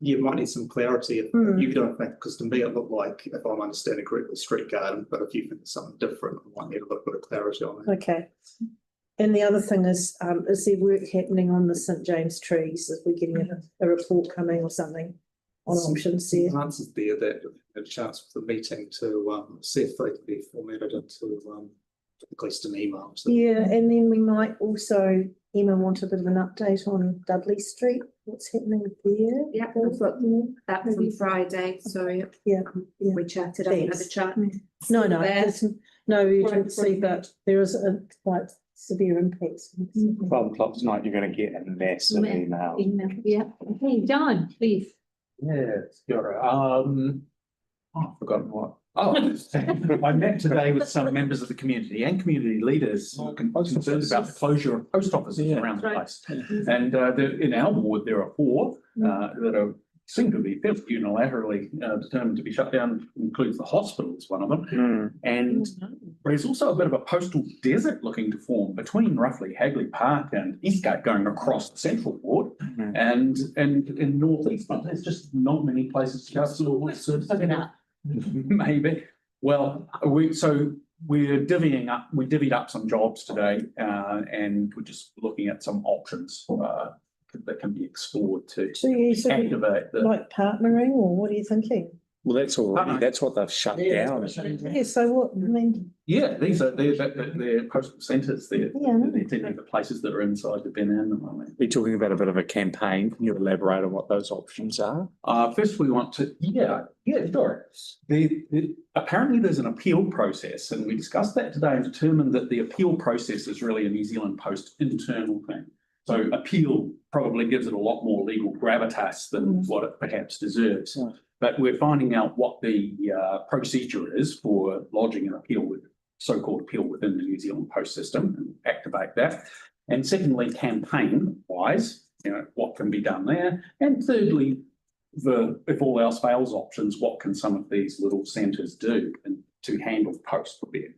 T: You might need some clarity if you don't think, because to me it looked like, if I'm understanding correctly, street garden, but if you think it's something different, I might need a little bit of clarity on that.
F: Okay. And the other thing is there work happening on the St James trees? Is we getting a report coming or something on options there?
T: Answers there that a chance for the meeting to see if they can be formatted into at least an email. So.
F: Yeah, and then we might also, Emma, want a bit of an update on Dudley Street. What's happening there?
S: Yeah, I've got that from Friday. So we chatted. I had a chat.
F: No, there's no urgency, but there is a quite severe impact.
N: 12 o'clock tonight, you're going to get a massive email.
A: Yeah. Okay, John, please.
L: Yes, I've forgotten what. Oh, I met today with some members of the community and community leaders who are concerned about the closure of post offices around the place. And in our ward, there are 4 that seem to be fairly unilaterally determined to be shut down, includes the hospital as one of them. And there's also a bit of a postal desert looking to form between roughly Hagley Park and Eastgate going across the central ward and in northeast, but there's just not many places to go. Maybe. Well, we're divvying up. We divvied up some jobs today, and we're just looking at some options that can be explored to
F: So you sort of
L: activate the.
F: like partnering, or what are you thinking?
N: Well, that's what they've shut down.
F: Yeah, so what, I mean,
L: Yeah, they're postal centres, they're the places that are inside the bin and the moment.
N: We're talking about a bit of a campaign. Can you elaborate on what those options are?
L: First, we want to, sure. Apparently there's an appeal process, and we discussed that today and determined that the appeal process is really a New Zealand Post internal thing. So appeal probably gives it a lot more legal gravitas than what it perhaps deserves.
N: Right.
L: But we're finding out what the procedure is for lodging an appeal with so-called appeal within the New Zealand Post system and activate that. And secondly, campaign-wise, what can be done there. And thirdly, if all else fails options, what can some of these little centres do and to handle post, maybe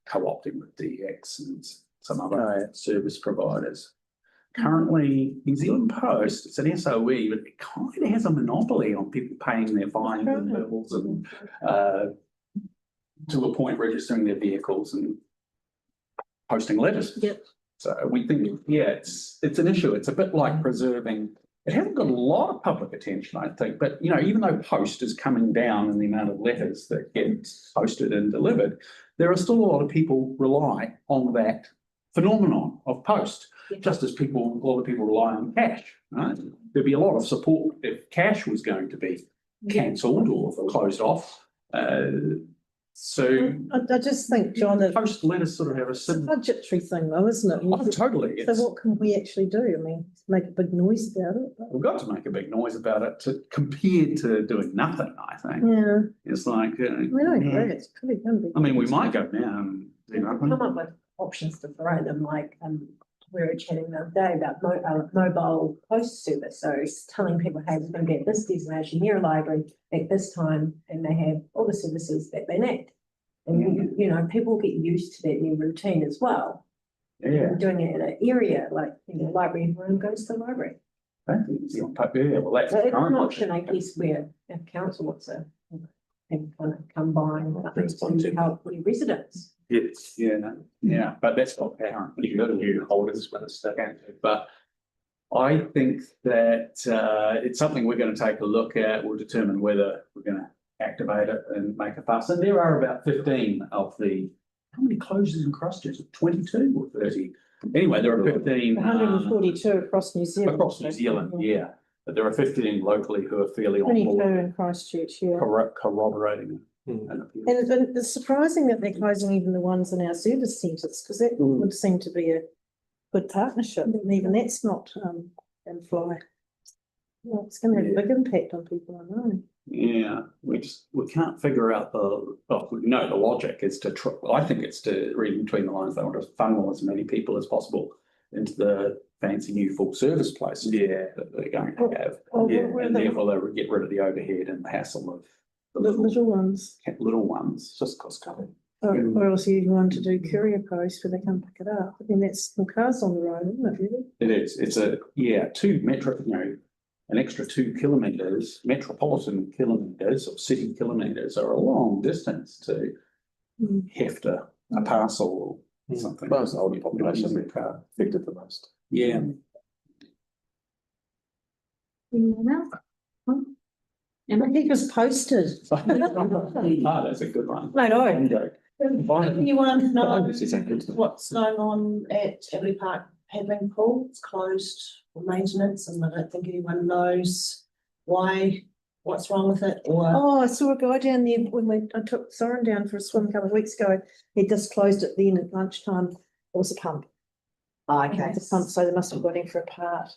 L: co-opting with DX and some other service providers. Currently, New Zealand Post, it's an SOE, but it kind of has a monopoly on people paying their fines and bills and to a point registering their vehicles and posting letters.
A: Yep.
L: So we think, it's an issue. It's a bit like preserving. It hasn't got a lot of public attention, I think, but even though post is coming down in the amount of letters that get posted and delivered, there are still a lot of people rely on that phenomenon of post. Just as a lot of people rely on cash, right? There'd be a lot of support if cash was going to be cancelled or closed off. So
F: I just think, John, that
L: post letters sort of have
F: it's a budgetary thing though, isn't it?
L: Oh, totally.
F: So what can we actually do? I mean, make a big noise about it.
L: We've got to make a big noise about it compared to doing nothing, I think.
F: Yeah.
L: It's like,
F: I agree. It's pretty going to be.
L: I mean, we might go now and,
Q: Come up with options to throw them, like, we were chatting the other day about mobile post service. So it's telling people, hey, we're going to get this destination near a library at this time, and they have all the services that they need. And people get used to that new routine as well.
L: Yeah.
Q: Doing it in an area like library, everyone goes to the library.
L: Well, that's
Q: So it's an option, I guess, where if council wants to kind of combine to help the residents.
L: Yes, but that's not apparent. You've got new holders when it's stuck into. But I think that it's something we're going to take a look at. We'll determine whether we're going to activate it and make a fuss. And there are about 15 of the, how many closures in Christchurch? 22 or 30? Anyway, there are 15.
F: 142 across New Zealand.
L: Across New Zealand, yeah. But there are 15 locally who are fairly on
F: 22
L: board.
F: in Christchurch, yeah.
L: Corroborating.
F: And it's surprising that they're closing even the ones in our service centres, because that would seem to be a good partnership, and even that's not going to fly. Well, it's going to have a big impact on people, I know.
L: Yeah, we can't figure out the logic is I think it's to read between the lines. They want to funnel as many people as possible into the fancy new full service places that they're going to have. And therefore they would get rid of the overhead and the hassle of the
F: little ones.
L: Just cost cutting.
F: Or else you want to do courier post where they come pick it up. I mean, that's some cars on the road, isn't it, really?
L: It is. It's an extra 2 kilometres, metropolitan kilometres or city kilometres are a long distance to heft a parcel or something.
N: Most older population in the car affected the most.
L: Yeah.
F: He was posted.
L: That's a good one.
F: I know.
Q: Anyone know what's going on at Every Park Paddling Pool? It's closed for maintenance, and I don't think anyone knows what's wrong with it.
F: I saw a guy down there when I took Soren down for a swim a couple of weeks ago. He just closed it then at lunchtime. It was a pump.
Q: Okay.
F: The pump, so they must have got him for a part.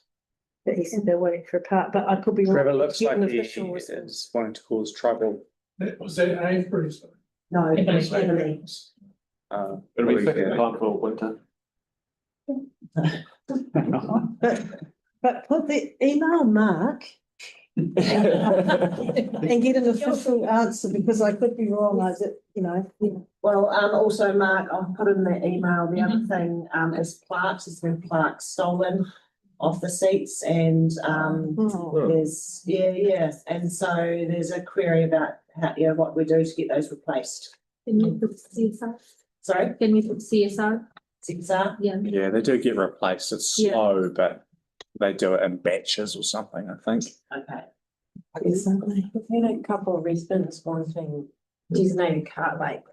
F: But he said they're waiting for a part, but I could be wrong.
N: Trevor looks like he is wanting to cause trouble.
O: Was that Avery's?
Q: No, it's Emily.
G: It'll be second time for winter.
F: But put the email Mark and get an official answer, because I could be wrong.
Q: Well, also Mark, I'll put in the email. The other thing is plaques. There's been plaques stolen off the seats, and there's and so there's a query about what we do to get those replaced.
A: Can you put CSR?
Q: Sorry?
A: Can we put CSR?
Q: CSR?
N: Yeah, they do get replaced. It's slow, but they do it in batches or something, I think.
Q: Okay.
F: Yes, aren't they?
Q: We've had a couple of residents wanting designated car like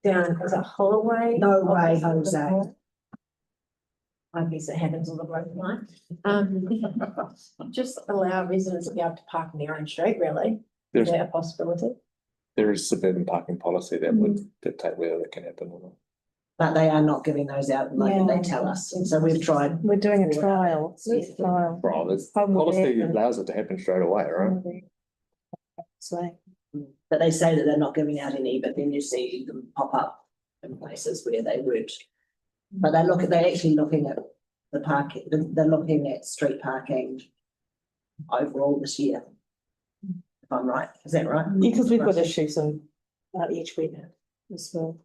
Q: down, is it Holloway?
E: No way, Jose.
Q: I guess it happens on the road line. Just allow residents to be able to park in their own street, really. Is
G: There's,
Q: that a possibility?
G: there is suburban parking policy that would dictate whether that can happen or not.
E: But they are not giving those out at the moment, they tell us, and so we've tried.
F: We're doing a trial. It's a trial.
G: Well, this
F: Home with
G: policy
F: air.
G: allows it to happen straight away, right?
F: So,
E: But they say that they're not giving out any, but then you see them pop up in places where they would. But they're actually looking at the parking, they're looking at street parking overall this year. If I'm right, is that right?
F: because we've got issues in Edgware as well.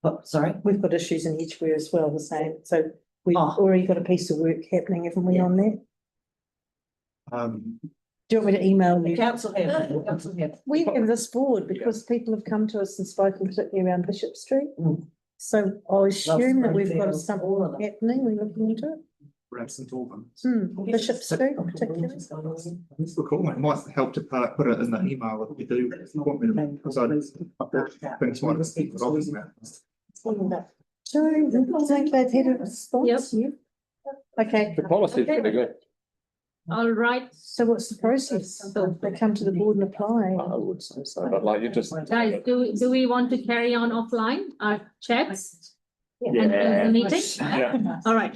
E: Oh, sorry?
F: We've got issues in Edgware as well, the same. So we've
E: Oh.
F: already got a piece of work happening, haven't we, on that? Do you want me to email
E: The
F: you?
E: council have,
F: We have this board because people have come to us and spoken particularly around Bishop Street. So I assume that we've got something happening, we're looking into it.
T: Around St Albans.
F: Bishop Street particularly.
T: Let's look, it might help to put it in the email if you do want me to, because I think it's one of the people obviously.
F: So I think they've had a response.
A: Yep.
F: Okay.
G: The policy is pretty good.
A: All right,
F: So what's the process? So they come to the board and apply.
G: I would say so, but like you just.
A: guys, do we want to carry on offline our chats?
G: Yeah.
A: And close the meeting?
G: Yeah.
A: All right.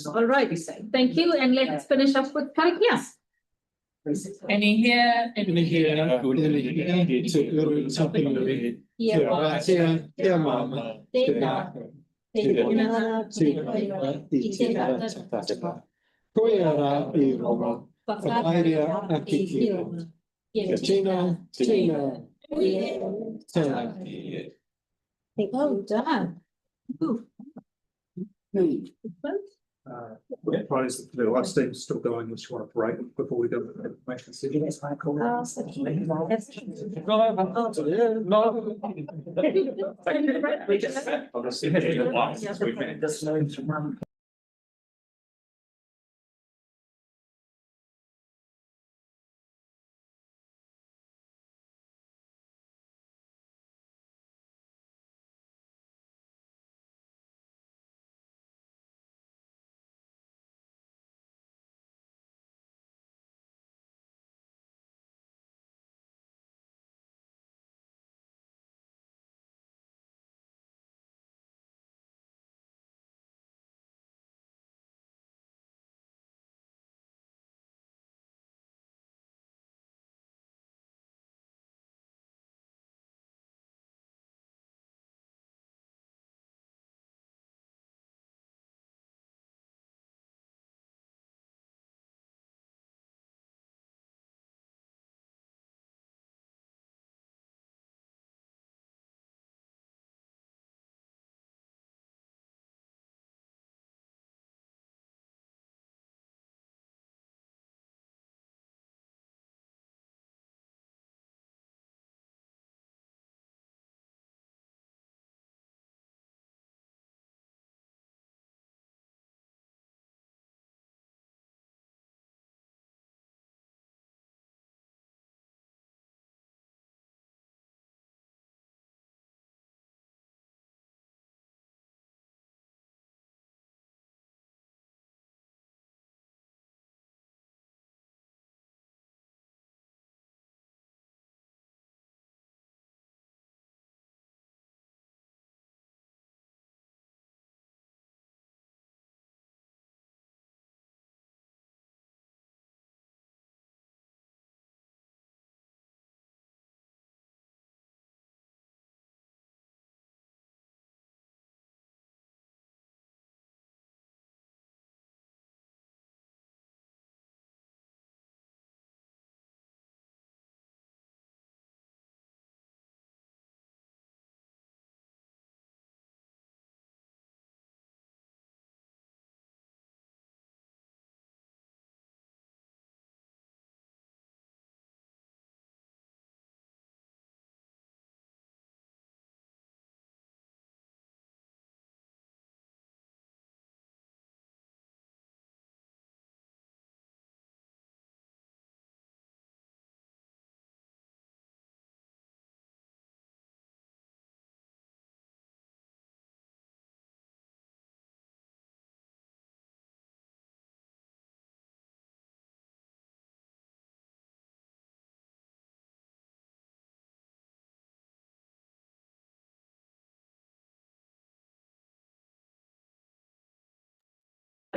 A: All right, thank you, and let's finish up with Karakia.
O: Any here? Any here?
A: Well done.
T: Prize, the live stream's still going, which you want to break before we go to the information city.
E: That's my call.
T: No.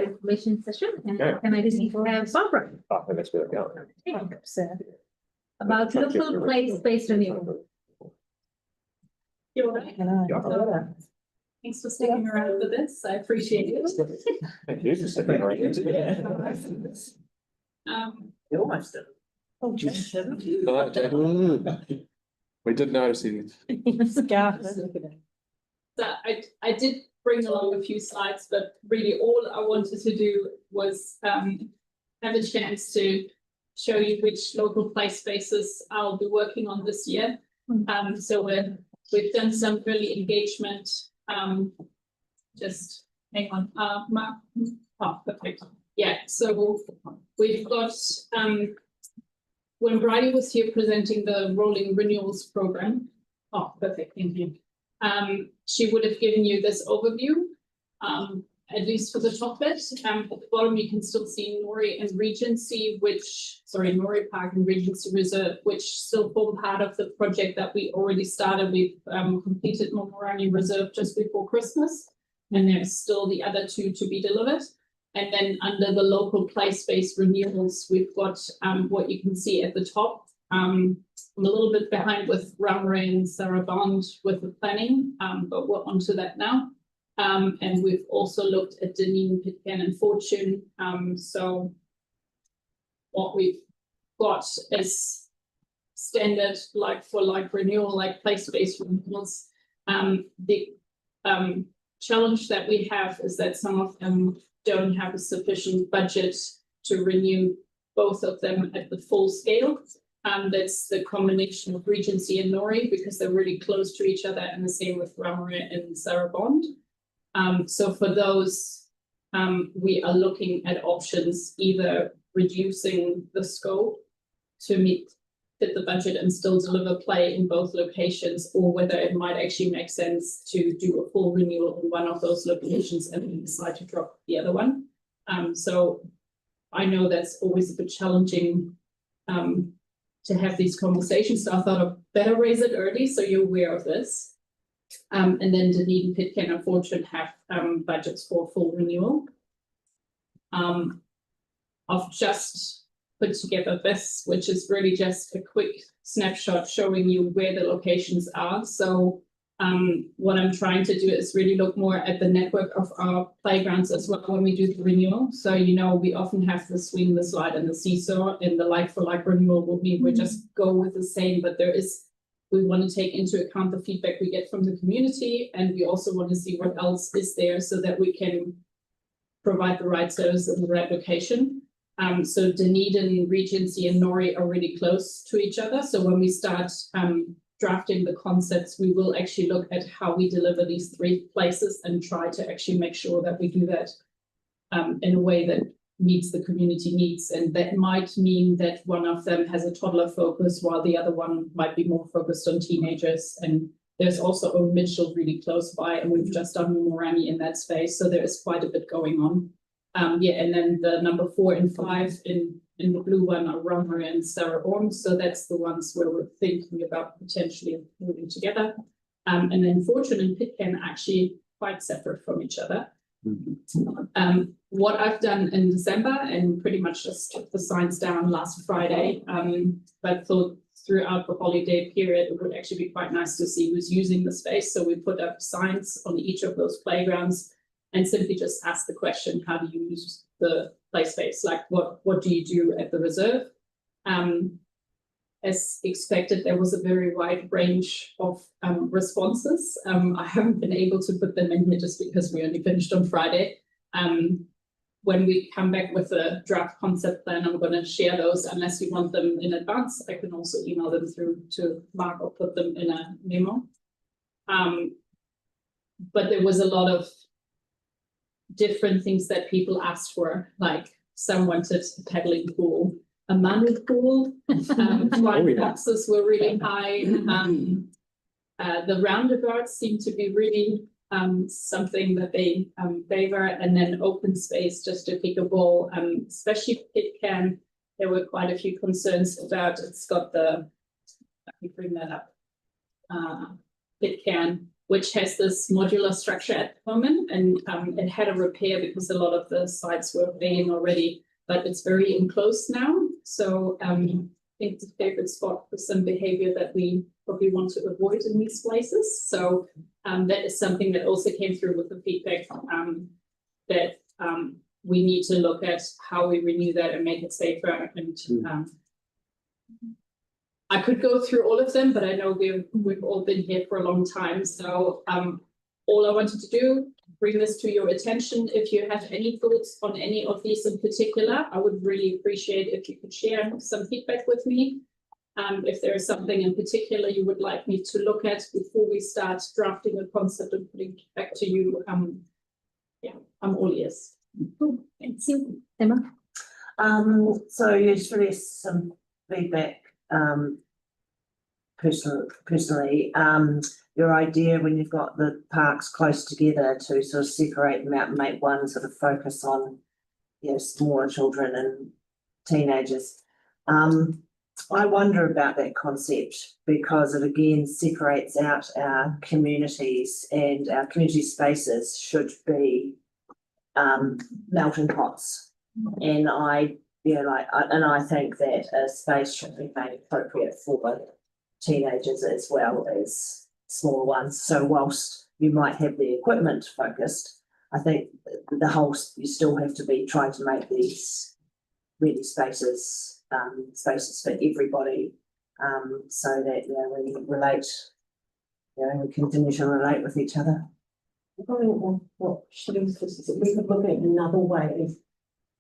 A: information session. And
G: Okay.
A: can I receive Barbara
G: I think that's where we're going.
A: about local place-based renewal?
J: You're right. Thanks for sticking around for this. I appreciate it.
G: Thank you for sticking around.
E: You almost did.
F: Oh, just shouldn't.
G: We did notice it.
J: So I did bring along a few slides, but really all I wanted to do was have a chance to show you which local play spaces I'll be working on this year. So we've done some early engagement. Just hang on, Mark. Oh, perfect. Yeah, so we've got when Bridie was here presenting the rolling renewals program. Oh, perfect, thank you. She would have given you this overview, at least for the top bit. At the bottom, you can still see Nori and Regency, Nori Park and Regency Reserve, which still form part of the project that we already started. We've completed Momorangi Reserve just before Christmas, and there's still the other two to be delivered. And then under the local play space renewals, we've got what you can see at the top. I'm a little bit behind with Ramray and Sarabond with the planning, but we're onto that now. And we've also looked at Dunedin, Pitcairn and Fortune. So what we've got is standard like for like renewal, like place-based renewals. The challenge that we have is that some of them don't have a sufficient budget to renew both of them at the full scale. That's the combination of Regency and Nori because they're really close to each other, and the same with Ramray and Sarabond. So for those, we are looking at options, either reducing the scope to fit the budget and still deliver play in both locations, or whether it might actually make sense to do a full renewal in one of those locations and then decide to drop the other one. So I know that's always a bit challenging to have these conversations, so I thought I'd better raise it early so you're aware of this. And then Dunedin, Pitcairn and Fortune have budgets for full renewal. I've just put together this, which is really just a quick snapshot showing you where the locations are. So what I'm trying to do is really look more at the network of our playgrounds as well when we do the renewal. So, we often have the swing, the slide and the seesaw, and the like for like renewal will mean we just go with the same, but we want to take into account the feedback we get from the community, and we also want to see what else is there so that we can provide the right service in the right location. So Dunedin, Regency and Nori are really close to each other. So when we start drafting the concepts, we will actually look at how we deliver these three places and try to actually make sure that we do that in a way that meets the community needs. And that might mean that one of them has a toddler focus while the other one might be more focused on teenagers. And there's also a Mitchell really close by, and we've just done Momorangi in that space. So there is quite a bit going on. And then the number 4 and 5 in the blue one are Ramray and Sarabond. So that's the ones where we're thinking about potentially moving together. And then Fortune and Pitcairn are actually quite separate from each other. What I've done in December, and pretty much just took the signs down last Friday, but thought throughout the holiday period, it would actually be quite nice to see who's using the space. So we put up signs on each of those playgrounds and simply just ask the question, how do you use the play space? Like what do you do at the reserve? As expected, there was a very wide range of responses. I haven't been able to put them in here just because we only finished on Friday. When we come back with a draft concept plan, I'm going to share those. Unless you want them in advance, I can also email them through to Mark or put them in a memo. But there was a lot of different things that people asked for, like some wanted a paddling pool, a manu pool, flying boxes were really high. The roundabouts seem to be really something that they favor, and then open space just to kick a ball, especially Pitcairn. There were quite a few concerns about, it's got the, let me bring that up, Pitcairn
U: which has this modular structure at the moment, and it had a repair because a lot of the sites were failing already, but it's very enclosed now. So I think it's a favorite spot for some behavior that we probably want to avoid in these places. So that is something that also came through with the feedback that we need to look at how we renew that and make it safer. And I could go through all of them, but I know we've all been here for a long time. So all I wanted to do, bring this to your attention. If you have any thoughts on any of these in particular, I would really appreciate if you could share some feedback with me. If there is something in particular you would like me to look at before we start drafting a concept and putting it back to you, yeah, I'm all ears.
A: Thank you. Emma?
E: So usually some feedback, personally, your idea when you've got the parks close together to sort of separate them out and make one sort of focus on, you know, smaller children and teenagers. I wonder about that concept because it again separates out our communities, and our community spaces should be melting pots. And I think that a space should be made appropriate for teenagers as well as smaller ones. So whilst you might have the equipment focused, I think you still have to be trying to make these really spaces for everybody, so that, you know, we relate, you know, we continue to relate with each other.
Q: Probably what should we could look at another way of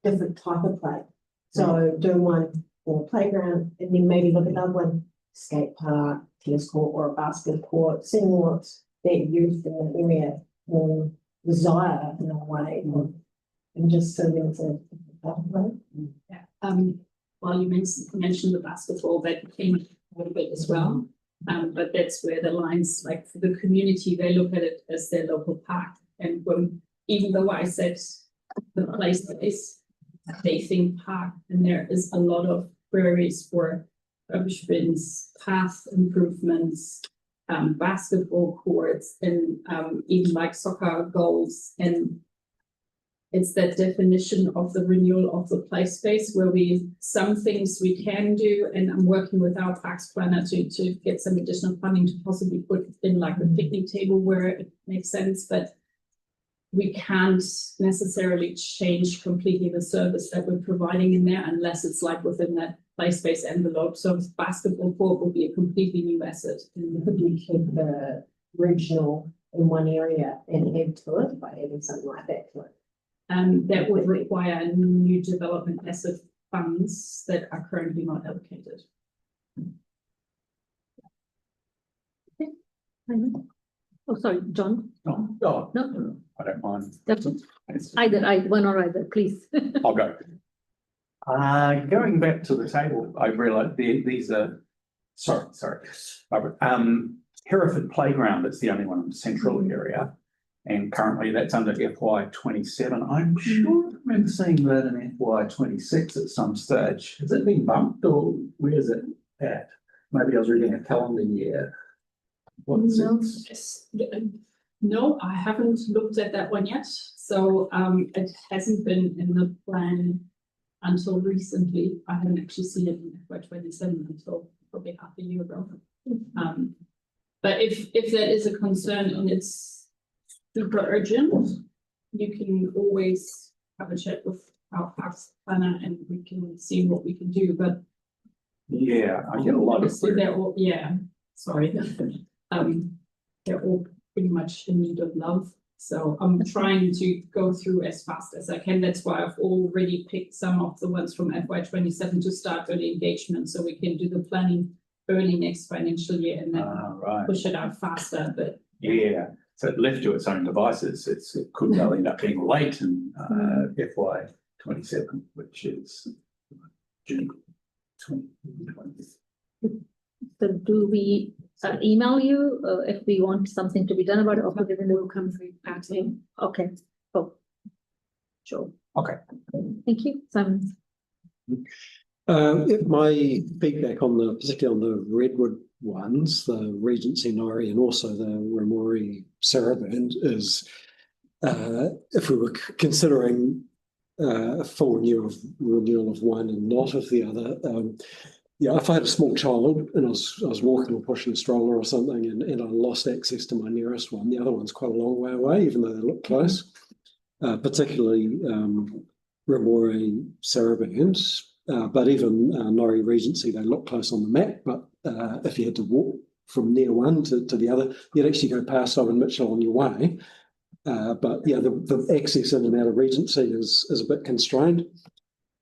Q: different type of play. So do one for playground, and then maybe look at another one, skate park, tennis court, or a basket court, seeing what that youth in the area will desire in a way, and just so that it's a way.
U: Yeah. While you mentioned the basketball, that came a little bit as well. But that's where the lines, like for the community, they look at it as their local park. And even though I said the place they think park, and there is a lot of queries for rubbish bins, path improvements, basketball courts, and even like soccer goals. And it's that definition of the renewal of the play space where some things we can do, and I'm working with our parks planner to get some additional funding to possibly put in like a picnic table where it makes sense, but we can't necessarily change completely the service that we're providing in there unless it's like within that play space envelope. So basketball court will be a completely new asset.
Q: And could you keep the regional in one area and add to it by adding something like that to it?
U: That would require new development asset funds that are currently not allocated.
A: Okay. Oh, sorry, John.
L: No,
A: No,
L: I don't mind.
A: that's either one or either, please.
L: I'll go. Going back to the table, I realised these are, sorry, Robert. Hereford Playground is the only one in the central area. And currently that's under FY27. I'm sure I remember seeing that in FY26 at some stage. Has it been bumped, or where is it at? Maybe I was reading a calendar year. What's
U: No, I haven't looked at that one yet. So it hasn't been in the plan until recently. I haven't actually seen it in FY27 until probably half a year ago. But if that is a concern and it's super urgent, you can always have a chat with our parks planner and we can see what we can do. But
L: yeah, I get a lot of
U: they're all, yeah, sorry. They're all pretty much in need of love. So I'm trying to go through as fast as I can. That's why I've already picked some of the ones from FY27 to start early engagement, so we can do the planning early next financial year and then push it out faster. But
L: yeah. So left to its own devices, it could well end up being late in FY27, which is June 2020.
A: So do we email you if we want something to be done about it, or put it in the
S: will come through back in?
A: Okay, cool. Sure.
L: Okay.
A: Thank you, Simon.
B: My feedback on particularly on the redwood ones, the Regency Nori and also the Ramori Saraband, is if we were considering a full renewal of one and not of the other. Yeah, if I had a small child and I was walking or pushing a stroller or something and I lost access to my nearest one, the other one's quite a long way away, even though they look close. Particularly Ramori Saraband, but even Nori Regency, they look close on the map, but if you had to walk from near one to the other, you'd actually go past Owen Mitchell on your way. But yeah, the access in and out of Regency is a bit constrained.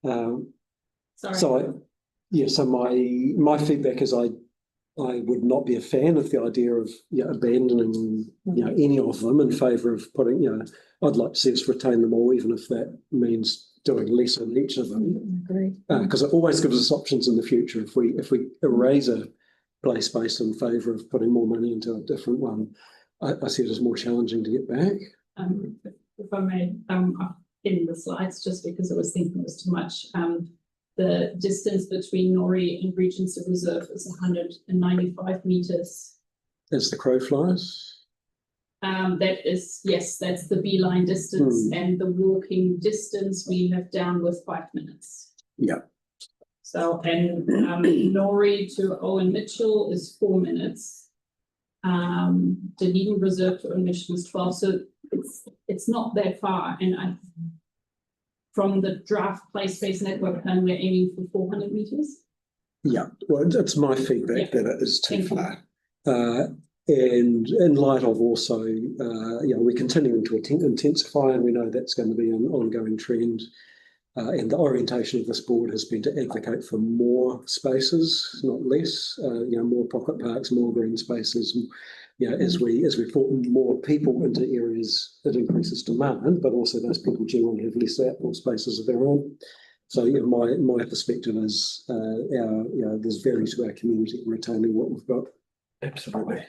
U: Sorry.
B: So my feedback is I would not be a fan of the idea of abandoning any of them in favour of putting I'd like to see us retain them all, even if that means doing less in each of them. Because it always gives us options in the future. If we erase a play space in favour of putting more money into a different one, I see it as more challenging to get back.
U: If I may, in the slides, just because I was thinking it was too much. The distance between Nori and Regency Reserve is 195 meters.
B: As the crow flies?
U: That is, yes, that's the beeline distance, and the walking distance we have down with 5 minutes.
B: Yeah.
U: So, and Nori to Owen Mitchell is 4 minutes. Dunedin Reserve to Owen Mitchell is 12. So it's not that far, and from the draft play space network plan, we're aiming for 400 meters.
B: Yeah, well, it's my feedback that it is too far. And in light of also, we're continuing to intensify, and we know that's going to be an ongoing trend. And the orientation of this board has been to advocate for more spaces, not less. More pocket parks, more green spaces. As we put more people into areas, it increases demand, but also those people generally have less outdoor spaces of their own. So my perspective is, there's value to our community retaining what we've got.
G: Absolutely.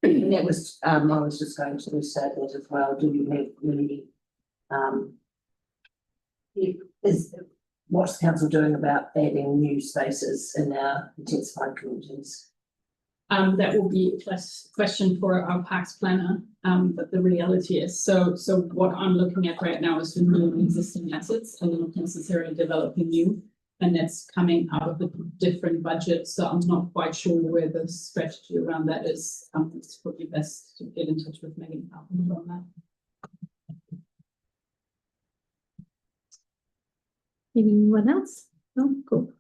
E: And that was, I was just going to say that as well. Do you have really, what's council doing about adding new spaces in our intensified communities?
U: That will be a question for our parks planner, but the reality is, so what I'm looking at right now is renewing existing assets and not necessarily developing new, and that's coming out of a different budget, so I'm not quite sure where the strategy around that is. It's probably best to get in touch with Megan on that.
A: Anyone else? No? Cool.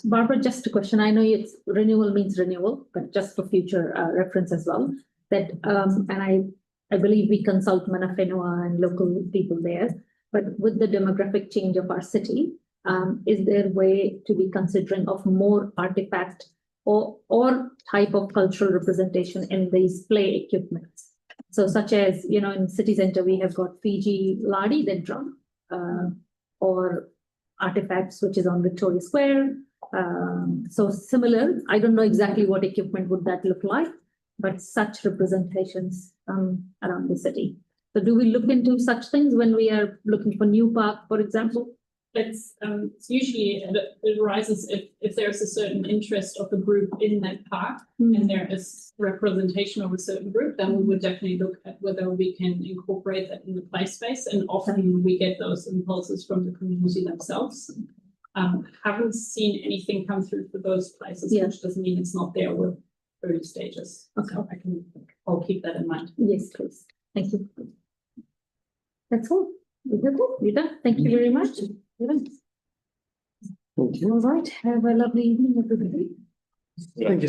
A: Barbara, just a question. I know it's renewal means renewal, but just for future reference as well. That and I believe we consult Mana Whenua and local people there. But with the demographic change of our city, is there a way to be considering of more artifact or type of cultural representation in these play equipments? So such as, in city centre, we have got Fiji Ladi, the drum, or artifacts, which is on Victoria Square. So similar, I don't know exactly what equipment would that look like, but such representations around the city. So do we look into such things when we are looking for new park, for example?
U: It's usually it arises if there's a certain interest of a group in that park and there is representation of a certain group, then we would definitely look at whether we can incorporate that in the play space. And often we get those impulses from the community themselves. Haven't seen anything come through for those places, which doesn't mean it's not there. We're early stages. Okay. So I'll keep that in mind.
A: Yes, please. Thank you. That's all. You're done. Thank you very much.
B: Thank you.
A: All right. Have a lovely evening, everybody.
B: Thank you.